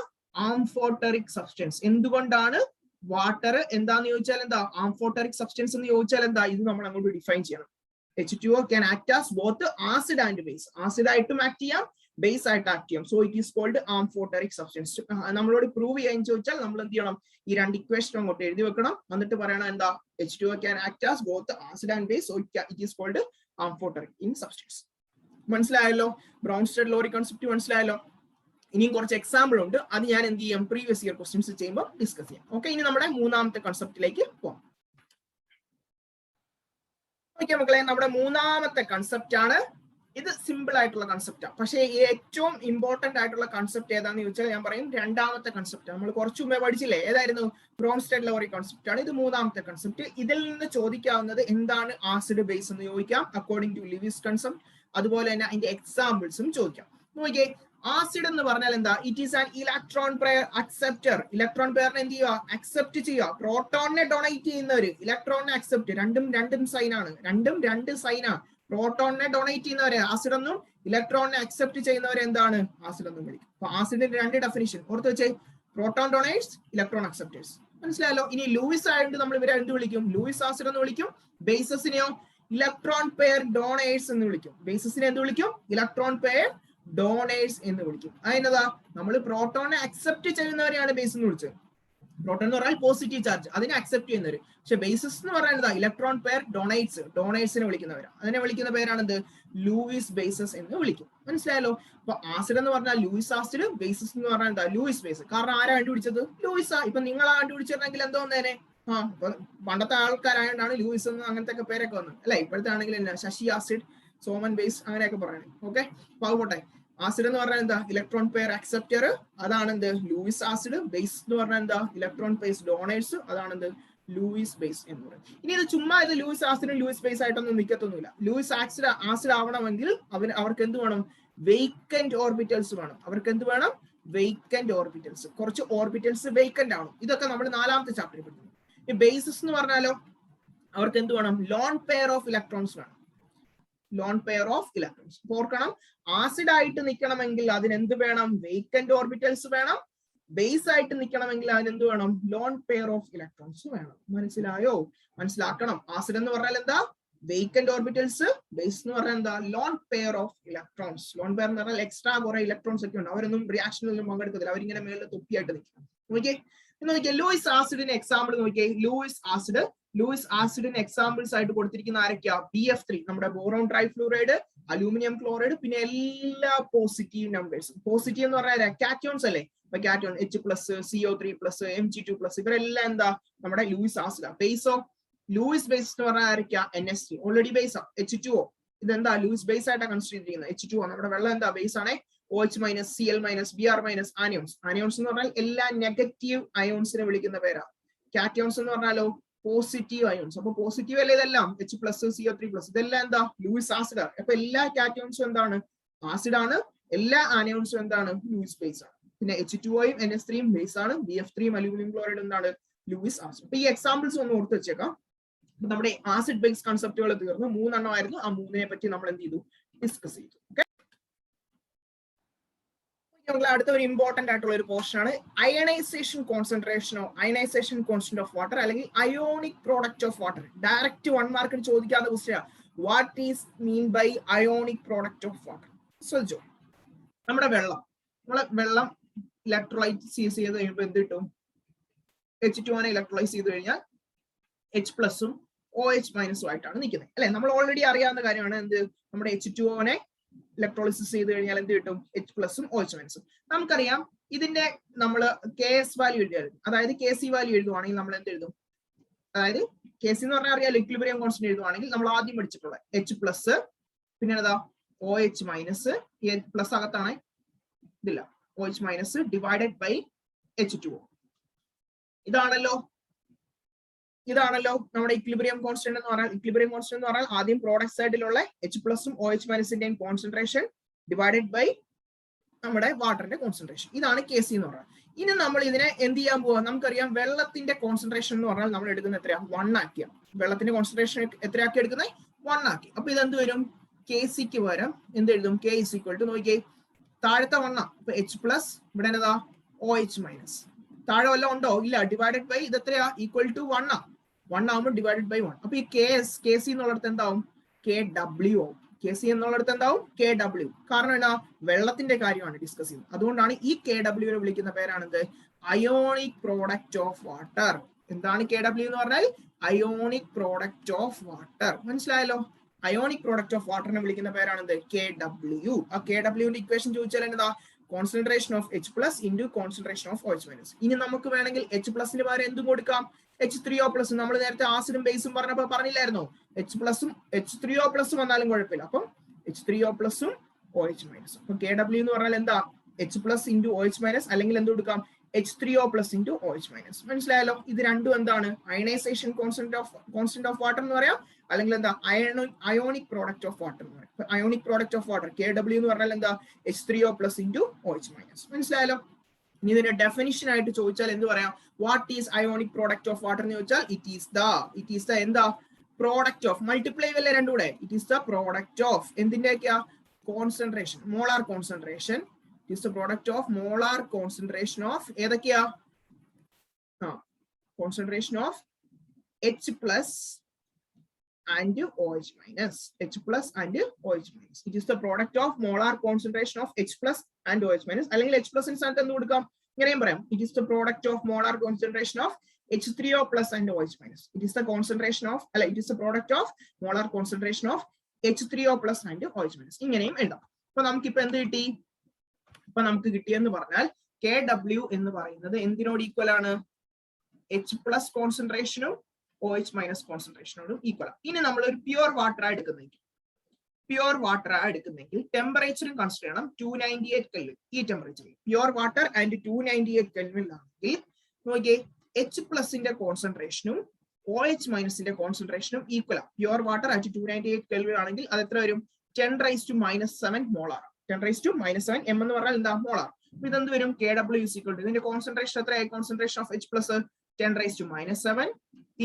B: Amphoteric substance. എന്തുകൊണ്ടാണ് വാട്ടർ എന്താന്ന് ചോദിച്ചാൽ എന്താ? ആംഫോട്ടറിക് സബ്സ്റ്റൻസ് എന്ന് ചോദിച്ചാൽ എന്താ? ഇത് നമ്മൾ അങ്ങോട്ട് ഡിഫൈൻ ചെയ്യണം. H2O can act as both acid and base. Acid ആയിട്ടും ആക്ട് ചെയ്യാം, ബേസ് ആയിട്ട് ആക്ട് ചെയ്യാം. So it is called amphoteric substance. നമ്മളോട് പ്രൂവ് ചെയ്യാൻ ചോദിച്ചാൽ നമ്മൾ എന്ത് ചെയ്യണം? ഈ രണ്ട് ഇക്വേഷൻ അങ്ങോട്ട് എഴുതി വെക്കണം. എന്നിട്ട് പറയണം എന്താ? H2O can act as both acid and base. So it is called amphoteric in substance. മനസ്സിലായല്ലോ? ബ്രൗൺസ്റ്റഡ് ലോറി കൺസെപ്റ്റ് മനസ്സിലായല്ലോ? ഇനിയും കുറച്ച് എക്സാമ്പിൾ ഉണ്ട്. അത് ഞാൻ എന്ത് ചെയ്യാം? പ്രീവിയസ് ഇയർ ക്വസ്റ്റ്യൻസ് ചെയ്യുമ്പോൾ ഡിസ്കസ് ചെയ്യാം. ഓക്കെ, ഇനി നമ്മുടെ മൂന്നാമത്തെ കൺസെപ്റ്റിലേക്ക് പോകാം. ഓക്കെ മക്കളെ, നമ്മുടെ മൂന്നാമത്തെ കൺസെപ്റ്റ് ആണ്. ഇത് സിമ്പിൾ ആയിട്ടുള്ള കൺസെപ്റ്റാണ്. പക്ഷേ ഏറ്റവും ഇമ്പോർട്ടന്റ് ആയിട്ടുള്ള കൺസെപ്റ്റ് ഏതാന്ന് ചോദിച്ചാൽ ഞാൻ പറയും രണ്ടാമത്തെ കൺസെപ്റ്റ്. നമ്മൾ കുറച്ചു മുമ്പേ പഠിച്ചില്ലേ? ഏതായിരുന്നു? ബ്രൗൺസ്റ്റഡ് ലോറി കൺസെപ്റ്റ് ആണ്. ഇത് മൂന്നാമത്തെ കൺസെപ്റ്റ്. ഇതിൽ നിന്ന് ചോദിക്കാവുന്നത് എന്താണ് ആസിഡ് ബേസ് എന്ന് ചോദിക്കാം, അക്കോർഡിംഗ് ടു ലിവിസ് കൺസെപ്റ്റ്. അതുപോലെ തന്നെ അതിന്റെ എക്സാമ്പിൾസും ചോദിക്കാം. നോക്കിയേ, ആസിഡ് എന്ന് പറഞ്ഞാൽ എന്താ? It is an electron pair acceptor. Electron പെയറിനെ എന്ത് ചെയ്യുക? അക്സെപ്റ്റ് ചെയ്യുക. പ്രോട്ടോണിനെ ഡൊണേറ്റ് ചെയ്യുന്നവര് ഇലക്ട്രോണിനെ അക്സെപ്റ്റ്. രണ്ടും സൈൻ ആണ്. രണ്ട് സൈനാണ്. പ്രോട്ടോണിനെ ഡൊണേറ്റ് ചെയ്യുന്നവരെ ആസിഡ് എന്നും ഇലക്ട്രോണിനെ അക്സെപ്റ്റ് ചെയ്യുന്നവരെ എന്താണ്? ആസിഡ് എന്നും വിളിക്കും. അപ്പൊ ആസിഡിന്റെ രണ്ട് ഡെഫിനിഷൻ ഓർത്ത് വെച്ചേ. Proton donates, electron acceptors. മനസ്സിലായല്ലോ? ഇനി ലൂയിസ് ആയിട്ട് നമ്മൾ ഇവരെ എന്ത് വിളിക്കും? ലൂയിസ് ആസിഡ് എന്ന് വിളിക്കും. ബേസസിനെയോ ഇലക്ട്രോൺ പെയർ ഡോണേഴ്സ് എന്ന് വിളിക്കും. ബേസസിനെ എന്ത് വിളിക്കും? ഇലക്ട്രോൺ പെയർ ഡോണേഴ്സ് എന്ന് വിളിക്കും. അതിനതാ നമ്മൾ പ്രോട്ടോണിനെ അക്സെപ്റ്റ് ചെയ്യുന്നവരെയാണ് ബേസ് എന്ന് വിളിച്ചത്. പ്രോട്ടോൺ എന്ന് പറഞ്ഞാൽ പോസിറ്റീവ് ചാർജ്, അതിനെ അക്സെപ്റ്റ് ചെയ്യുന്നവര്. പക്ഷെ ബേസിസ് എന്ന് പറയുന്നത് ഇലക്ട്രോൺ പെയർ ഡൊണേറ്റ്സിനെ വിളിക്കുന്നവരാണ്. അതിനെ വിളിക്കുന്ന പേരാണെന്ത്? ലൂയിസ് ബേസസ് എന്ന് വിളിക്കും. മനസ്സിലായല്ലോ? അപ്പൊ ആസിഡ് എന്ന് പറഞ്ഞാൽ ലൂയിസ് ആസിഡ്, ബേസിസ് എന്ന് പറഞ്ഞാൽ എന്താ? Luis base. കാരണം ആരാ കണ്ടുപിടിച്ചത്? ലൂയിസാ. ഇപ്പൊ നിങ്ങളാ കണ്ടുപിടിച്ചിരുന്നെങ്കിൽ എന്തോ വന്നേനെ? ഇപ്പൊ പണ്ടത്തെ ആൾക്കാരായോണ്ടാണ് ലൂയിസ് എന്ന് അങ്ങനത്തെ പേരൊക്കെ വന്നത് അല്ലെ? ഇപ്പോഴത്തെ ആണെങ്കിൽ ശശി ആസിഡ്, സോമൻ ബേസ് അങ്ങനെയൊക്കെ പറയണേ. ഓക്കെ, അപ്പൊ അതുപോട്ടെ. ആസിഡ് എന്ന് പറഞ്ഞാൽ എന്താ? ഇലക്ട്രോൺ പെയർ അക്സെപ്റ്റർ, അതാണ് എന്ത്? Luis acid. ബേസ് എന്ന് പറഞ്ഞാൽ എന്താ? ഇലക്ട്രോൺ പെയർ ഡോണേഴ്സ്, അതാണ് എന്ത്? ലൂയിസ് ബേസ് എന്ന് പറയുന്നത്. ഇനി ഇത് ചുമ്മാ ഇത് ലൂയിസ് ആസിഡും ലൂയിസ് ബേസ് ആയിട്ടൊന്നും നിൽക്കത്തൊന്നുമില്ല. ലൂയിസ് ആസിഡ് ആവണമെങ്കിൽ അവർക്ക് എന്ത് വേണം? വേക്കന്റ് ഓർബിറ്റൽസ് വേണം. അവർക്ക് എന്ത് വേണം? Vacant orbitals. കുറച്ച് ഓർബിറ്റൽസ് വേക്കന്റ് ആണ്. ഇതൊക്കെ നമ്മൾ നാലാമത്തെ ചാപ്റ്ററിൽ പഠിക്കുന്നു. ഈ ബേസിസ് എന്ന് പറഞ്ഞാലോ അവർക്ക് എന്ത് വേണം? ലോൺ പെയർ ഓഫ് ഇലക്ട്രോൺസ് വേണം. Lone pair of electrons. ഓർക്കണം, ആസിഡ് ആയിട്ട് നിൽക്കണമെങ്കിൽ അതിന് എന്ത് വേണം? വേക്കന്റ് ഓർബിറ്റൽസ് വേണം. ബേസ് ആയിട്ട് നിൽക്കണമെങ്കിൽ അതിന് എന്ത് വേണം? ലോൺ പെയർ ഓഫ് ഇലക്ട്രോൺസ് വേണം. മനസ്സിലായോ? മനസ്സിലാക്കണം. ആസിഡ് എന്ന് പറഞ്ഞാൽ എന്താ? Vacant orbitals. ബേസ് എന്ന് പറഞ്ഞാൽ എന്താ? Lone pair of electrons. Lone pair എന്ന് പറഞ്ഞാൽ എക്സ്ട്രാ കുറെ ഇലക്ട്രോൺസ് ഒക്കെ ഉണ്ട്. അവരൊന്നും റിയാക്ഷനിലൊന്നും പങ്കെടുക്കത്തില്ല. അവരിങ്ങനെ മേളിൽ തൊപ്പിയായിട്ട് നിൽക്കണം. നോക്കിയേ, ലൂയിസ് ആസിഡിന് എക്സാമ്പിൾ നോക്കിയേ. ലൂയിസ് ആസിഡിന് എക്സാമ്പിൾസ് ആയിട്ട് കൊടുത്തിരിക്കുന്ന ആരൊക്കെയാ? BF3, നമ്മുടെ ബോറോൺ ട്രൈഫ്ലൂറൈഡ്, അലൂമിനിയം ക്ലോറൈഡ്, പിന്നെ എല്ലാ പോസിറ്റീവ് നമ്പേഴ്സും. പോസിറ്റീവ് എന്ന് പറഞ്ഞാൽ കാറ്റോൺസ് അല്ലേ? അപ്പൊ കാറ്റോൺ H+, CO3+, Mg2+, ഇവരെല്ലാം എന്താ? നമ്മുടെ ലൂയിസ് ആസിഡാ. ബേസോ? ലൂയിസ് ബേസ് എന്ന് പറഞ്ഞാൽ ആരൊക്കെയാ? NH3 already ബേസാ. H2O ഇതെന്താ? ലൂയിസ് ബേസ് ആയിട്ടാണ് കൺസിഡർ ചെയ്തിരിക്കുന്നത്. H2O നമ്മുടെ വെള്ളം എന്താ? ബേസ് ആണ്. OH-, Cl-, Br-, anions. Anions എന്ന് പറഞ്ഞാൽ എല്ലാ നെഗറ്റീവ് അയോൺസിനെ വിളിക്കുന്ന പേരാ. കാറ്റയോൺസ് എന്ന് പറഞ്ഞാലോ പോസിറ്റീവ് അയോൺസ്. അപ്പൊ പോസിറ്റീവ് അല്ലേ ഇതെല്ലാം, H+CO3+, ഇതെല്ലാം എന്താ ലൂയിസ് ആസിഡ് ആണ്. അപ്പൊ എല്ലാ കാറ്റയോൺസും എന്താണ് ആസിഡ് ആണ്, എല്ലാ ആനയോൺസും എന്താണ് ലൂയിസ് ബേസ് ആണ്. പിന്നെ H2Oയും NH3യും ബേസ് ആണ്, BF3യും അലൂമിനിയം ക്ലോറൈഡ് എന്താണ് ലൂയിസ് ആസിഡ്. അപ്പൊ ഈ എക്സാമ്പിൾസ് ഒന്ന് ഓർത്ത് വെച്ചേക്കാം. നമ്മുടെ ആസിഡ് ബേസ് കൺസെപ്റ്റുകൾ തീർന്നു, 3 എണ്ണമായിരുന്നു. ആ 3നെ പറ്റി നമ്മൾ എന്ത് ചെയ്തു, ഡിസ്കസ് ചെയ്തു. ഓക്കെ, അടുത്ത ഒരു ഇമ്പോർട്ടന്റ് ആയിട്ടുള്ള ഒരു പോർഷൻ ആണ് അയണൈസേഷൻ കോൺസെൻട്രേഷനോ അയണൈസേഷൻ കോൺസ്റ്റന്റ് ഓഫ് വാട്ടർ അല്ലെങ്കിൽ ionic product of water. Direct 1 മാർക്കിന് ചോദിക്കാവുന്ന ക്വസ്റ്റ്യൻ ആണ്. What is mean by ionic product of water? ശ്രദ്ധിച്ചോ, നമ്മുടെ വെള്ളം ഇലക്ട്രോലൈസ് ചെയ്ത് കഴിയുമ്പോൾ എന്ത് കിട്ടും? H2O ഇലക്ട്രോലൈസ് ചെയ്ത് കഴിഞ്ഞാൽ H+ഉം OH- ആയിട്ടാണ് നിൽക്കുന്നത് അല്ലെ. നമ്മൾ ഓൾറെഡി അറിയാവുന്ന കാര്യമാണ്. എന്ത്, നമ്മുടെ H2O ഇലക്ട്രോളിസിസ് ചെയ്ത് കഴിഞ്ഞാൽ എന്ത് കിട്ടും? H+ഉം OH-. നമുക്കറിയാം ഇതിന്റെ നമ്മൾ KS വാല്യൂ എഴുതിയാൽ, അതായത് KC വാല്യൂ എഴുതുവാണെങ്കിൽ നമ്മൾ എന്ത് എഴുതും? അതായത് KC എന്ന് പറഞ്ഞാൽ അറിയാം, ഇക്വിലിബ്രിയം കോൺസ്റ്റന്റ് എഴുതുവാണെങ്കിൽ നമ്മൾ ആദ്യം പഠിച്ചിട്ടുള്ള H+, പിന്നെ ഏതാ OH-, പ്ലസ് അകത്താണ് ഇതില്ല, OH- ഡിവൈഡഡ് ബൈ H2O. ഇതാണല്ലോ നമ്മുടെ ഇക്വിലിബ്രിയം കോൺസ്റ്റന്റ് എന്ന് പറഞ്ഞാൽ. ഇക്വിലിബ്രിയം കോൺസ്റ്റന്റ് എന്ന് പറഞ്ഞാൽ ആദ്യം പ്രോഡക്റ്റ് സൈഡിലുള്ള H+ഉം OH- കോൺസെൻട്രേഷൻ ഡിവൈഡഡ് ബൈ നമ്മുടെ വാട്ടറിന്റെ കോൺസെൻട്രേഷൻ. ഇതാണ് KC എന്ന് പറഞ്ഞാൽ. ഇനി നമ്മൾ ഇതിനെ എന്ത് ചെയ്യാൻ പോവാ? നമുക്കറിയാം വെള്ളത്തിന്റെ കോൺസെൻട്രേഷൻ എന്ന് പറഞ്ഞാൽ നമ്മൾ എടുക്കുന്ന എത്രയാ? 1 ആക്കിയാണ്. വെള്ളത്തിന്റെ കോൺസെൻട്രേഷൻ എത്രയാക്കി എടുക്കുന്നത്? 1 ആക്കി. അപ്പൊ ഇതെന്ത് വരും? KCക്ക് പകരം എന്ത് എഴുതും? K = നോക്കിയേ, താഴത്തെ 1, H+, ഇവിടെ എന്നതാ OH-. താഴെ വല്ല ഉണ്ടോ? ഇല്ല. ഡിവൈഡഡ് ബൈ ഇത് എത്രയാ? ഈക്വൽ ടു 1 ആവുമ്പോൾ ഡിവൈഡഡ് ബൈ 1. അപ്പൊ ഈ KC എന്നുള്ളിടത്ത് എന്താവും? KW ആവും. KC എന്നുള്ളിടത്ത് എന്താവും? KW. കാരണം എന്നാ? വെള്ളത്തിന്റെ കാര്യമാണ് ഡിസ്കസ് ചെയ്യുന്നത്. അതുകൊണ്ടാണ് ഈ KW വിളിക്കുന്ന പേരാണെന്ത്? Ionic product of water. എന്താണ് KW എന്ന് പറഞ്ഞാൽ? Ionic product of water. മനസ്സിലായല്ലോ? അയോണിക് പ്രോഡക്റ്റ് ഓഫ് വാട്ടറിനെ വിളിക്കുന്ന പേരാണെന്ത്? KW. ആ KWന്റെ ഇക്വേഷൻ ചോദിച്ചാൽ എന്നതാ? Concentration of H+ into concentration of OH-. ഇനി നമുക്ക് വേണമെങ്കിൽ H+ന് പകരം എന്തും കൊടുക്കാം? H3O+. നമ്മൾ നേരത്തെ ആസിഡും ബേസും പറഞ്ഞപ്പോൾ പറഞ്ഞില്ലായിരുന്നോ? H+ഉം H3O+ വന്നാലും കുഴപ്പമില്ല. അപ്പം H3O+ഉം OH-. അപ്പൊ KW എന്ന് പറഞ്ഞാൽ എന്താ? H+ ഇൻറ്റു OH-, അല്ലെങ്കിൽ എന്ത് കൊടുക്കാം? H3O+ into OH-. മനസ്സിലായല്ലോ? ഇത് രണ്ടും എന്താണ്? അയണൈസേഷൻ കോൺസ്റ്റന്റ് ഓഫ് വാട്ടർ എന്ന് പറയാം, അല്ലെങ്കിൽ എന്താ? അയോണിക് പ്രോഡക്റ്റ് ഓഫ് വാട്ടർ എന്ന് പറയാം. Ionic product of water KW എന്ന് പറഞ്ഞാൽ എന്താ? H3O+ into OH-. മനസ്സിലായല്ലോ? ഇനി ഇതിന്റെ ഡെഫിനിഷൻ ആയിട്ട് ചോദിച്ചാൽ എന്ത് പറയാം? What is ionic product of water എന്ന് ചോദിച്ചാൽ ഇറ്റ് ഈസ് ദ എന്താ? പ്രോഡക്റ്റ് ഓഫ്, മൾട്ടിപ്ലൈ അല്ലേ രണ്ടും കൂടെ. It is the product of എന്തിന്റെയൊക്കെയാ? Concentration, molar concentration. It is the product of molar concentration of ഏതൊക്കെയാ? Concentration of H+ and OH-. H+ and OH-. It is the product of molar concentration of H+ and OH-. അല്ലെങ്കിൽ H+ സ്ഥാനത്ത് എന്ത് കൊടുക്കാം? ഇങ്ങനെയും പറയാം. It is the product of molar concentration of H3O+ and OH-. It is the concentration of, it is the product of molar concentration of H3O+ and OH-. ഇങ്ങനെയും എഴുതാം. അപ്പൊ നമുക്കിപ്പോ എന്ത് കിട്ടി? ഇപ്പൊ നമുക്ക് കിട്ടിയെന്ന് പറഞ്ഞാൽ KW എന്ന് പറയുന്നത് എന്തിനോട് ഈക്വൽ ആണ്? H+ കോൺസെൻട്രേഷനും OH- കോൺസെൻട്രേഷനോടും ഈക്വൽ ആണ്. ഇനി നമ്മൾ ഒരു പ്യുവർ വാട്ടർ എടുക്കുന്നെങ്കിൽ ടെമ്പറേച്ചറും കൺസിഡർ ചെയ്യണം. 298 കെൽവിൻ. ഈ ടെമ്പറേച്ചറിൽ പ്യുവർ വാട്ടർ ആൻഡ് 298 കെൽവിനിലാണെങ്കിൽ നോക്കിയേ, H+ന്റെ കോൺസെൻട്രേഷനും OH- കോൺസെൻട്രേഷനും ഈക്വൽ ആണ്. പ്യുവർ വാട്ടർ അറ്റ് 298 കെൽവിൻ ആണെങ്കിൽ അത് എത്ര വരും? 10⁻⁷ മോളാർ. 10⁻⁷ m എന്ന് പറഞ്ഞാൽ എന്താ? മോളാർ. അപ്പൊ ഇതെന്ത് വരും? KW = ഇതിന്റെ കോൺസെൻട്രേഷൻ എത്രയായി? കോൺസെൻട്രേഷൻ ഓഫ് H+ 10⁻⁷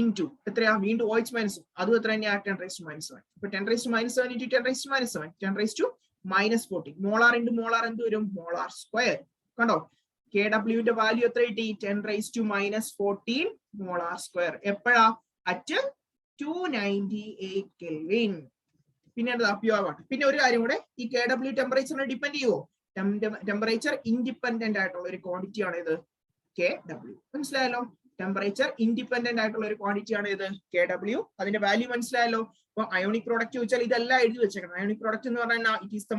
B: ഇൻറ്റു എത്രയാ? വീണ്ടും OH-, അതും എത്ര തന്നെയാ? 10⁻⁷. അപ്പൊ 10⁻⁷ ഇൻറ്റു 10⁻⁷ 10⁻⁴. മോളാർ ഇൻറ്റു മോളാർ എന്ത് വരും? Molar square. കണ്ടോ? KWന്റെ വാല്യൂ എത്ര കിട്ടി? 10⁻⁴ മോളാർ സ്ക്വയർ. എപ്പോഴാ? At 298 kelvin. പിന്നെ എന്താ? Pure water. പിന്നെ ഒരു കാര്യം കൂടെ, ഈ KW ടെമ്പറേച്ചറിനെ ഡിപ്പെൻഡ് ചെയ്യുമോ? ടെമ്പറേച്ചർ ഇൻഡിപെൻഡന്റ് ആയിട്ടുള്ള ഒരു ക്വാണ്ടിറ്റി ആണ് ഇത് KW. മനസ്സിലായല്ലോ? ടെമ്പറേച്ചർ ഇൻഡിപെൻഡന്റ് ആയിട്ടുള്ള ഒരു ക്വാണ്ടിറ്റി ആണ് ഇത് KW. അതിന്റെ വാല്യൂ മനസ്സിലായല്ലോ? അപ്പൊ അയോണിക് പ്രോഡക്റ്റ് ചോദിച്ചാൽ ഇതെല്ലാം എഴുതി വെച്ചേക്കണം. അയോണിക് പ്രോഡക്റ്റ് എന്ന് പറഞ്ഞാൽ it is the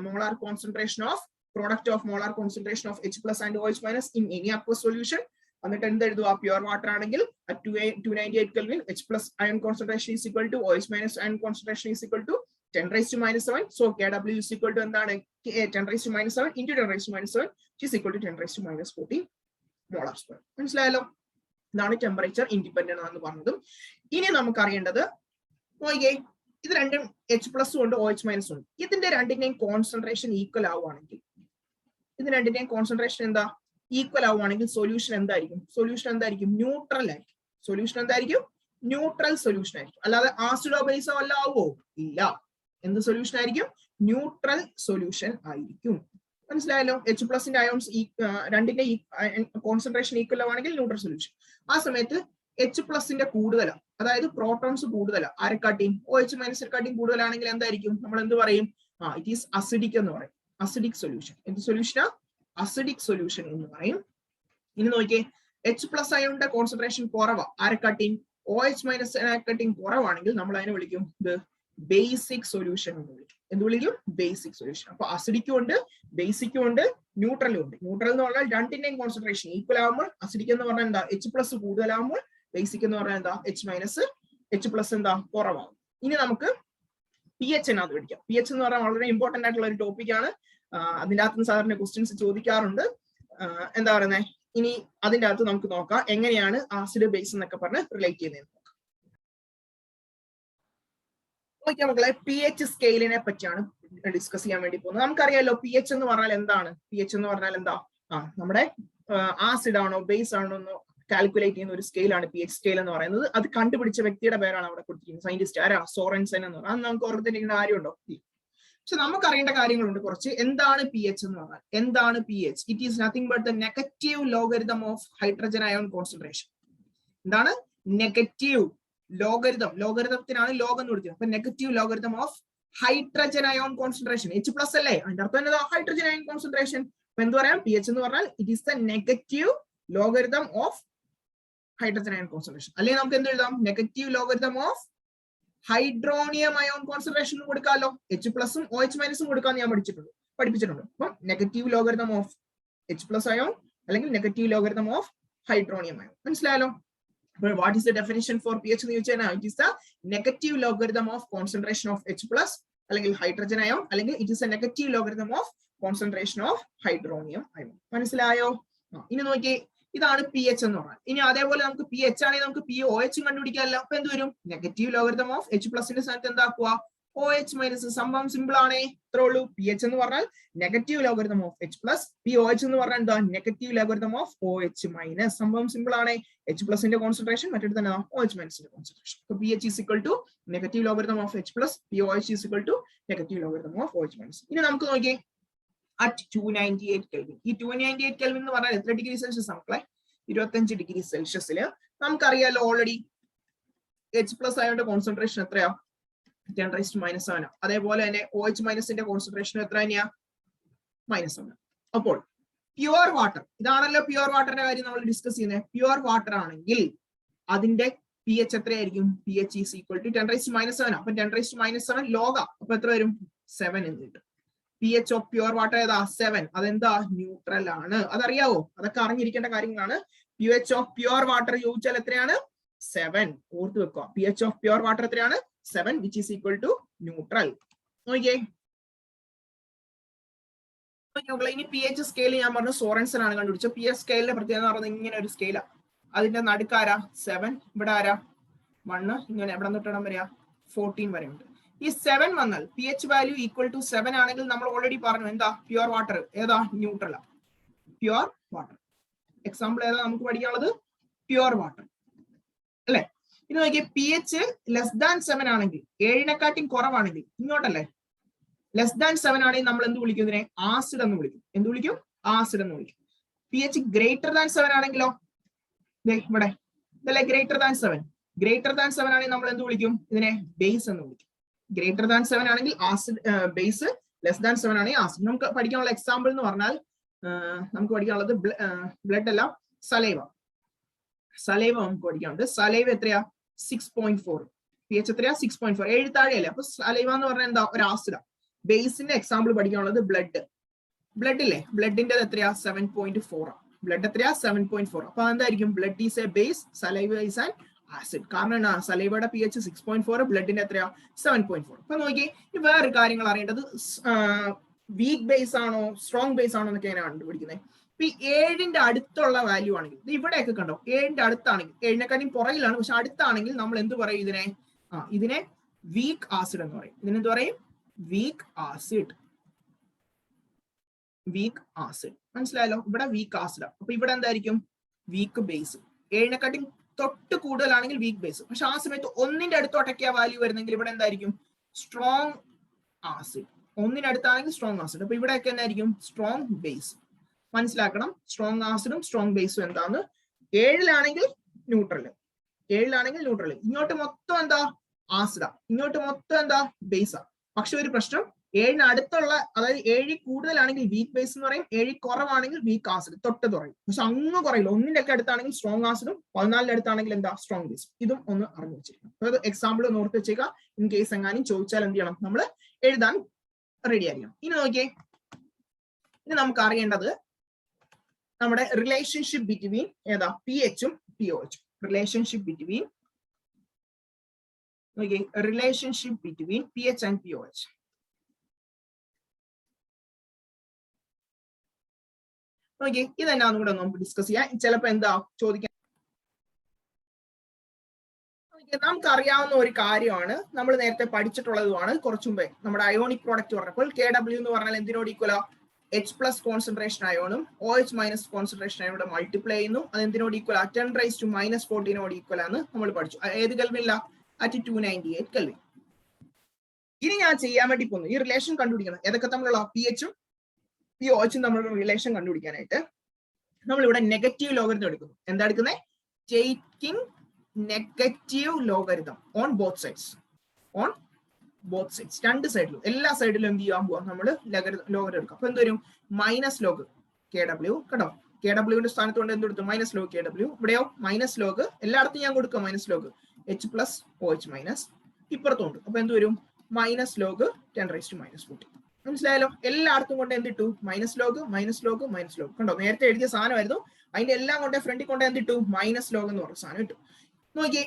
B: molar concentration of product of molar concentration of H+ and OH- in any aqueous solution. എന്നിട്ട് എന്ത് എഴുതുക? പ്യുവർ വാട്ടർ ആണെങ്കിൽ 298 kelvin H+ ion concentration is equal to OH- ion concentration is equal to 10⁻⁷. So KW is equal to എന്താണ്? 10⁻⁷ into 10⁻⁷, which is equal to 10⁻⁴ molar square. മനസ്സിലായല്ലോ? ഇതാണ് temperature independent എന്ന് പറഞ്ഞതും. ഇനി നമുക്ക് അറിയേണ്ടത് നോക്കിയേ, ഇത് രണ്ടും H+ ഉണ്ട് OH- ഉണ്ട്. ഇതിന്റെ രണ്ടിന്റെയും കോൺസെൻട്രേഷൻ ഈക്വൽ ആവുകയാണെങ്കിൽ, ഇത് രണ്ടിന്റെയും കോൺസെൻട്രേഷൻ എന്താ ഈക്വൽ ആവുകയാണെങ്കിൽ സൊല്യൂഷൻ എന്തായിരിക്കും? ന്യൂട്രൽ ആയിരിക്കും. സൊല്യൂഷൻ എന്തായിരിക്കും? ന്യൂട്രൽ സൊല്യൂഷൻ ആയിരിക്കും. അല്ലാതെ ആസിഡോ ബേസോ വല്ല ആവോ? ഇല്ല. എന്ത് സൊല്യൂഷൻ ആയിരിക്കും? ന്യൂട്രൽ സൊല്യൂഷൻ ആയിരിക്കും. മനസ്സിലായല്ലോ? H+ അയോൺസ് രണ്ടിന്റെ കോൺസെൻട്രേഷൻ ഈക്വൽ ആവുകയാണെങ്കിൽ ന്യൂട്രൽ സൊല്യൂഷൻ. ആ സമയത്ത് H+ കൂടുതലാണ്, അതായത് പ്രോട്ടോൺസ് കൂടുതലാണ്, ആരെക്കാട്ടിയും OH- കൂടുതലാണെങ്കിൽ എന്തായിരിക്കും? നമ്മൾ എന്ത് പറയും? ഇറ്റ് ഈസ് അസിഡിക് എന്ന് പറയും. Acidic solution. എന്ത് സൊല്യൂഷനാ? അസിഡിക് സൊല്യൂഷൻ എന്ന് പറയും. ഇനി നോക്കിയേ, H+ അയോണിന്റെ കോൺസെൻട്രേഷൻ കുറവാ, ആരെക്കാട്ടിയും OH- കുറവാണെങ്കിൽ നമ്മൾ അതിനെ വിളിക്കും ഇത് ബേസിക് സൊല്യൂഷൻ എന്ന് വിളിക്കും. എന്ത് വിളിക്കും? Basic solution. അപ്പൊ അസിഡിക്കും ഉണ്ട്, ബേസിക്കും ഉണ്ട്, ന്യൂട്രലും ഉണ്ട്. ന്യൂട്രൽ എന്ന് പറഞ്ഞാൽ രണ്ടിന്റെയും കോൺസെൻട്രേഷൻ ഈക്വൽ ആകുമ്പോൾ, അസിഡിക് എന്ന് പറഞ്ഞാൽ എന്താ? H+ കൂടുതലാകുമ്പോൾ, ബേസിക് എന്ന് പറഞ്ഞാൽ എന്താ? H- എന്താ? കുറവാകും. ഇനി നമുക്ക് pH അത് പഠിക്കാം. pH എന്ന് പറഞ്ഞാൽ വളരെ ഇമ്പോർട്ടന്റ് ആയിട്ടുള്ള ഒരു ടോപ്പിക് ആണ്. അതിന്റെ അകത്ത് സാധാരണ ക്വസ്റ്റ്യൻസ് ചോദിക്കാറുണ്ട്. എന്താ പറയുന്നത്? ഇനി അതിന്റെ അകത്ത് നമുക്ക് നോക്കാം എങ്ങനെയാണ് ആസിഡ് ബേസ് എന്നൊക്കെ പറഞ്ഞ് റിലേറ്റ് ചെയ്യുന്നത്. നോക്കിയാൽ മക്കളെ, pH സ്കെയിലിനെ പറ്റിയാണ് ഡിസ്കസ് ചെയ്യാൻ വേണ്ടി പോകുന്നത്. നമുക്കറിയാലോ pH എന്ന് പറഞ്ഞാൽ എന്താണ്? pH എന്ന് പറഞ്ഞാൽ എന്താ? നമ്മുടെ ആസിഡ് ആണോ ബേസ് ആണോ എന്ന് കാൽക്കുലേറ്റ് ചെയ്യുന്ന ഒരു സ്കെയിലാണ് pH സ്കെയിൽ എന്ന് പറയുന്നത്. അത് കണ്ടുപിടിച്ച വ്യക്തിയുടെ പേരാണ് അവിടെ കൊടുത്തിരിക്കുന്നത്. സയന്റിസ്റ്റ് ആരാ? സോറൻസൻ എന്ന് പറയുന്നത്. അത് നമുക്ക് ഓർത്തിരിക്കേണ്ട കാര്യമുണ്ടോ? പക്ഷെ നമുക്ക് അറിയേണ്ട കാര്യങ്ങളുണ്ട് കുറച്ച്. എന്താണ് pH എന്ന് പറഞ്ഞാൽ? എന്താണ് pH? It is nothing but the negative logarithm of hydrogen ion concentration. എന്താണ് നെഗറ്റീവ് ലോഗരിതം? ലോഗരിതത്തിനാണ് ലോഗ് എന്ന് വിളിക്കുന്നത്. അപ്പൊ negative logarithm of hydrogen ion concentration. H+ അല്ലേ? അതിന്റെ അർത്ഥം എന്താ? Hydrogen ion concentration. അപ്പൊ എന്ത് പറയാം? pH എന്ന് പറഞ്ഞാൽ it is the negative logarithm of hydrogen ion concentration. അല്ലെങ്കിൽ നമുക്ക് എന്ത് എഴുതാം? Negative logarithm of hydronium ion concentration കൊടുക്കാമല്ലോ. H+ഉം OH- കൊടുക്കാന്ന് ഞാൻ പഠിപ്പിച്ചിട്ടുണ്ട്. അപ്പം negative logarithm of H+ ion അല്ലെങ്കിൽ negative logarithm of hydronium ion. മനസ്സിലായല്ലോ? What is the definition for pH എന്ന് ചോദിച്ചാൽ it is the negative logarithm of concentration of H+ അല്ലെങ്കിൽ ഹൈഡ്രജൻ അയോൺ, അല്ലെങ്കിൽ it is a negative logarithm of concentration of hydronium ion. മനസ്സിലായോ? ഇനി നോക്കി, ഇതാണ് pH എന്ന് പറഞ്ഞാൽ. ഇനി അതേപോലെ നമുക്ക് pH ആണെങ്കിൽ നമുക്ക് pOH കണ്ടുപിടിക്കാമല്ലോ. അപ്പൊ എന്ത് വരും? നെഗറ്റീവ് ലോഗരിതം ഓഫ് H+ന്റെ സ്ഥാനത്ത് എന്താക്കുക? OH- സംഭവം സിമ്പിൾ ആണേ, ഇത്രേ ഉള്ളൂ. pH എന്ന് പറഞ്ഞാൽ negative logarithm of H+, pOH എന്ന് പറഞ്ഞാൽ എന്താ? Negative logarithm of OH-. സംഭവം സിമ്പിൾ ആണേ. H+ന്റെ കോൺസെൻട്രേഷൻ മറ്റൊരു തന്നെ OH- കോൺസെൻട്രേഷൻ. അപ്പൊ pH is equal to negative logarithm of H+, pOH is equal to negative logarithm of OH-. ഇനി നമുക്ക് നോക്കിയേ, at 298 Kelvin. ഈ 298 Kelvin എന്ന് പറഞ്ഞാൽ എത്ര ഡിഗ്രി സെൽഷ്യസ് മക്കളെ? 25 ഡിഗ്രി സെൽഷ്യസില് നമുക്കറിയാലോ ഓൾറെഡി H+ അയോണിന്റെ കോൺസെൻട്രേഷൻ എത്രയാ? 10⁻⁻⁷. അതേപോലെ തന്നെ OH- കോൺസെൻട്രേഷൻ എത്ര തന്നെയാ? -1. അപ്പോൾ പ്യുവർ വാട്ടർ, ഇതാണല്ലോ പ്യുവർ വാട്ടറിന്റെ കാര്യം നമ്മൾ ഡിസ്കസ് ചെയ്യുന്നത്. പ്യുവർ വാട്ടർ ആണെങ്കിൽ അതിന്റെ pH എത്രയായിരിക്കും? pH is equal to 10⁻⁷. അപ്പൊ 10⁻⁷ ലോഗ. അപ്പൊ എത്ര വരും? 7 എന്ന് കിട്ടും. pH ഓഫ് പ്യുവർ വാട്ടർ ഏതാ? 7. അതെന്താ? ന്യൂട്രൽ ആണ്. അതറിയാവോ? അതൊക്കെ അറിഞ്ഞിരിക്കേണ്ട കാര്യങ്ങളാണ്. pH ഓഫ് പ്യുവർ വാട്ടർ ചോദിച്ചാൽ എത്രയാണ്? 7. ഓർത്ത് വെക്കുക. pH ഓഫ് പ്യുവർ വാട്ടർ എത്രയാണ്? 7, which is equal to neutral. നോക്കിയേ, ഇനി pH സ്കെയിൽ ഞാൻ പറഞ്ഞു സോറൻസൻ ആണ് കണ്ടുപിടിച്ചത്. pH സ്കെയിലിന്റെ പ്രത്യേകത എന്ന് പറയുന്നത് ഇങ്ങനെ ഒരു സ്കെയിലാ. അതിന്റെ നടുക്കാരാ 7, ഇവിടെ ആരാ 1, ഇങ്ങനെ എവിടെ തൊട്ടിടം വരെയാ 14 വരെ ഉണ്ട്. ഈ 7 വന്നാൽ pH വാല്യൂ ഈക്വൽ ടു 7 ആണെങ്കിൽ നമ്മൾ ഓൾറെഡി പറഞ്ഞു എന്താ? പ്യുവർ വാട്ടർ ഏതാ? ന്യൂട്രൽ. പ്യുവർ വാട്ടർ എക്സാമ്പിൾ ഏതാ നമുക്ക് പഠിക്കാനുള്ളത്? പ്യുവർ വാട്ടർ അല്ലെ? ഇനി നോക്കിയേ, pH <7 ആണെങ്കിൽ, 7-നെക്കാട്ടും കുറവാണെങ്കിൽ, ഇങ്ങോട്ടല്ലേ <7 ആണെങ്കിൽ നമ്മൾ എന്ത് വിളിക്കും? ഇതിനെ ആസിഡ് എന്ന് വിളിക്കും. എന്ത് വിളിക്കും? ആസിഡ് എന്ന് വിളിക്കും. pH <7 ആണെങ്കിലോ, ഇവിടെ ഇതല്ലേ <7. <7 ആണെങ്കിൽ നമ്മൾ എന്ത് വിളിക്കും? ഇതിനെ ബേസ് എന്ന് വിളിക്കും. <7 ആണെങ്കിൽ ആസിഡ് ബേസ്, <7 ആണെങ്കിൽ ആസിഡ്. നമുക്ക് പഠിക്കാനുള്ള എക്സാമ്പിൾ എന്ന് പറഞ്ഞാൽ നമുക്ക് പഠിക്കാനുള്ളത് ബ്ലഡ് അല്ല, സലൈവ. സലൈവ നമുക്ക് പഠിക്കാനുണ്ട്. സലൈവ എത്രയാ? 6.4. pH എത്രയാ? 6.4. 7 താഴെയല്ലേ? അപ്പൊ സലൈവ എന്ന് പറഞ്ഞാൽ എന്താ? ഒരു ആസിഡാ. ബേസിന്റെ എക്സാമ്പിൾ പഠിക്കാനുള്ളത് ബ്ലഡ്. ബ്ലഡ് ഇല്ലേ? ബ്ലഡിന്റെ എത്രയാ? 7.4. ബ്ലഡ് എത്രയാ? 7.4. അപ്പൊ എന്തായിരിക്കും? Blood is A base, saliva is an acid. കാരണം സലൈവയുടെ pH 6.4, ബ്ലഡിന്റെ എത്രയാ? 7.4. അപ്പൊ നോക്കി, ഇനി വേറെ കാര്യങ്ങൾ അറിയേണ്ടത് വീക്ക് ബേസ് ആണോ സ്ട്രോങ് ബേസ് ആണോ എന്നൊക്കെ എങ്ങനെയാണ് കണ്ടുപിടിക്കുന്നത്? ഇപ്പൊ 7ന്റെ അടുത്തുള്ള വാല്യൂ ആണെങ്കിൽ ഇത് ഇവിടെയൊക്കെ കണ്ടോ, 7ന്റെ അടുത്താണെങ്കിൽ, 7നെക്കാളും പുറകിലാണ് പക്ഷെ അടുത്താണെങ്കിൽ നമ്മൾ എന്ത് പറയും ഇതിനെ? ഇതിനെ വീക്ക് ആസിഡ് എന്ന് പറയും. ഇതിനെന്ത് പറയും? Weak acid. വീക്ക് ആസിഡ് മനസ്സിലായല്ലോ? ഇവിടെ വീക്ക് ആസിഡ്. അപ്പൊ ഇവിടെ എന്തായിരിക്കും? Weak base. 7നെക്കാട്ടും തൊട്ട് കൂടുതലാണെങ്കിൽ വീക്ക് ബേസ്. പക്ഷെ ആ സമയത്ത് 1ന്റെ അടുത്തോട്ടൊക്കെയാ വാല്യൂ വരുന്നെങ്കിൽ ഇവിടെ എന്തായിരിക്കും? Strong acid. 1ന്റെ അടുത്താണെങ്കിൽ സ്ട്രോങ് ആസിഡ്. അപ്പൊ ഇവിടെയൊക്കെ എന്തായിരിക്കും? Strong base. മനസ്സിലാക്കണം സ്ട്രോങ് ആസിഡും സ്ട്രോങ് ബേസും എന്താന്ന്. 7ലാണെങ്കിൽ ന്യൂട്രൽ, 7ലാണെങ്കിൽ ന്യൂട്രൽ. ഇങ്ങോട്ട് മൊത്തം എന്താ? ആസിഡാ. ഇങ്ങോട്ട് മൊത്തം എന്താ? ബേസാ. പക്ഷെ ഒരു പ്രശ്നം, 7ന് അടുത്തുള്ള, അതായത് 7 കൂടുതലാണെങ്കിൽ വീക്ക് ബേസ് എന്ന് പറയും, 7 കുറവാണെങ്കിൽ വീക്ക് ആസിഡ് തൊട്ട് കുറയും. പക്ഷെ അങ്ങ് കുറയില്ല. 1ന്റെ ഒക്കെ അടുത്താണെങ്കിൽ സ്ട്രോങ് ആസിഡും 14ന്റെ അടുത്താണെങ്കിൽ എന്താ? സ്ട്രോങ് ബേസും. ഇതും ഒന്ന് അറിഞ്ഞു വെച്ചിരിക്കണം. അതായത് എക്സാമ്പിൾ ഒന്ന് ഓർത്ത് വെച്ചേക്കുക. ഇൻ കേസ് എങ്ങാനും ചോദിച്ചാൽ എന്ത് ചെയ്യണം? നമ്മൾ എഴുതാൻ റെഡി ആയിരിക്കണം. ഇനി നോക്കിയേ, ഇനി നമുക്ക് അറിയേണ്ടത് നമ്മുടെ റിലേഷൻഷിപ്പ് ബിറ്റ്വീൻ ഏതാ? pHഉം pOHഉം. Relationship between relationship between pH and pOH. Okay, ഇതെന്നാന്നും കൂടെ നമുക്ക് ഡിസ്കസ് ചെയ്യാം. ചിലപ്പോ എന്താ ചോദിക്കാൻ, നമുക്ക് അറിയാവുന്ന ഒരു കാര്യമാണ്, നമ്മൾ നേരത്തെ പഠിച്ചിട്ടുള്ളതുമാണ് കുറച്ചു മുമ്പേ. നമ്മുടെ അയോണിക് പ്രോഡക്റ്റ് പറഞ്ഞപ്പോൾ KW എന്ന് പറഞ്ഞാൽ എന്തിനോട് ഈക്വലാ? H+ കോൺസെൻട്രേഷൻ അയോണും OH- കോൺസെൻട്രേഷൻ അയോണും മൾട്ടിപ്ലൈ ചെയ്യുന്നു. അത് എന്തിനോട് ഈക്വൽ? 10⁻⁻14 ഈക്വൽ ആണ് നമ്മൾ പഠിച്ചു. ഏത് കെൽവിനില്ല? at 298 kelvin. ഇനി ഞാൻ ചെയ്യാൻ വേണ്ടി പോകുന്നു ഈ റിലേഷൻ കണ്ടുപിടിക്കണം. ഏതൊക്കെ തമ്മിലുള്ള? pHഉം pOHഉം തമ്മിലുള്ള റിലേഷൻ കണ്ടുപിടിക്കാനായിട്ട് നമ്മൾ ഇവിടെ നെഗറ്റീവ് ലോഗരിതം എടുക്കുന്നു. എന്താ എടുക്കുന്നത്? Taking negative logarithm on both sides. On both sides, രണ്ട് സൈഡിലും, എല്ലാ സൈഡിലും എന്ത് ചെയ്യാൻ പോവാം? നമ്മൾ ലോഗരിതം എടുക്കാം. അപ്പൊ എന്ത് വരും? Minus log KW. കേട്ടോ, KWന്റെ സ്ഥാനത്ത് കൊണ്ട് എന്തെടുത്തു? Minus log KW. ഇവിടെയോ മൈനസ് ലോഗ്, എല്ലായിടത്തും ഞാൻ കൊടുക്കുക മൈനസ് ലോഗ്. H+ OH- ഇപ്പുറത്തുണ്ട്. അപ്പൊ എന്ത് വരും? Minus log 10⁻⁻14. മനസ്സിലായാലോ? എല്ലായിടത്തും കൊണ്ട് എന്തിട്ടു? Minus log minus log minus log. കണ്ടോ, നേരത്തെ എഴുതിയ സാധനമായിരുന്നു, അതിന്റെ എല്ലാം കൊണ്ട് ഫ്രണ്ടിൽ കൊണ്ട് എന്തിട്ടു? മൈനസ് ലോഗ് എന്ന് പറഞ്ഞ സാധനം ഇട്ടു. നോക്കിയേ,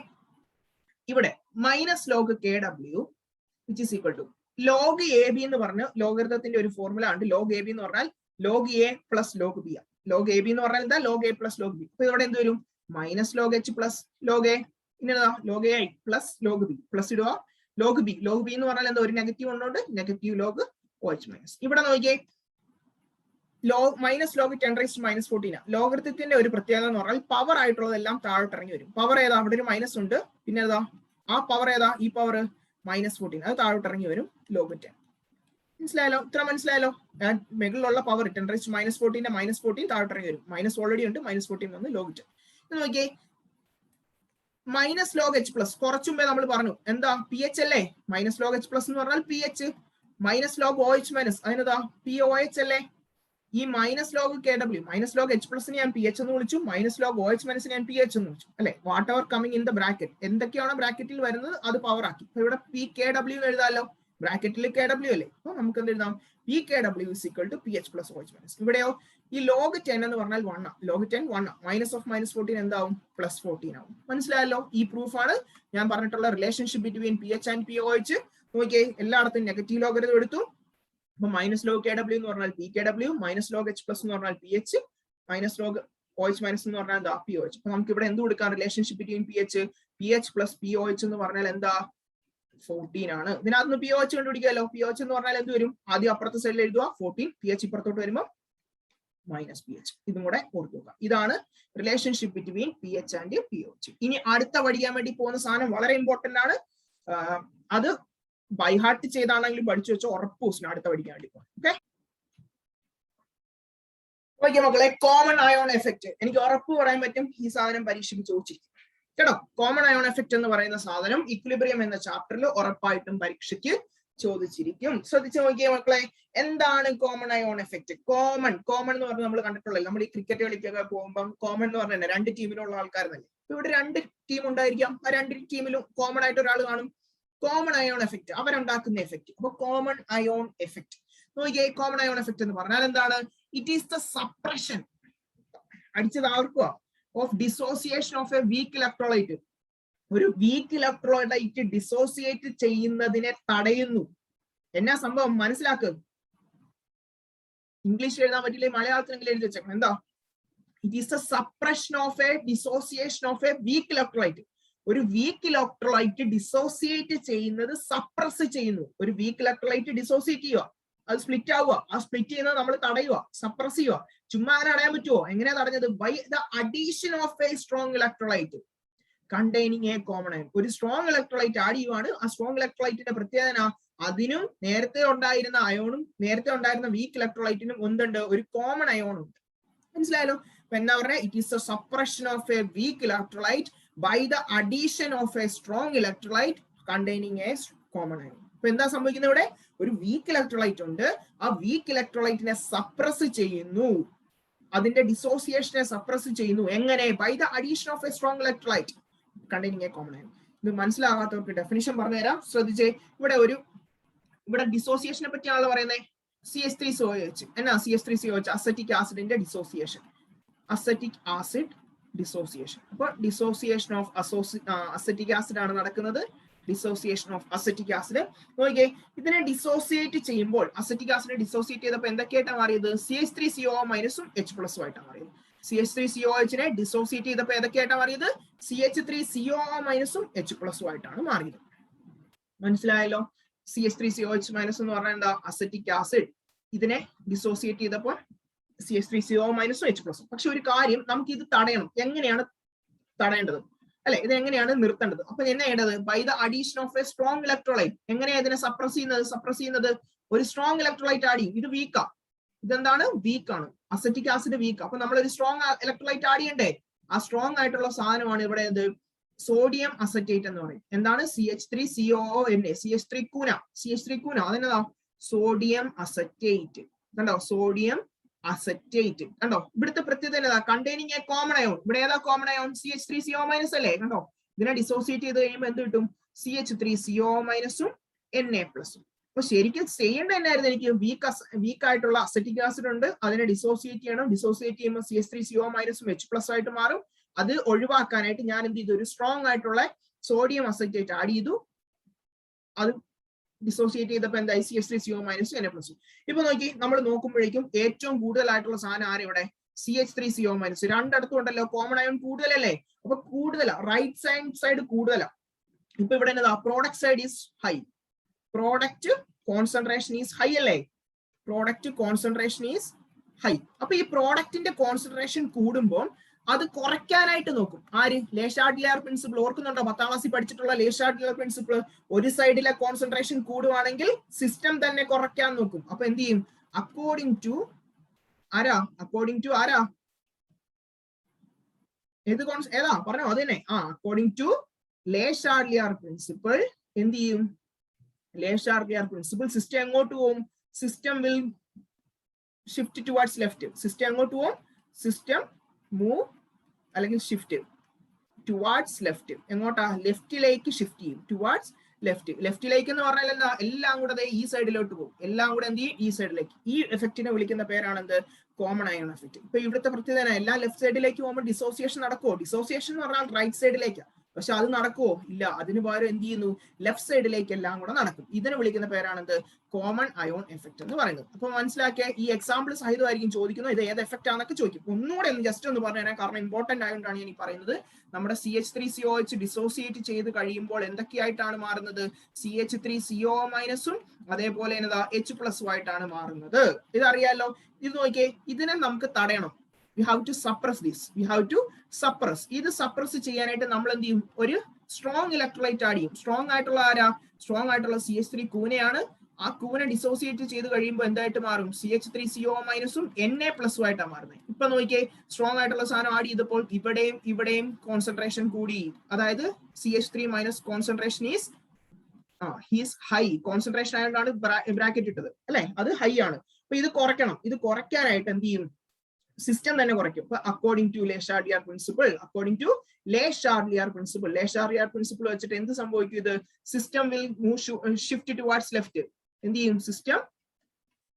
B: ഇവിടെ minus log KW which is equal to log AB എന്ന് പറഞ്ഞ ലോഗരിതത്തിന്റെ ഒരു ഫോർമുല ഉണ്ട്. log AB എന്ന് പറഞ്ഞാൽ log A plus log B. log AB എന്ന് പറഞ്ഞാൽ എന്താ? log A plus log B. അപ്പൊ ഇവിടെ എന്ത് വരും? Minus log H plus log A. ഇന്നതാ log A plus log B plus ഇടുക log B. log B എന്ന് പറഞ്ഞാൽ എന്താ? ഒരു നെഗറ്റീവ് ഉണ്ടോണ്ട് നെഗറ്റീവ് log OH-. ഇവിടെ നോക്കിയേ, മൈനസ് ലോഗ് 10⁻⁻14. ലോഗരിതത്തിന്റെ ഒരു പ്രത്യേകത എന്ന് പറഞ്ഞാൽ പവർ ആയിട്ടുള്ളതെല്ലാം താഴോട്ട് ഇറങ്ങി വരും. പവർ ഏതാ? അവിടെ ഒരു മൈനസ് ഉണ്ട്, പിന്നെ ഏതാ? ആ പവർ ഏതാ? ഈ പവർ -14, അത് താഴോട്ട് ഇറങ്ങി വരും. log 10. മനസ്സിലായാലോ? ഇത്ര മനസ്സിലായാലോ? മുകളിലുള്ള പവർ 10⁻⁻14ന്റെ -14 താഴോട്ട് ഇറങ്ങി വരും. മൈനസ് ഓൾറെഡി ഉണ്ട്, -14 വന്ന് log 10. നോക്കിയേ, മൈനസ് ലോഗ് H+, കുറച്ചു മുമ്പേ നമ്മൾ പറഞ്ഞു എന്താ? pH അല്ലേ? മൈനസ് ലോഗ് H+ എന്ന് പറഞ്ഞാൽ pH. മൈനസ് ലോഗ് OH- അതിനെന്താ? pOH അല്ലേ? ഈ minus log KW, minus log H+ ഞാൻ pH എന്ന് വിളിച്ചു, മൈനസ് ലോഗ് OH- ഞാൻ pH എന്ന് വിളിച്ചു, അല്ലെ? What ever coming in the bracket, എന്തൊക്കെയാണോ ബ്രാക്കറ്റിൽ വരുന്നത് അത് പവർ ആക്കി. അപ്പൊ ഇവിടെ PKW എഴുതാമല്ലോ, ബ്രാക്കറ്റിൽ KW അല്ലേ? അപ്പൊ നമുക്ക് എന്ത് എഴുതാം? PKW is equal to pH plus OH-. ഇവിടെയോ ഈ log 10 എന്ന് പറഞ്ഞാൽ 1, log 10 1, മൈനസ് ഓഫ് -14 എന്താവും? +14 ആവും. മനസ്സിലായല്ലോ? ഈ പ്രൂഫാണ് ഞാൻ പറഞ്ഞിട്ടുള്ള relationship between pH and pOH. നോക്കിയേ, എല്ലായിടത്തും നെഗറ്റീവ് ലോഗരിതം എടുത്തു. അപ്പൊ മൈനസ് ലോഗ് KW എന്ന് പറഞ്ഞാൽ PKW, മൈനസ് ലോഗ് H+ എന്ന് പറഞ്ഞാൽ pH, മൈനസ് ലോഗ് OH- എന്ന് പറഞ്ഞാൽ എന്താ? pOH. അപ്പൊ നമുക്ക് ഇവിടെ എന്ത് കൊടുക്കാം? Relationship between pH plus pOH എന്ന് പറഞ്ഞാൽ എന്താ? 14 ആണ്. ഇതിനകത്ത് pOH കണ്ടുപിടിക്കാമല്ലോ. pOH എന്ന് പറഞ്ഞാൽ എന്ത് വരും? ആദ്യം അപ്പുറത്തെ സൈഡിൽ എഴുതുക 14, pH ഇപ്പുറത്തോട്ട് വരുമ്പോൾ -pH. ഇതും കൂടെ ഓർത്ത് നോക്കാം. ഇതാണ് relationship between pH and pOH. ഇനി അടുത്ത പഠിക്കാൻ വേണ്ടി പോകുന്ന സാധനം വളരെ ഇമ്പോർട്ടന്റ് ആണ്. അത് ബൈഹാർട്ട് ചെയ്താണെങ്കിലും പഠിച്ചു വെച്ചോ, ഉറപ്പ് ദിവസം അടുത്ത പഠിക്കാൻ വേണ്ടി പോകും. ഓക്കെ മക്കളെ, കോമൺ അയോൺ എഫക്റ്റ് എനിക്ക് ഉറപ്പ് പറയാൻ പറ്റും ഈ സാധനം പരീക്ഷയ്ക്ക് ചോദിച്ചിരിക്കും കേട്ടോ. കോമൺ അയോൺ എഫക്റ്റ് എന്ന് പറയുന്ന സാധനം ഇക്വിലിബ്രിയം എന്ന ചാപ്റ്ററിൽ ഉറപ്പായിട്ടും പരീക്ഷയ്ക്ക് ചോദിച്ചിരിക്കും. ശ്രദ്ധിച്ചു നോക്കിയേ മക്കളെ, എന്താണ് കോമൺ അയോൺ എഫക്റ്റ്? കോമൺ എന്ന് പറഞ്ഞാൽ നമ്മൾ കണ്ടിട്ടുള്ളത്, നമ്മൾ ഈ ക്രിക്കറ്റ് കളിക്കൊക്കെ പോകുമ്പോൾ കോമൺ എന്ന് പറഞ്ഞാൽ 2 ടീമിലുള്ള ആൾക്കാർ തന്നെ. ഇവിടെ 2 ടീം ഉണ്ടായിരിക്കാം, ആ 2 ടീമിലും കോമൺ ആയിട്ട് ഒരാൾ കാണും. കോമൺ അയോൺ എഫക്റ്റ്, അവരുണ്ടാക്കുന്ന എഫക്റ്റ്. അപ്പൊ കോമൺ അയോൺ എഫക്റ്റ് നോക്കിയേ, കോമൺ അയോൺ എഫക്റ്റ് എന്ന് പറഞ്ഞാൽ എന്താണ്? ഇറ്റ് ഈസ് ദ സപ്രഷൻ, അടിച്ചത് ആർക്കുക, of dissociation of a weak electrolyte. ഒരു വീക്ക് ഇലക്ട്രോലൈറ്റ് ഡിസോസിയേറ്റ് ചെയ്യുന്നതിനെ തടയുന്നു. എന്നാ സംഭവം? മനസ്സിലാക്കുക. ഇംഗ്ലീഷിൽ എഴുതാൻ പറ്റില്ല, മലയാളത്തിലെങ്കിലും എഴുതി വെച്ചേക്കണം. എന്താ? It is a suppression of A dissociation of a weak electrolyte. ഒരു വീക്ക് ഇലക്ട്രോലൈറ്റ് ഡിസോസിയേറ്റ് ചെയ്യുന്നത് സപ്രസ് ചെയ്യുന്നു. ഒരു വീക്ക് ഇലക്ട്രോലൈറ്റ് ഡിസോസിയേറ്റ് ചെയ്യുക, അത് സ്പ്ലിറ്റ് ആവുക, ആ സ്പ്ലിറ്റ് ചെയ്യുന്നത് നമ്മൾ തടയുക, സപ്രസ് ചെയ്യുക. ചുമ്മാ അങ്ങനെ തടയാൻ പറ്റുമോ? എങ്ങനെയാ തടഞ്ഞത്? By the addition of a strong electrolyte containing a common ion. ഒരു സ്ട്രോങ് ഇലക്ട്രോലൈറ്റ് ആഡ് ചെയ്യുവാണ്. ആ സ്ട്രോങ് ഇലക്ട്രോലൈറ്റിന്റെ പ്രത്യേകത അതിനും നേരത്തെ ഉണ്ടായിരുന്ന അയോണും നേരത്തെ ഉണ്ടായിരുന്ന വീക്ക് ഇലക്ട്രോലൈറ്റിനും എന്തുണ്ട്? ഒരു കോമൺ അയോൺ ഉണ്ട്. മനസ്സിലായല്ലോ? അപ്പൊ എന്താ പറഞ്ഞാൽ? It is a suppression of a weak electrolyte by the addition of a strong electrolyte containing a common ion. അപ്പൊ എന്താ സംഭവിക്കുന്നത്? ഇവിടെ ഒരു വീക്ക് ഇലക്ട്രോലൈറ്റ് ഉണ്ട്, ആ വീക്ക് ഇലക്ട്രോലൈറ്റിനെ സപ്രസ് ചെയ്യുന്നു, അതിന്റെ ഡിസോസിയേഷനെ സപ്രസ് ചെയ്യുന്നു. എങ്ങനെ? By the addition of a strong electrolyte containing a common ion. ഇത് മനസ്സിലാകാത്തവർക്ക് ഡെഫിനിഷൻ പറഞ്ഞുതരാം, ശ്രദ്ധിച്ചേ. ഇവിടെ ഡിസോസിയേഷനെ പറ്റിയാണല്ലോ പറയുന്നത്. CH3COH എന്നാ? CH3COH അസറ്റിക് ആസിഡിന്റെ ഡിസോസിയേഷൻ, അസറ്റിക് ആസിഡ് ഡിസോസിയേഷൻ. അപ്പൊ ഡിസോസിയേഷൻ ഓഫ് അസറ്റിക് ആസിഡ് ആണ് നടക്കുന്നത്. Dissociation of acetic acid. നോക്കിയേ, ഇതിനെ ഡിസോസിയേറ്റ് ചെയ്യുമ്പോൾ അസറ്റിക് ആസിഡ് ഡിസോസിയേറ്റ് ചെയ്തപ്പോൾ എന്തൊക്കെയായിട്ടാണ് മാറിയത്? CH3COO മൈനസും H+ ആയിട്ടാണ് മാറിയത്. CH3COH നെ ഡിസോസിയേറ്റ് ചെയ്തപ്പോൾ ഏതൊക്കെയായിട്ടാണ് മാറിയത്? CH3COO മൈനസും H+ ആയിട്ടാണ് മാറിയത്. മനസ്സിലായല്ലോ? CH3COH മൈനസ് എന്ന് പറഞ്ഞാൽ എന്താ? Acetic acid. ഇതിനെ ഡിസോസിയേറ്റ് ചെയ്തപ്പോൾ CH3COO മൈനസും H+. പക്ഷെ ഒരു കാര്യം, നമുക്ക് ഇത് തടയണം. എങ്ങനെയാണ് തടയേണ്ടത്? അല്ലെ, ഇത് എങ്ങനെയാണ് നിർത്തേണ്ടത്? അപ്പൊ എന്നാ ചെയ്യേണ്ടത്? By the addition of a strong electrolyte. എങ്ങനെയാ ഇതിനെ സപ്രസ് ചെയ്യുന്നത്? ഒരു സ്ട്രോങ് ഇലക്ട്രോലൈറ്റ് ആഡ് ചെയ്യും. ഇത് വീക്കാ, ഇതെന്താണ്? വീക്കാണ്, അസറ്റിക് ആസിഡ് വീക്ക്. അപ്പൊ നമ്മൾ ഒരു സ്ട്രോങ് ഇലക്ട്രോലൈറ്റ് ആഡ് ചെയ്യണ്ടേ? ആ സ്ട്രോങ് ആയിട്ടുള്ള സാധനമാണ് ഇവിടെ എന്ത്? സോഡിയം അസറ്റേറ്റ് എന്ന് പറയും. എന്താണ്? CH3COONA, CH3 കൂന. അതെന്നതാ? Sodium acetate. കണ്ടോ? Sodium acetate. കണ്ടോ? ഇവിടുത്തെ പ്രത്യേകത എന്നതാ? Containing a common ion. ഇവിടെ ഏതാ കോമൺ അയോൺ? CH3CO മൈനസ് അല്ലേ? കണ്ടോ? ഇതിനെ ഡിസോസിയേറ്റ് ചെയ്ത് കഴിയുമ്പോൾ എന്ത് കിട്ടും? CH3CO മൈനസും Na+. അപ്പൊ ശരിക്കും ചെയ്യേണ്ട എന്നായിരുന്നു? എനിക്ക് വീക്ക് ആയിട്ടുള്ള അസറ്റിക് ആസിഡ് ഉണ്ട്, അതിനെ ഡിസോസിയേറ്റ് ചെയ്യണം. ഡിസോസിയേറ്റ് ചെയ്യുമ്പോൾ CH3CO മൈനസും H+ ആയിട്ട് മാറും. അത് ഒഴിവാക്കാനായിട്ട് ഞാൻ എന്ത് ചെയ്തു? ഒരു സ്ട്രോങ് ആയിട്ടുള്ള സോഡിയം അസറ്റേറ്റ് ആഡ് ചെയ്തു. അത് ഡിസോസിയേറ്റ് ചെയ്തപ്പോൾ എന്തായി? CH3CO മൈനസും Na+. ഇപ്പൊ നോക്കി, നമ്മൾ നോക്കുമ്പോഴേക്കും ഏറ്റവും കൂടുതലായിട്ടുള്ള സാധനം ആരും ഇവിടെ? CH3CO minus. രണ്ടിടത്തും ഉണ്ടല്ലോ കോമൺ അയോൺ കൂടുതലല്ലേ? അപ്പൊ കൂടുതലാ, റൈറ്റ് ഹാൻഡ് സൈഡ് കൂടുതലാ. ഇപ്പൊ ഇവിടെ എന്നതാ? Product side is high, product concentration is high അല്ലേ? Product concentration is high. അപ്പൊ ഈ പ്രോഡക്റ്റിന്റെ കോൺസെൻട്രേഷൻ കൂടുമ്പോൾ അത് കുറയ്ക്കാനായിട്ട് നോക്കും. ആര്? Le Chatelier principle. ഓർക്കുന്നുണ്ടോ? 10ാം ക്ലാസ്സിൽ പഠിച്ചിട്ടുള്ള ലേഷാർഡിയർ പ്രിൻസിപ്പിൾ. ഒരു സൈഡിലെ കോൺസെൻട്രേഷൻ കൂടുവാണെങ്കിൽ സിസ്റ്റം തന്നെ കുറയ്ക്കാൻ നോക്കും. അപ്പൊ എന്ത് ചെയ്യും? അക്കോർഡിംഗ് ടു ആരാ? ഏതാ പറഞ്ഞോ? അത് തന്നെ. അക്കോർഡിംഗ് ടു ലേഷാർഡിയർ പ്രിൻസിപ്പിൾ എന്ത് ചെയ്യും? ലേഷാർഡിയർ പ്രിൻസിപ്പിൾ സിസ്റ്റം എങ്ങോട്ട് പോകും? System will shift towards left. System എങ്ങോട്ട് പോകും? സിസ്റ്റം മൂവ് അല്ലെങ്കിൽ ഷിഫ്റ്റ് ടുവാർഡ്സ് ലെഫ്റ്റ്. എങ്ങോട്ടാ? ലെഫ്റ്റിലേക്ക് ഷിഫ്റ്റ് ചെയ്യും. Towards left. ലെഫ്റ്റിലേക്ക് എന്ന് പറഞ്ഞാൽ എന്താ? എല്ലാം കൂടെ ഈ സൈഡിലോട്ട് പോകും. എല്ലാം കൂടെ എന്ത് ചെയ്യും? ഈ സൈഡിലേക്ക്. ഈ എഫക്റ്റിനെ വിളിക്കുന്ന പേരാണ് എന്ത്? Common ion effect. ഇപ്പൊ ഇവിടുത്തെ പ്രത്യേകത എല്ലാം ലെഫ്റ്റ് സൈഡിലേക്ക് പോകുമ്പോൾ ഡിസോസിയേഷൻ നടക്കുമോ? ഡിസോസിയേഷൻ എന്ന് പറഞ്ഞാൽ റൈറ്റ് സൈഡിലേക്കാണ്. പക്ഷെ അത് നടക്കുമോ? ഇല്ല. അതിന് പകരം എന്ത് ചെയ്യുന്നു? ലെഫ്റ്റ് സൈഡിലേക്ക് എല്ലാം കൂടെ നടക്കും. ഇതിനെ വിളിക്കുന്ന പേരാണ് എന്ത്? കോമൺ അയോൺ എഫക്റ്റ് എന്ന് പറയുന്നത്. അപ്പൊ മനസ്സിലാക്കിയ ഈ എക്സാമ്പിൾ സഹിതമായിരിക്കും ചോദിക്കുന്നത്. ഇത് ഏത് എഫക്റ്റ് ആണെന്നൊക്കെ ചോദിക്കും. ഒന്നുകൂടെ ജസ്റ്റ് ഒന്ന് പറഞ്ഞു തരാം, കാരണം ഇമ്പോർട്ടന്റ് ആയതുകൊണ്ടാണ് ഞാൻ ഈ പറയുന്നത്. നമ്മുടെ CH3COH ഡിസോസിയേറ്റ് ചെയ്ത് കഴിയുമ്പോൾ എന്തൊക്കെയായിട്ടാണ് മാറുന്നത്? CH3CO മൈനസും അതേപോലെ എന്നതാ? H+ ആയിട്ടാണ് മാറുന്നത്. ഇതറിയാലോ? ഇത് നോക്കിയേ, ഇതിനെ നമുക്ക് തടയണം. We have to suppress this. ഇത് സപ്രസ് ചെയ്യാനായിട്ട് നമ്മൾ എന്ത് ചെയ്യും? ഒരു സ്ട്രോങ് ഇലക്ട്രോലൈറ്റ് ആഡ് ചെയ്യും. സ്ട്രോങ് ആയിട്ടുള്ള ആരാ? സ്ട്രോങ് ആയിട്ടുള്ള CH3 കൂനയാണ്. ആ കൂന ഡിസോസിയേറ്റ് ചെയ്ത് കഴിയുമ്പോൾ എന്തായിട്ട് മാറും? CH3CO മൈനസും Na+ ആയിട്ടാണ് മാറുന്നത്. ഇപ്പൊ നോക്കിയേ, സ്ട്രോങ് ആയിട്ടുള്ള സാധനം ആഡ് ചെയ്തപ്പോൾ ഇവിടെയും കോൺസെൻട്രേഷൻ കൂടി. അതായത് CH3 minus concentration is high. Concentration ആയതുകൊണ്ടാണ് ബ്രാക്കറ്റ് ഇട്ടത് അല്ലെ? അത് ഹൈ ആണ്. അപ്പൊ ഇത് കുറയ്ക്കണം. ഇത് കുറയ്ക്കാനായിട്ട് എന്ത് ചെയ്യും? സിസ്റ്റം തന്നെ കുറയ്ക്കും. അപ്പൊ അക്കോർഡിംഗ് ടു ലേഷാർഡിയർ പ്രിൻസിപ്പിൾ വെച്ചിട്ട് എന്ത് സംഭവിക്കും? ഇത് system will shift towards left. എന്ത് ചെയ്യും? സിസ്റ്റം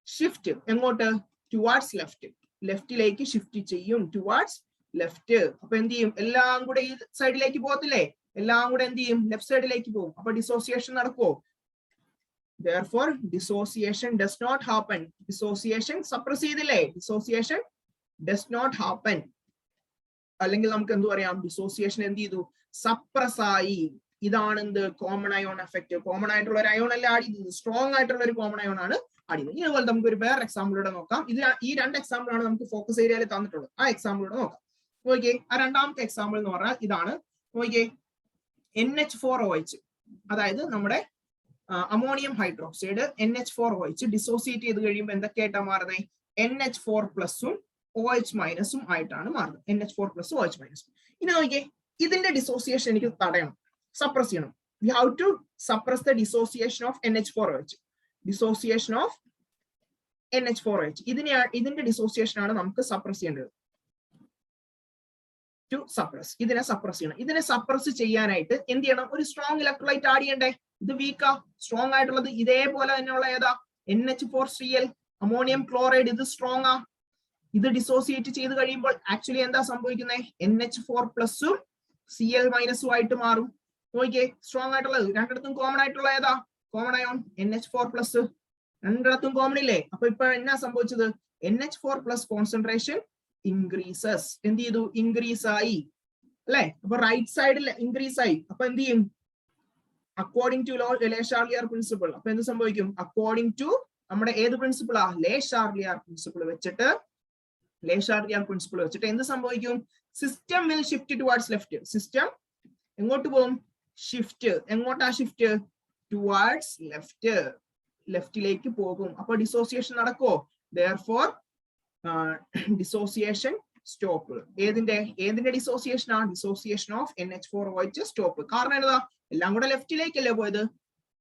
B: ഷിഫ്റ്റ് എങ്ങോട്ട്? Towards left. ലെഫ്റ്റിലേക്ക് ഷിഫ്റ്റ് ചെയ്യും. Towards left. അപ്പൊ എന്ത് ചെയ്യും? എല്ലാം കൂടെ ഈ സൈഡിലേക്ക് പോകത്തില്ലേ? എല്ലാം കൂടെ എന്ത് ചെയ്യും? ലെഫ്റ്റ് സൈഡിലേക്ക് പോകും. അപ്പൊ ഡിസോസിയേഷൻ നടക്കുമോ? therefore dissociation does not happen. Dissociation suppress ചെയ്തില്ലേ? Dissociation does not happen. അല്ലെങ്കിൽ നമുക്ക് എന്ത് പറയാം? ഡിസോസിയേഷൻ എന്ത് ചെയ്തു? സപ്രസ് ആയി. ഇതാണ് എന്ത്? Common ion effect. കോമൺ ആയിട്ടുള്ള ഒരു അയോൺ അല്ല ആഡ് ചെയ്തത്, സ്ട്രോങ് ആയിട്ടുള്ള ഒരു കോമൺ അയോൺ ആണ് ആഡ് ചെയ്തത്. ഇതുപോലെ നമുക്ക് ഒരു വേറെ എക്സാമ്പിളൂടെ നോക്കാം. ഈ രണ്ട് എക്സാമ്പിൾ ആണ് നമുക്ക് ഫോക്കസ് ഏരിയയിൽ തന്നിട്ടുള്ളത്. ആ എക്സാമ്പിളൂടെ നോക്കാം. നോക്കിയേ, ആ രണ്ടാമത്തെ എക്സാമ്പിൾ എന്ന് പറഞ്ഞാൽ ഇതാണ്. നോക്കിയേ, NH4OH, അതായത് നമ്മുടെ അമോണിയം ഹൈഡ്രോക്സൈഡ് NH4OH ഡിസോസിയേറ്റ് ചെയ്ത് കഴിയുമ്പോൾ എന്തൊക്കെയായിട്ടാണ് മാറുന്നത്? NH4+ OH- ആയിട്ടാണ് മാറുന്നത്. NH4+ OH-. ഇനി നോക്കിയേ, ഇതിന്റെ ഡിസോസിയേഷൻ എനിക്ക് തടയണം, സപ്രസ് ചെയ്യണം. We have to suppress the dissociation of NH4OH. Dissociation of NH4OH, ഇതിന്റെ ഡിസോസിയേഷൻ ആണ് നമുക്ക് സപ്രസ് ചെയ്യേണ്ടത്. ടു സപ്രസ്, ഇതിനെ സപ്രസ് ചെയ്യണം. ഇതിനെ സപ്രസ് ചെയ്യാനായിട്ട് എന്ത് ചെയ്യണം? ഒരു സ്ട്രോങ് ഇലക്ട്രോലൈറ്റ് ആഡ് ചെയ്യണ്ടേ? ഇത് വീക്കാ. സ്ട്രോങ് ആയിട്ടുള്ളത് ഇതേപോലെ തന്നെയുള്ള ഏതാ? NH4Cl, ammonium chloride. ഇത് സ്ട്രോങ് ആ. ഇത് ഡിസോസിയേറ്റ് ചെയ്ത് കഴിയുമ്പോൾ ആക്ച്വലി എന്താ സംഭവിക്കുന്നത്? NH4+ Cl- ആയിട്ട് മാറും. നോക്കിയേ, സ്ട്രോങ് ആയിട്ടുള്ളത് രണ്ടിടത്തും കോമൺ ആയിട്ടുള്ള ഏതാ? Common ion NH4+. രണ്ടിടത്തും കോമൺ ഇല്ലേ? അപ്പൊ ഇപ്പൊ എന്നാ സംഭവിച്ചത്? NH4+ concentration increases. എന്ത് ചെയ്തു? ഇൻക്രീസ് ആയി അല്ലെ? അപ്പൊ റൈറ്റ് സൈഡിൽ ഇൻക്രീസ് ആയി. അപ്പൊ എന്ത് ചെയ്യും? According to Le Chatelier principle. അപ്പൊ എന്ത് സംഭവിക്കും? അക്കോർഡിംഗ് ടു നമ്മുടെ ഏത് പ്രിൻസിപ്പിളാ? ലേ ഷാർലിയർ പ്രിൻസിപ്പിൾ വെച്ചിട്ട് എന്ത് സംഭവിക്കും? System will shift towards left. System എങ്ങോട്ട് പോകും? ഷിഫ്റ്റ്. എങ്ങോട്ടാ ഷിഫ്റ്റ്? Towards left. ലെഫ്റ്റിലേക്ക് പോകും. അപ്പൊ ഡിസോസിയേഷൻ നടക്കുമോ? therefore dissociation stop. ഏതിന്റെ ഡിസോസിയേഷൻ ആണ്? Dissociation of NH4OH stop. കാരണം എന്താ? എല്ലാം കൂടെ ലെഫ്റ്റിലേക്കല്ലേ പോയത്.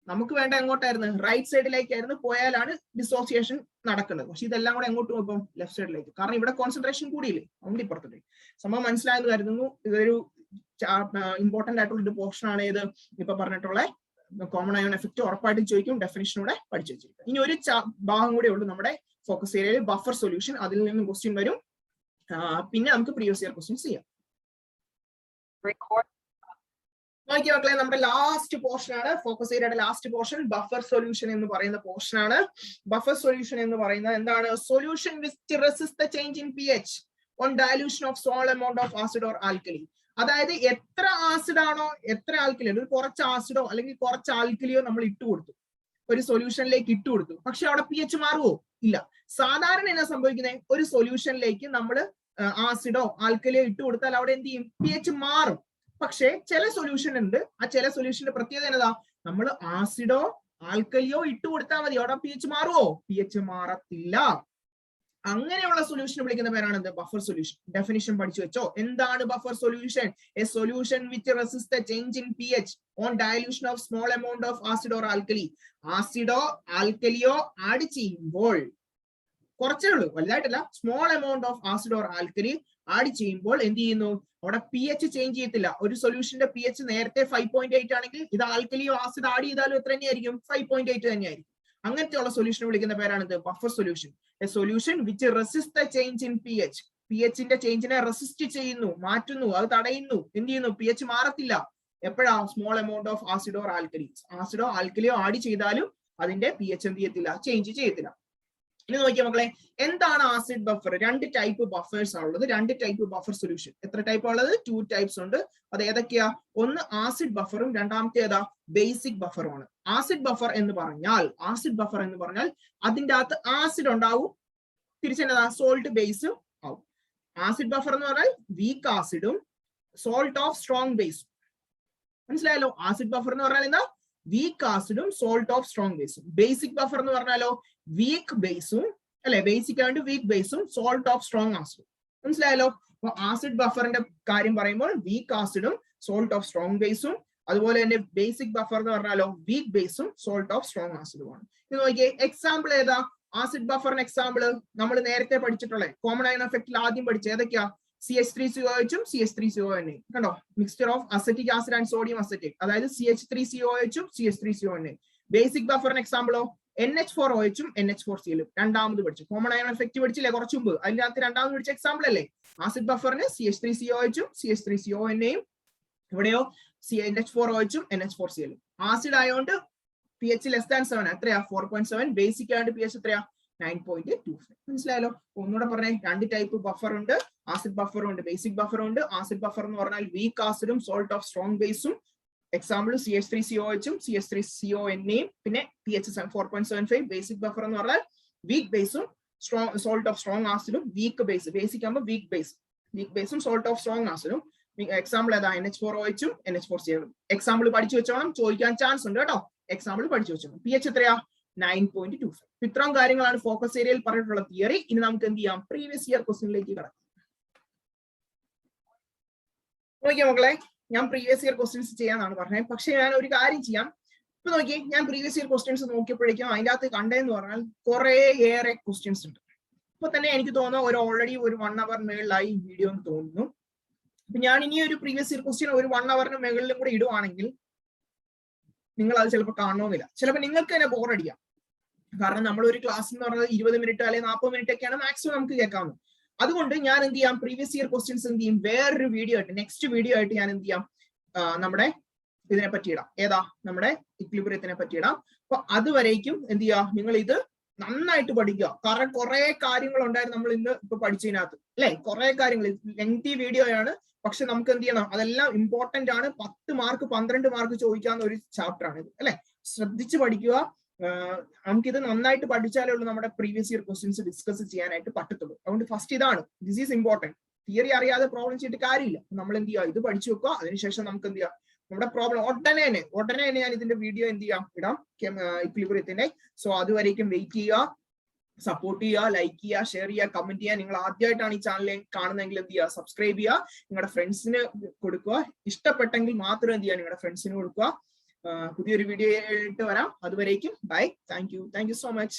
B: നമുക്ക് വേണ്ട എങ്ങോട്ടായിരുന്നു? റൈറ്റ് സൈഡിലേക്കായിരുന്നു. പോയാലാണ് ഡിസോസിയേഷൻ നടക്കുന്നത്. പക്ഷെ ഇതെല്ലാം കൂടെ എങ്ങോട്ട് പോകും? ലെഫ്റ്റ് സൈഡിലേക്ക്. കാരണം ഇവിടെ കോൺസെൻട്രേഷൻ കൂടിയില്ലേ, അതുകൊണ്ട് ഇപ്പുറത്തേക്ക്. സംഭവം മനസ്സിലായെന്ന് കരുതുന്നു. ഇതൊരു ഇമ്പോർട്ടന്റ് ആയിട്ടുള്ള ഒരു പോർഷൻ ആണ്. ഇത് ഇപ്പൊ പറഞ്ഞിട്ടുള്ള കോമൺ അയോൺ എഫക്ട് ഉറപ്പായിട്ടും ചോദിക്കും. ഡെഫിനിഷനൂടെ പഠിച്ചു വെച്ചിരിക്കും. ഇനി ഒരു ഭാഗം കൂടെ ഉള്ളൂ നമ്മുടെ ഫോക്കസ് ഏരിയയിൽ, ബഫർ സൊല്യൂഷൻ. അതിൽ നിന്നും ക്വസ്റ്റ്യൻ വരും. പിന്നെ നമുക്ക് പ്രീവിയസ് ഇയർ ക്വസ്റ്റ്യൻസ് ചെയ്യാം. നോക്കിയ മക്കളെ, നമ്മുടെ ലാസ്റ്റ് പോർഷൻ ആണ് ഫോക്കസ് ഏരിയയുടെ ലാസ്റ്റ് പോർഷൻ. ബഫർ സൊല്യൂഷൻ എന്ന് പറയുന്ന പോർഷൻ ആണ്. ബഫർ സൊല്യൂഷൻ എന്ന് പറയുന്നത് എന്താണ്? Solution which resist the change in pH on dilution of small amount of acid or alkali. അതായത് എത്ര ആസിഡ് ആണോ, എത്ര ആൽക്കലി, ഒരു കുറച്ച് ആസിഡോ അല്ലെങ്കിൽ കുറച്ച് ആൽക്കലിയോ നമ്മൾ ഇട്ട് കൊടുത്തു, ഒരു സൊല്യൂഷനിലേക്ക് ഇട്ട് കൊടുത്തു. പക്ഷെ അവിടെ pH മാറുമോ? ഇല്ല. സാധാരണ എന്നാ സംഭവിക്കുന്നത്? ഒരു സൊല്യൂഷനിലേക്ക് നമ്മൾ ആസിഡോ ആൽക്കലിയോ ഇട്ട് കൊടുത്താൽ അവിടെ എന്ത് ചെയ്യും? pH മാറും. പക്ഷെ ചില സൊല്യൂഷൻ ഉണ്ട്. ആ ചില സൊല്യൂഷന്റെ പ്രത്യേകത എന്നതാ? നമ്മൾ ആസിഡോ ആൽക്കലിയോ ഇട്ട് കൊടുത്താൽ മതി, അവിടെ pH മാറുമോ? pH മാറത്തില്ല. അങ്ങനെയുള്ള സൊല്യൂഷൻ വിളിക്കുന്ന പേരാണ് എന്ത്? Buffer solution. ഡെഫിനിഷൻ പഠിച്ചു വെച്ചോ. എന്താണ് buffer solution? A solution which resist the change in pH on dilution of small amount of acid or alkali. ആസിഡോ ആൽക്കലിയോ ആഡ് ചെയ്യുമ്പോൾ, കുറച്ചേ ഉള്ളൂ, വലുതായിട്ടല്ല, small amount of acid or alkali add ചെയ്യുമ്പോൾ എന്ത് ചെയ്യുന്നു? അവിടെ pH ചേഞ്ച് ചെയ്യത്തില്ല. ഒരു സൊല്യൂഷന്റെ pH നേരത്തെ 5.8 ആണെങ്കിൽ ഇത് ആൽക്കലിയോ ആസിഡ് ആഡ് ചെയ്താലും എത്ര തന്നെയായിരിക്കും? 5.8 തന്നെയായിരിക്കും. അങ്ങനത്തെ ഉള്ള സൊല്യൂഷൻ വിളിക്കുന്ന പേരാണ് ഇത്? Buffer solution. A solution which resist the change in pH. pHന്റെ ചേഞ്ചിനെ റെസിസ്റ്റ് ചെയ്യുന്നു, മാറ്റുന്നു, അത് തടയുന്നു. എന്ത് ചെയ്യുന്നു? pH മാറത്തില്ല. എപ്പോഴാ? Small amount of acid or alkali. ആസിഡോ ആൽക്കലിയോ ആഡ് ചെയ്താലും അതിന്റെ pH എന്ത് ചെയ്യത്തില്ല? ചേഞ്ച് ചെയ്യത്തില്ല. ഇനി നോക്കിയാൽ മക്കളെ, എന്താണ് ആസിഡ് ബഫർ? രണ്ട് ടൈപ്പ് ബഫേഴ്സ് ആണുള്ളത്. രണ്ട് ടൈപ്പ് ബഫർ സൊല്യൂഷൻ. എത്ര ടൈപ്പ് ഉള്ളത്? 2 ടൈപ്സ് ഉണ്ട്. അത് ഏതൊക്കെയാ? ഒന്ന് ആസിഡ് ബഫറും രണ്ടാമത്തെ ഏതാ? ബേസിക് ബഫറുമാണ്. ആസിഡ് ബഫർ എന്ന് പറഞ്ഞാൽ അതിൻ്റെ അകത്ത് ആസിഡ് ഉണ്ടാവും, തിരിച്ചെന്നതാ? സോൾട്ട് ബേസും ആവും. ആസിഡ് ബഫർ എന്ന് പറഞ്ഞാൽ വീക്ക് ആസിഡും സോൾട്ട് ഓഫ് സ്ട്രോങ് ബേസും. മനസ്സിലായല്ലോ? ആസിഡ് ബഫർ എന്ന് പറഞ്ഞാൽ എന്താ? വീക്ക് ആസിഡും സോൾട്ട് ഓഫ് സ്ട്രോങ് ബേസും. ബേസിക് ബഫർ എന്ന് പറഞ്ഞാലോ വീക്ക് ബേസും, അല്ലെ, ബേസിക് ആൻഡ് വീക്ക് ബേസും സോൾട്ട് ഓഫ് സ്ട്രോങ് ആസിഡും. മനസ്സിലായല്ലോ? അപ്പൊ ആസിഡ് ബഫറിന്റെ കാര്യം പറയുമ്പോൾ വീക്ക് ആസിഡും സോൾട്ട് ഓഫ് സ്ട്രോങ് ബേസും, അതുപോലെ തന്നെ ബേസിക് ബഫർ എന്ന് പറഞ്ഞാലോ വീക്ക് ബേസും സോൾട്ട് ഓഫ് സ്ട്രോങ് ആസിഡുമാണ്. ഇത് നോക്കിയേ, എക്സാമ്പിൾ ഏതാ? ആസിഡ് ബഫറിന് എക്സാമ്പിൾ നമ്മൾ നേരത്തെ പഠിച്ചിട്ടുള്ള കോമൺ അയോൺ എഫക്റ്റിൽ ആദ്യം പഠിച്ച ഏതൊക്കെയാ? CH3COH CH3CONA. കണ്ടോ? Mixture of acetic acid and sodium acetate, അതായത് CH3COH CH3CONA. ബേസിക് ബഫറിന് എക്സാമ്പിളോ NH4OH NH4Cl. രണ്ടാമത് പഠിച്ചു. കോമൺ അയോൺ എഫക്റ്റ് പഠിച്ചില്ലേ കുറച്ചു മുമ്പ്? അതിനകത്ത് രണ്ടാമത് പഠിച്ച എക്സാമ്പിൾ അല്ലേ? ആസിഡ് ബഫറിന് CH3COH CH3CONA. ഇവിടെയോ NH4OH NH4Cl. ആസിഡ് ആയോണ്ട് pH ലെസ് ദാൻ 7 എത്രയാ 4.7 ബേസിക് ആയിട്ട് pH എത്രയാ 9.25 മനസ്സിലായല്ലോ. ഒന്നുകൂടെ പറഞ്ഞേ, രണ്ട് ടൈപ്പ് ബഫർ ഉണ്ട്, ആസിഡ് ബഫറും ഉണ്ട്, ബേസിക് ബഫറും ഉണ്ട്. ആസിഡ് ബഫർ എന്ന് പറഞ്ഞാൽ വീക്ക് ആസിഡും സോൾട്ട് ഓഫ് സ്ട്രോങ് ബേസും, എക്സാമ്പിൾ CH3COH CH3CONയും, പിന്നെ pH 4.75. ബേസിക് ബഫർ എന്ന് പറഞ്ഞാൽ വീക്ക് ബേസും സോൾട്ട് ഓഫ് സ്ട്രോങ് ആസിഡും, വീക്ക് ബേസ് ബേസിക് ആകുമ്പോൾ വീക്ക് ബേസും സോൾട്ട് ഓഫ് സ്ട്രോങ് ആസിഡും. എക്സാമ്പിൾ ഏതാ NH4OH ഉം NH4COH. എക്സാമ്പിൾ പഠിച്ചു വെച്ചോണം, ചോദിക്കാൻ ചാൻസ് ഉണ്ട് കേട്ടോ. എക്സാമ്പിൾ പഠിച്ചു വെച്ചോണം. pH എത്രയാ 9.25. ഇത്രയും കാര്യങ്ങളാണ് ഫോക്കസ് ഏരിയയിൽ പറഞ്ഞിട്ടുള്ള തിയറി. ഇനി നമുക്ക് എന്ത് ചെയ്യാം, പ്രീവിയസ് ഇയർ ക്വസ്റ്റ്യനിലേക്ക് കടക്കാം. നോക്കിയാ മക്കളെ, ഞാൻ പ്രീവിയസ് ഇയർ ക്വസ്റ്റ്യൻസ് ചെയ്യാന്നാണ് പറഞ്ഞത്. പക്ഷെ ഞാൻ ഒരു കാര്യം ചെയ്യാം. ഇപ്പൊ നോക്കി, ഞാൻ പ്രീവിയസ് ഇയർ ക്വസ്റ്റ്യൻസ് നോക്കിയപ്പോഴേക്കും അതിന്റെ അകത്ത് കണ്ടതെന്ന് പറഞ്ഞാൽ ഏറെ ക്വസ്റ്റ്യൻസ് ഉണ്ട്. ഇപ്പൊ തന്നെ എനിക്ക് തോന്നുന്നു ഓൾറെഡി ഒരു 1 hour മേളിലായി വീഡിയോ എന്ന് തോന്നുന്നു. അപ്പൊ ഞാൻ ഇനി ഒരു പ്രീവിയസ് ഇയർ ക്വസ്റ്റ്യൻ ഒരു 1 hour മുകളിലും കൂടെ ഇടുവാണെങ്കിൽ നിങ്ങൾ അത് ചിലപ്പോൾ കാണണമെന്നില്ല. ചിലപ്പോൾ നിങ്ങൾക്ക് തന്നെ ബോറടിക്കാം. കാരണം നമ്മൾ ഒരു ക്ലാസ് എന്ന് പറഞ്ഞാൽ 20 മിനിറ്റ് അല്ലെങ്കിൽ 40 മിനിറ്റ് ഒക്കെയാണ് മാക്സിമം നമുക്ക് കേൾക്കാവുന്നത്. അതുകൊണ്ട് ഞാൻ എന്ത് ചെയ്യാം, പ്രീവിയസ് ഇയർ ക്വസ്റ്റ്യൻസ് എന്ത് ചെയ്യും, വേറൊരു വീഡിയോ ആയിട്ട് നെക്സ്റ്റ് വീഡിയോ ആയിട്ട് ഞാൻ എന്ത് ചെയ്യാം, നമ്മുടെ ഇതിനെ പറ്റി ഇടാം. ഏതാ, നമ്മുടെ ഇക്വിലിബ്രിയത്തിനെ പറ്റി ഇടാം. അപ്പൊ അതുവരേക്കും എന്ത് ചെയ്യുക, നിങ്ങൾ ഇത് നന്നായിട്ട് പഠിക്കുക. കാരണം കുറെ കാര്യങ്ങൾ ഉണ്ടായിരുന്നു നമ്മൾ ഇന്ന് ഇപ്പൊ പഠിച്ചതിനകത്ത് അല്ലെ. കുറെ കാര്യങ്ങൾ ലെങ്തി വീഡിയോ ആണ്, പക്ഷെ നമുക്ക് എന്ത് ചെയ്യണം, അതെല്ലാം ഇമ്പോർട്ടന്റ് ആണ്. 10 മാർക്ക് 12 മാർക്ക് ചോദിക്കാവുന്ന ഒരു ചാപ്റ്റർ ആണ് ഇത് അല്ലെ. ശ്രദ്ധിച്ച് പഠിക്കുക. നമുക്കിത് നന്നായിട്ട് പഠിച്ചാലേ ഉള്ളൂ നമ്മുടെ പ്രീവിയസ് ഇയർ ക്വസ്റ്റ്യൻസ് ഡിസ്കസ് ചെയ്യാനായിട്ട് പറ്റത്തുള്ളൂ. അതുകൊണ്ട് ഫസ്റ്റ് ഇതാണ്, ദിസ് ഈസ് ഇമ്പോർട്ടന്റ്. തിയറി അറിയാതെ പ്രോബ്ലം ചെയ്തിട്ട് കാര്യമില്ല. നമ്മൾ എന്ത് ചെയ്യുക, ഇത് പഠിച്ചു വെക്കുക. അതിനുശേഷം നമുക്ക് എന്ത് ചെയ്യാം, നമ്മുടെ പ്രോബ്ലം ഉടനെ തന്നെ ഞാൻ ഇതിന്റെ വീഡിയോ എന്ത് ചെയ്യാം, ഇടാം ഇക്വിലിബ്രിയത്തിന്റെ. സോ അതുവരേക്കും വെയിറ്റ് ചെയ്യുക, സപ്പോർട്ട് ചെയ്യുക, ലൈക്ക് ചെയ്യുക, ഷെയർ ചെയ്യുക, കമന്റ് ചെയ്യുക. നിങ്ങൾ ആദ്യമായിട്ടാണ് ഈ ചാനൽ കാണുന്നതെങ്കിൽ എന്ത് ചെയ്യുക, സബ്സ്ക്രൈബ് ചെയ്യുക, നിങ്ങളുടെ ഫ്രണ്ട്സിന് കൊടുക്കുക. ഇഷ്ടപ്പെട്ടെങ്കിൽ മാത്രം എന്ത് ചെയ്യുക, നിങ്ങളുടെ ഫ്രണ്ട്സിന് കൊടുക്കുക. പുതിയൊരു വീഡിയോ ആയിട്ട് വരാം. അതുവരേക്കും bye. Thank you so much.